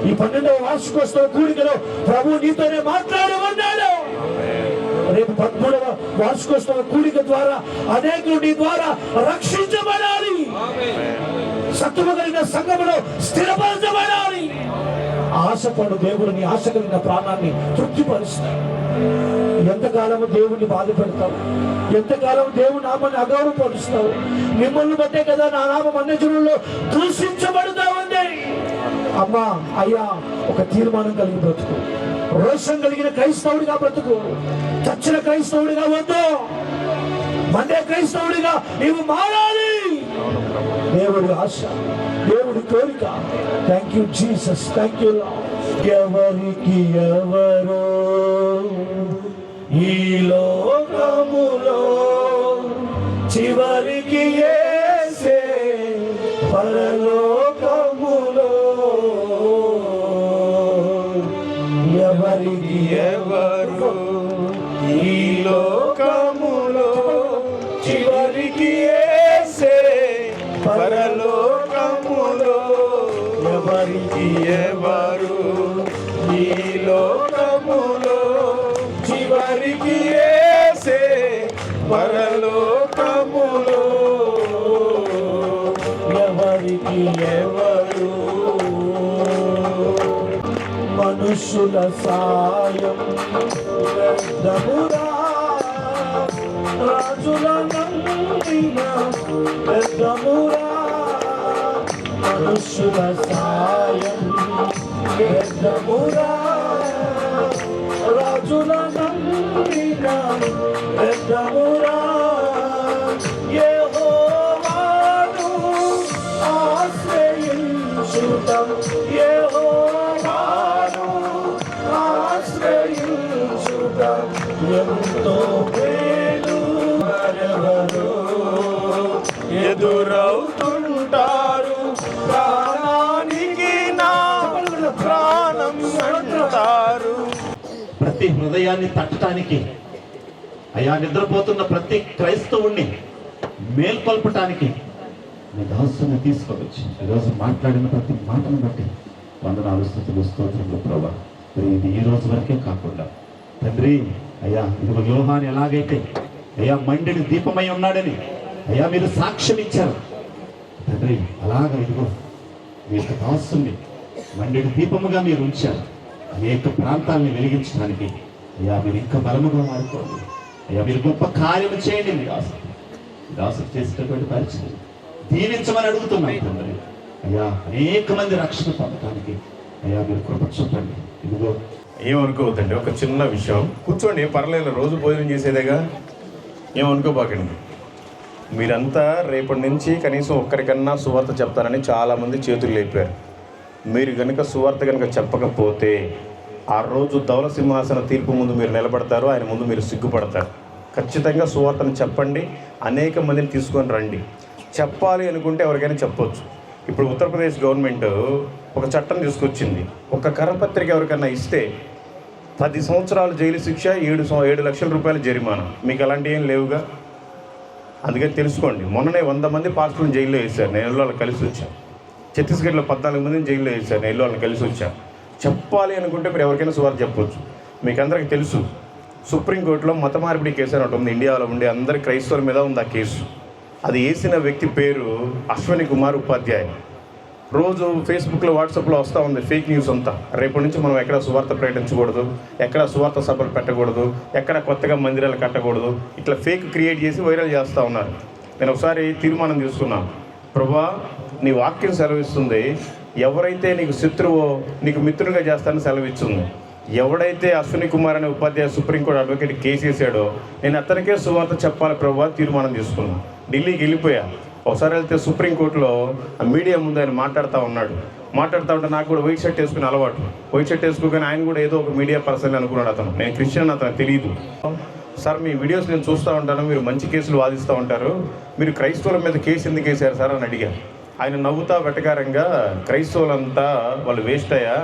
ఈ 12వ వార్షికోత్సవ కూడికలో ప్రభు నీతోనే మాట్లాడి ఉన్నాడు. రేపు 13వ వార్షికోత్సవ కూడిక ద్వారా అనేకులు నీ ద్వారా రక్షించబడాలి. సత్తువ కలిగిన సంఘములో స్థిరపరచబడాలి. ఆశపడు. దేవుడు నీ ఆశ కలిగిన ప్రాణాన్ని తృప్తిపరుస్తాడు. ఎంతకాలము దేవుణ్ణి బాధ పెడతావు? ఎంతకాలం దేవుని నామాన్ని అగౌరవపరుస్తావు? మిమ్మల్ని బట్టే కదా నా నామం అన్ని జనుల్లో దూషించబడుతా ఉంది. అమ్మా, అయ్యా, ఒక తీర్మానం కలిగి బ్రతుకు. రోషం కలిగిన క్రైస్తవుడిగా బ్రతుకు. చచ్చిన క్రైస్తవుడిగా వద్దు. మండే క్రైస్తవుడిగా నీవు మారాలి. దేవుడి ఆశ, దేవుడి కోరిక. Thank you Jesus, thank you lord. ఎవరికి ఎవరో ఈ లోకములో చివరికి యేసే పరలోకములో. ఎవరికి ఎవరు ఈ లోకములో చివరికి యేసే పరలోకములో. ఎవరికి ఎవరు ఈ లోకములో చివరికి యేసే పరలోకములో. ఎవరికి ఎవరు మనుషుల సాయం వ్యర్థమురా. రాజుల నమ్మిన వ్యర్థమురా. మనుషుల సాయం వ్యర్థమురా. రాజుల నమ్మిన వ్యర్థమురా. యెహోవాను ఆశ్రయించుటం, యెహోవాను ఆశ్రయించుటం ఎంతో మేలు. ఎవరెవరు ఎదురవుతుంటారు ప్రాణానికి నా ప్రాణం అంటారు. ప్రతి హృదయాన్ని తట్టడానికి, అయా నిద్రపోతున్న ప్రతి క్రైస్తవుణ్ణి మేల్కొల్పటానికి నీ దాసుని తీసుకోవచ్చు. ఈరోజు మాట్లాడిన ప్రతి మాటను బట్టి వందనాలు, స్తుతులు, స్తోత్రములు ప్రభా. ఇది ఈ రోజు వరకే కాకుండా తండ్రి, అయ్యా ఇదిగో యోహాను ఎలాగైతే అయ్యా మండిని దీపమై ఉన్నాడని అయ్యా మీరు సాక్ష్యం ఇచ్చారు తండ్రి, అలాగా ఇదిగో మీ యొక్క దాసుని మండిని దీపముగా మీరు ఉంచారు. అనేక ప్రాంతాలను వెలిగించడానికి అయ్యా మీరు ఇంకా బలముగా మారుకోండి. అయ్యా మీరు గొప్ప కార్యము చేయండి. మీ దాసులు చేసేటటువంటి పరిస్థితి దీవించమని అడుగుతున్నాం తండ్రి. అయ్యా అనేక మంది రక్షణ పొందడానికి అయ్యా మీరు కృప చూపండి. ఇదిగో ఏమనుకోవద్దండి, ఒక చిన్న విషయం. కూర్చోండి, పర్లేదు, రోజు భోజనం చేసేదేగా, ఏమనుకోబాకండి. మీరంతా రేపటి నుంచి కనీసం ఒక్కరికన్నా సువార్త చెప్తానని చాలామంది చేతులు లేపారు. మీరు కనుక సువార్త కనుక చెప్పకపోతే ఆ రోజు ధవల సింహాసన తీర్పు ముందు మీరు నిలబడతారు, ఆయన ముందు మీరు సిగ్గుపడతారు. ఖచ్చితంగా సువార్తను చెప్పండి, అనేక మందిని తీసుకొని రండి. చెప్పాలి అనుకుంటే ఎవరికైనా చెప్పొచ్చు. ఇప్పుడు ఉత్తరప్రదేశ్ గవర్నమెంట్ ఒక చట్టం తీసుకొచ్చింది. ఒక కరపత్రిక ఎవరికైనా ఇస్తే 10 సంవత్సరాలు జైలు శిక్ష, 7 లక్షల రూపాయల జరిమానా. మీకు అలాంటివి ఏం లేవుగా, అందుకని తెలుసుకోండి. మొన్ననే 100 మంది పాస్టర్లను జైల్లో వేశారు, నేను వాళ్ళని కలిసి వచ్చాను. ఛత్తీస్గఢ్లో 14 మందిని జైల్లో వేశారు, నేను వాళ్ళని కలిసి వచ్చాను. చెప్పాలి అనుకుంటే మీరు ఎవరికైనా సువార్త చెప్పొచ్చు. మీకు అందరికీ తెలుసు, సుప్రీంకోర్టులో మత మార్పిడి కేసు అని ఒకటి ఉంది. ఇండియాలో ఉండే అందరి క్రైస్తవుల మీద ఉంది ఆ కేసు. అది వేసిన వ్యక్తి పేరు అశ్వని కుమార్ ఉపాధ్యాయ్. రోజు ఫేస్బుక్లో, వాట్సాప్లో వస్తూ ఉంది ఫేక్ న్యూస్ అంతా. రేపటి నుంచి మనం ఎక్కడ సువార్త ప్రకటించకూడదు, ఎక్కడ సువార్త సభలు పెట్టకూడదు, ఎక్కడ కొత్తగా మందిరాలు కట్టకూడదు, ఇట్లా ఫేక్ క్రియేట్ చేసి వైరల్ చేస్తూ ఉన్నారు. నేను ఒకసారి తీర్మానం తీసుకున్నాను, ప్రభువా నీ వాక్యం సెలవిస్తుంది, ఎవరైతే నీకు శత్రువో నీకు మిత్రుడిగా చేస్తానని సెలవిస్తుంది. ఎవడైతే అశ్విని కుమార్ అనే ఉపాధ్యాయ సుప్రీంకోర్టు అడ్వకేట్ కేసు వేసాడో నేను అతనికే సువార్త చెప్పాలి ప్రభు అని తీర్మానం తీసుకున్నాను. ఢిల్లీకి వెళ్ళిపోయా. ఒకసారి వెళ్తే సుప్రీంకోర్టులో ఆ మీడియా ముందు ఆయన మాట్లాడుతూ ఉంటే నాకు కూడా వైట్ షర్ట్ వేసుకుని అలవాటు. వైట్ షర్ట్ వేసుకోగానే ఆయన కూడా ఏదో ఒక మీడియా పర్సన్ అనుకున్నాడు. అతను నేను క్రిస్టియన్ అతను తెలియదు. సార్ మీ వీడియోస్ నేను చూస్తూ ఉంటాను, మీరు మంచి కేసులు వాదిస్తూ ఉంటారు, మీరు క్రైస్తవుల మీద కేసు ఎందుకు వేశారు సార్ అని అడిగారు. ఆయన నవ్వుతా వెటకారంగా క్రైస్తవులంతా వాళ్ళు వేస్ట్ అయ్యా,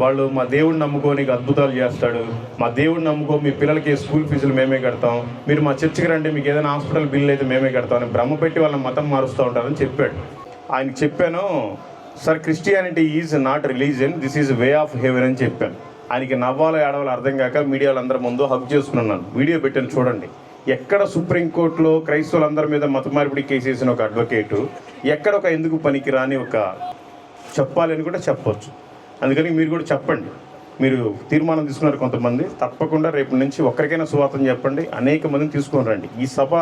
వాళ్ళు మా దేవుడిని నమ్ముకోనికి అద్భుతాలు చేస్తాడు, మా దేవుడిని నమ్ముకో మీ పిల్లలకి స్కూల్ ఫీజులు మేమే కడతాం, మీరు మా చర్చికి రండి మీకు ఏదైనా హాస్పిటల్ బిల్ అయితే మేమే కడతాం అని భ్రమ పెట్టి వాళ్ళని మతం మారుస్తూ ఉంటారని చెప్పాడు. ఆయనకి చెప్పాను, sir Christianity is not religion, this is way of haven అని చెప్పాను. ఆయనకి నవ్వాలో ఏడవాలో అర్థం కాక మీడియాలో అందరి ముందు హక్ చేసుకున్నాను. వీడియో పెట్టాను చూడండి. ఎక్కడ సుప్రీంకోర్టులో క్రైస్తవులందరి మీద మత మార్పిడి కేసు వేసిన ఒక అడ్వకేటు ఎక్కడ ఒక ఎందుకు పనికిరాని ఒక చెప్పాలి అని కూడా చెప్పొచ్చు. అందుకని మీరు కూడా చెప్పండి. మీరు తీర్మానం తీసుకున్నారు కొంతమంది, తప్పకుండా రేపు నుంచి ఒక్కరికైనా సువార్తను చెప్పండి, అనేక మందిని తీసుకొని రండి. ఈ సభ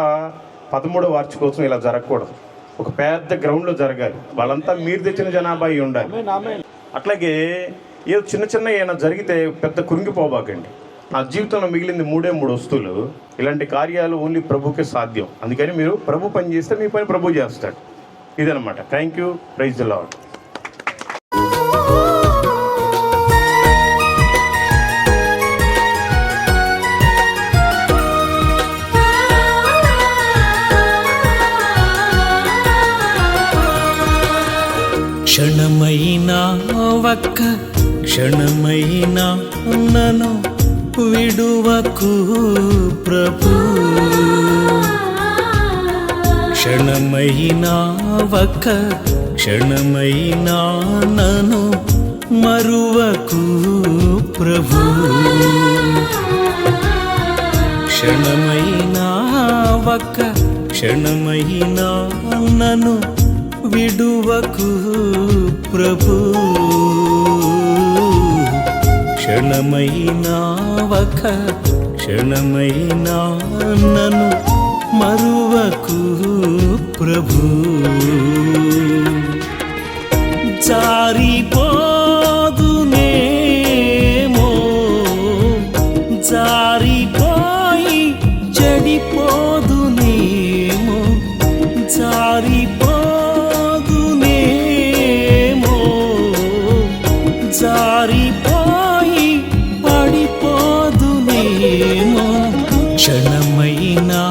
13వ వార్షికోత్సవం ఇలా జరగకూడదు, ఒక పెద్ద గ్రౌండ్లో జరగాలి. వాళ్ళంతా మీరు తెచ్చిన జనాభా అయి ఉండాలి. అట్లాగే ఏదో చిన్న ఏమైనా జరిగితే పెద్ద కురింగిపోబాకండి. నా జీవితంలో మిగిలింది 3 వస్తువులు. ఇలాంటి కార్యాలు ఓన్లీ ప్రభుకే సాధ్యం. అందుకని మీరు ప్రభు పని చేస్తే మీ పని ప్రభు చేస్తాడు. ఇదనమాట. Thank you. Praise the lord. క్షణమైనా ఒక్క క్షణమైనా నన్ను విడువకు ప్రభు, క్షణమైనా ఒక్క క్షణమైనా నన్ను మరువకు ప్రభు, క్షణమైనా ఒక్క క్షణమైనా నన్ను విడువకు ప్రభు, క్షణమైనా ఒక్క క్షణమైనా నన్ను మరువకు ప్రభు. జారిపోదునేమో, జారిపోయి చెడిపోదునేమో, జారిపోదునేమో, జారిపోయి పడిపోదునేమో, క్షణమైనా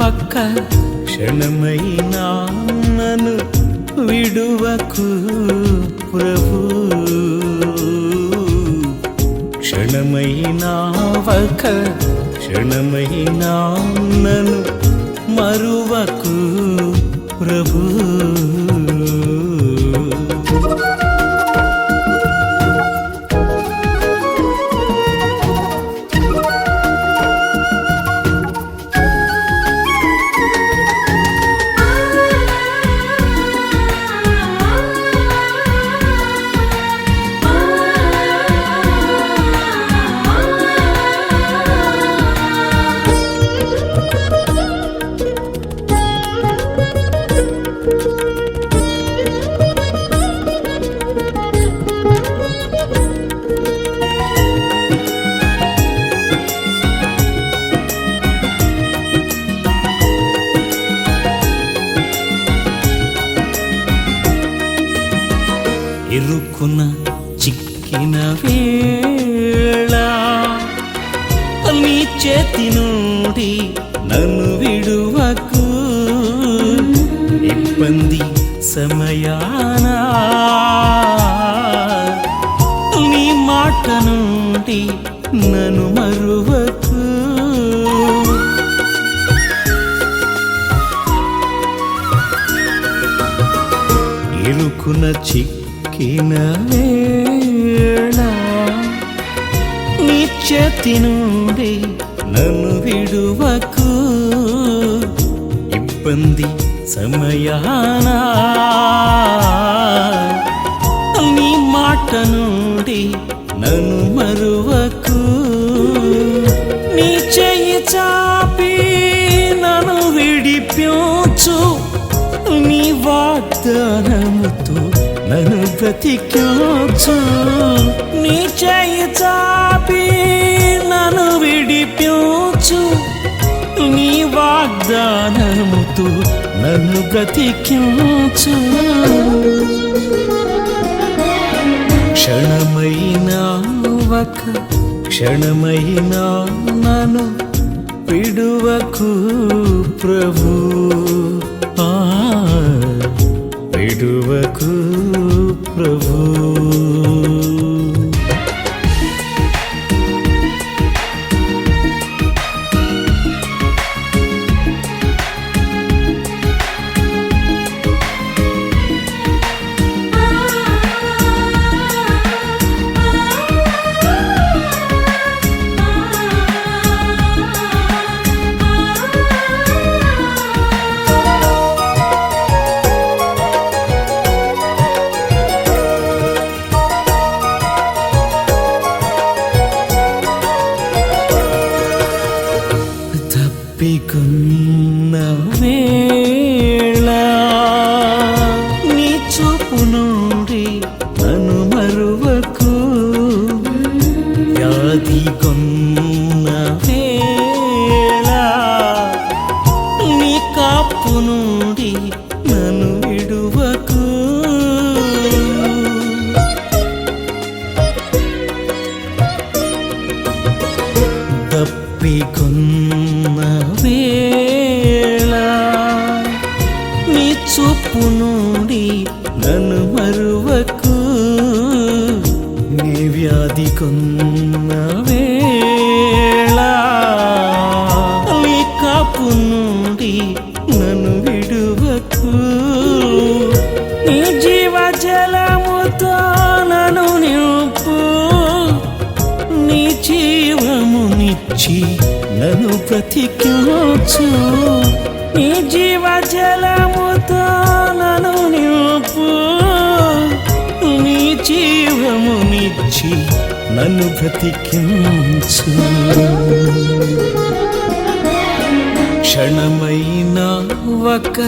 ఒక్క క్షణమైనా నన్ను విడువకు ప్రభు, క్షణమైనా ఒక్క క్షణమైనా నన్ను మరువకు ప్రభు. ఇరుక్కున చిక్కిన వేళ నీ చేతి నుండి నన్ను విడువకు, ఇబ్బంది సమయాన నీ మాట నుండి నన్ను మరువకు, ఇరుకున చిక్కిన వేళ నీ చేతి నుండి నన్ను విడువకు, ఇబ్బంది సమయాన నీ మాట నుండి నన్ను మరువకు, నీ చెయ్యి చాపి నన్ను విడిపించు, నీ వాగ్దానముతో నన్ను బ్రతికించు. నీ చేయి చాపి నన్ను విడిపించు. నీ వాగ్దానముతో నన్ను బ్రతికించు. క్షణమైనా ఒక క్షణమైనా నన్ను విడువకు ప్రభు, విడువకు ప్రభు. తప్పికున్న వేళ నీ చూపు నుండి నన్ను మరువకు. వ్యాధి కొన్న వేళ నీ కాపు నుండి నన్ను విడువకు. తప్పికొన్న వేళ నీ చూపు నుండి నన్ను మరువకు. నీ వ్యాధి కొన్న వేళ నీ కాపు నుండి నన్ను విడువకు. నీ జీవ జలముతో నన్ను నింపు. నీ జీవమునిచ్చి నన్ను బ్రతికించు. నీ జీవ జలముతో నన్ను నింపు. నీ జీవమునిచ్చి నన్ను బ్రతికించు. క్షణమైనా ఒక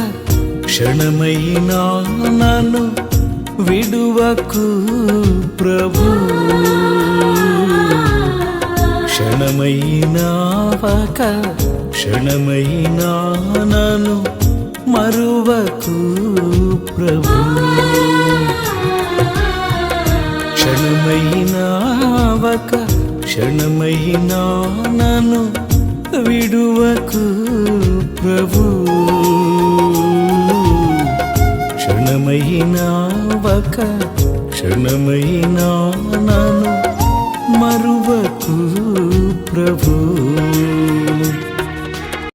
క్షణమైనా నన్ను విడువకు ప్రభు. క్షణమైనా ఒక క్షణమైనా నన్ను మరువకు ప్రభు. క్షణమైనా ఒక క్షణమైనా నన్ను విడువకు ప్రభు. క్షణమైనా ఒక క్షణమైనా నన్ను మరువకు ప్రభు.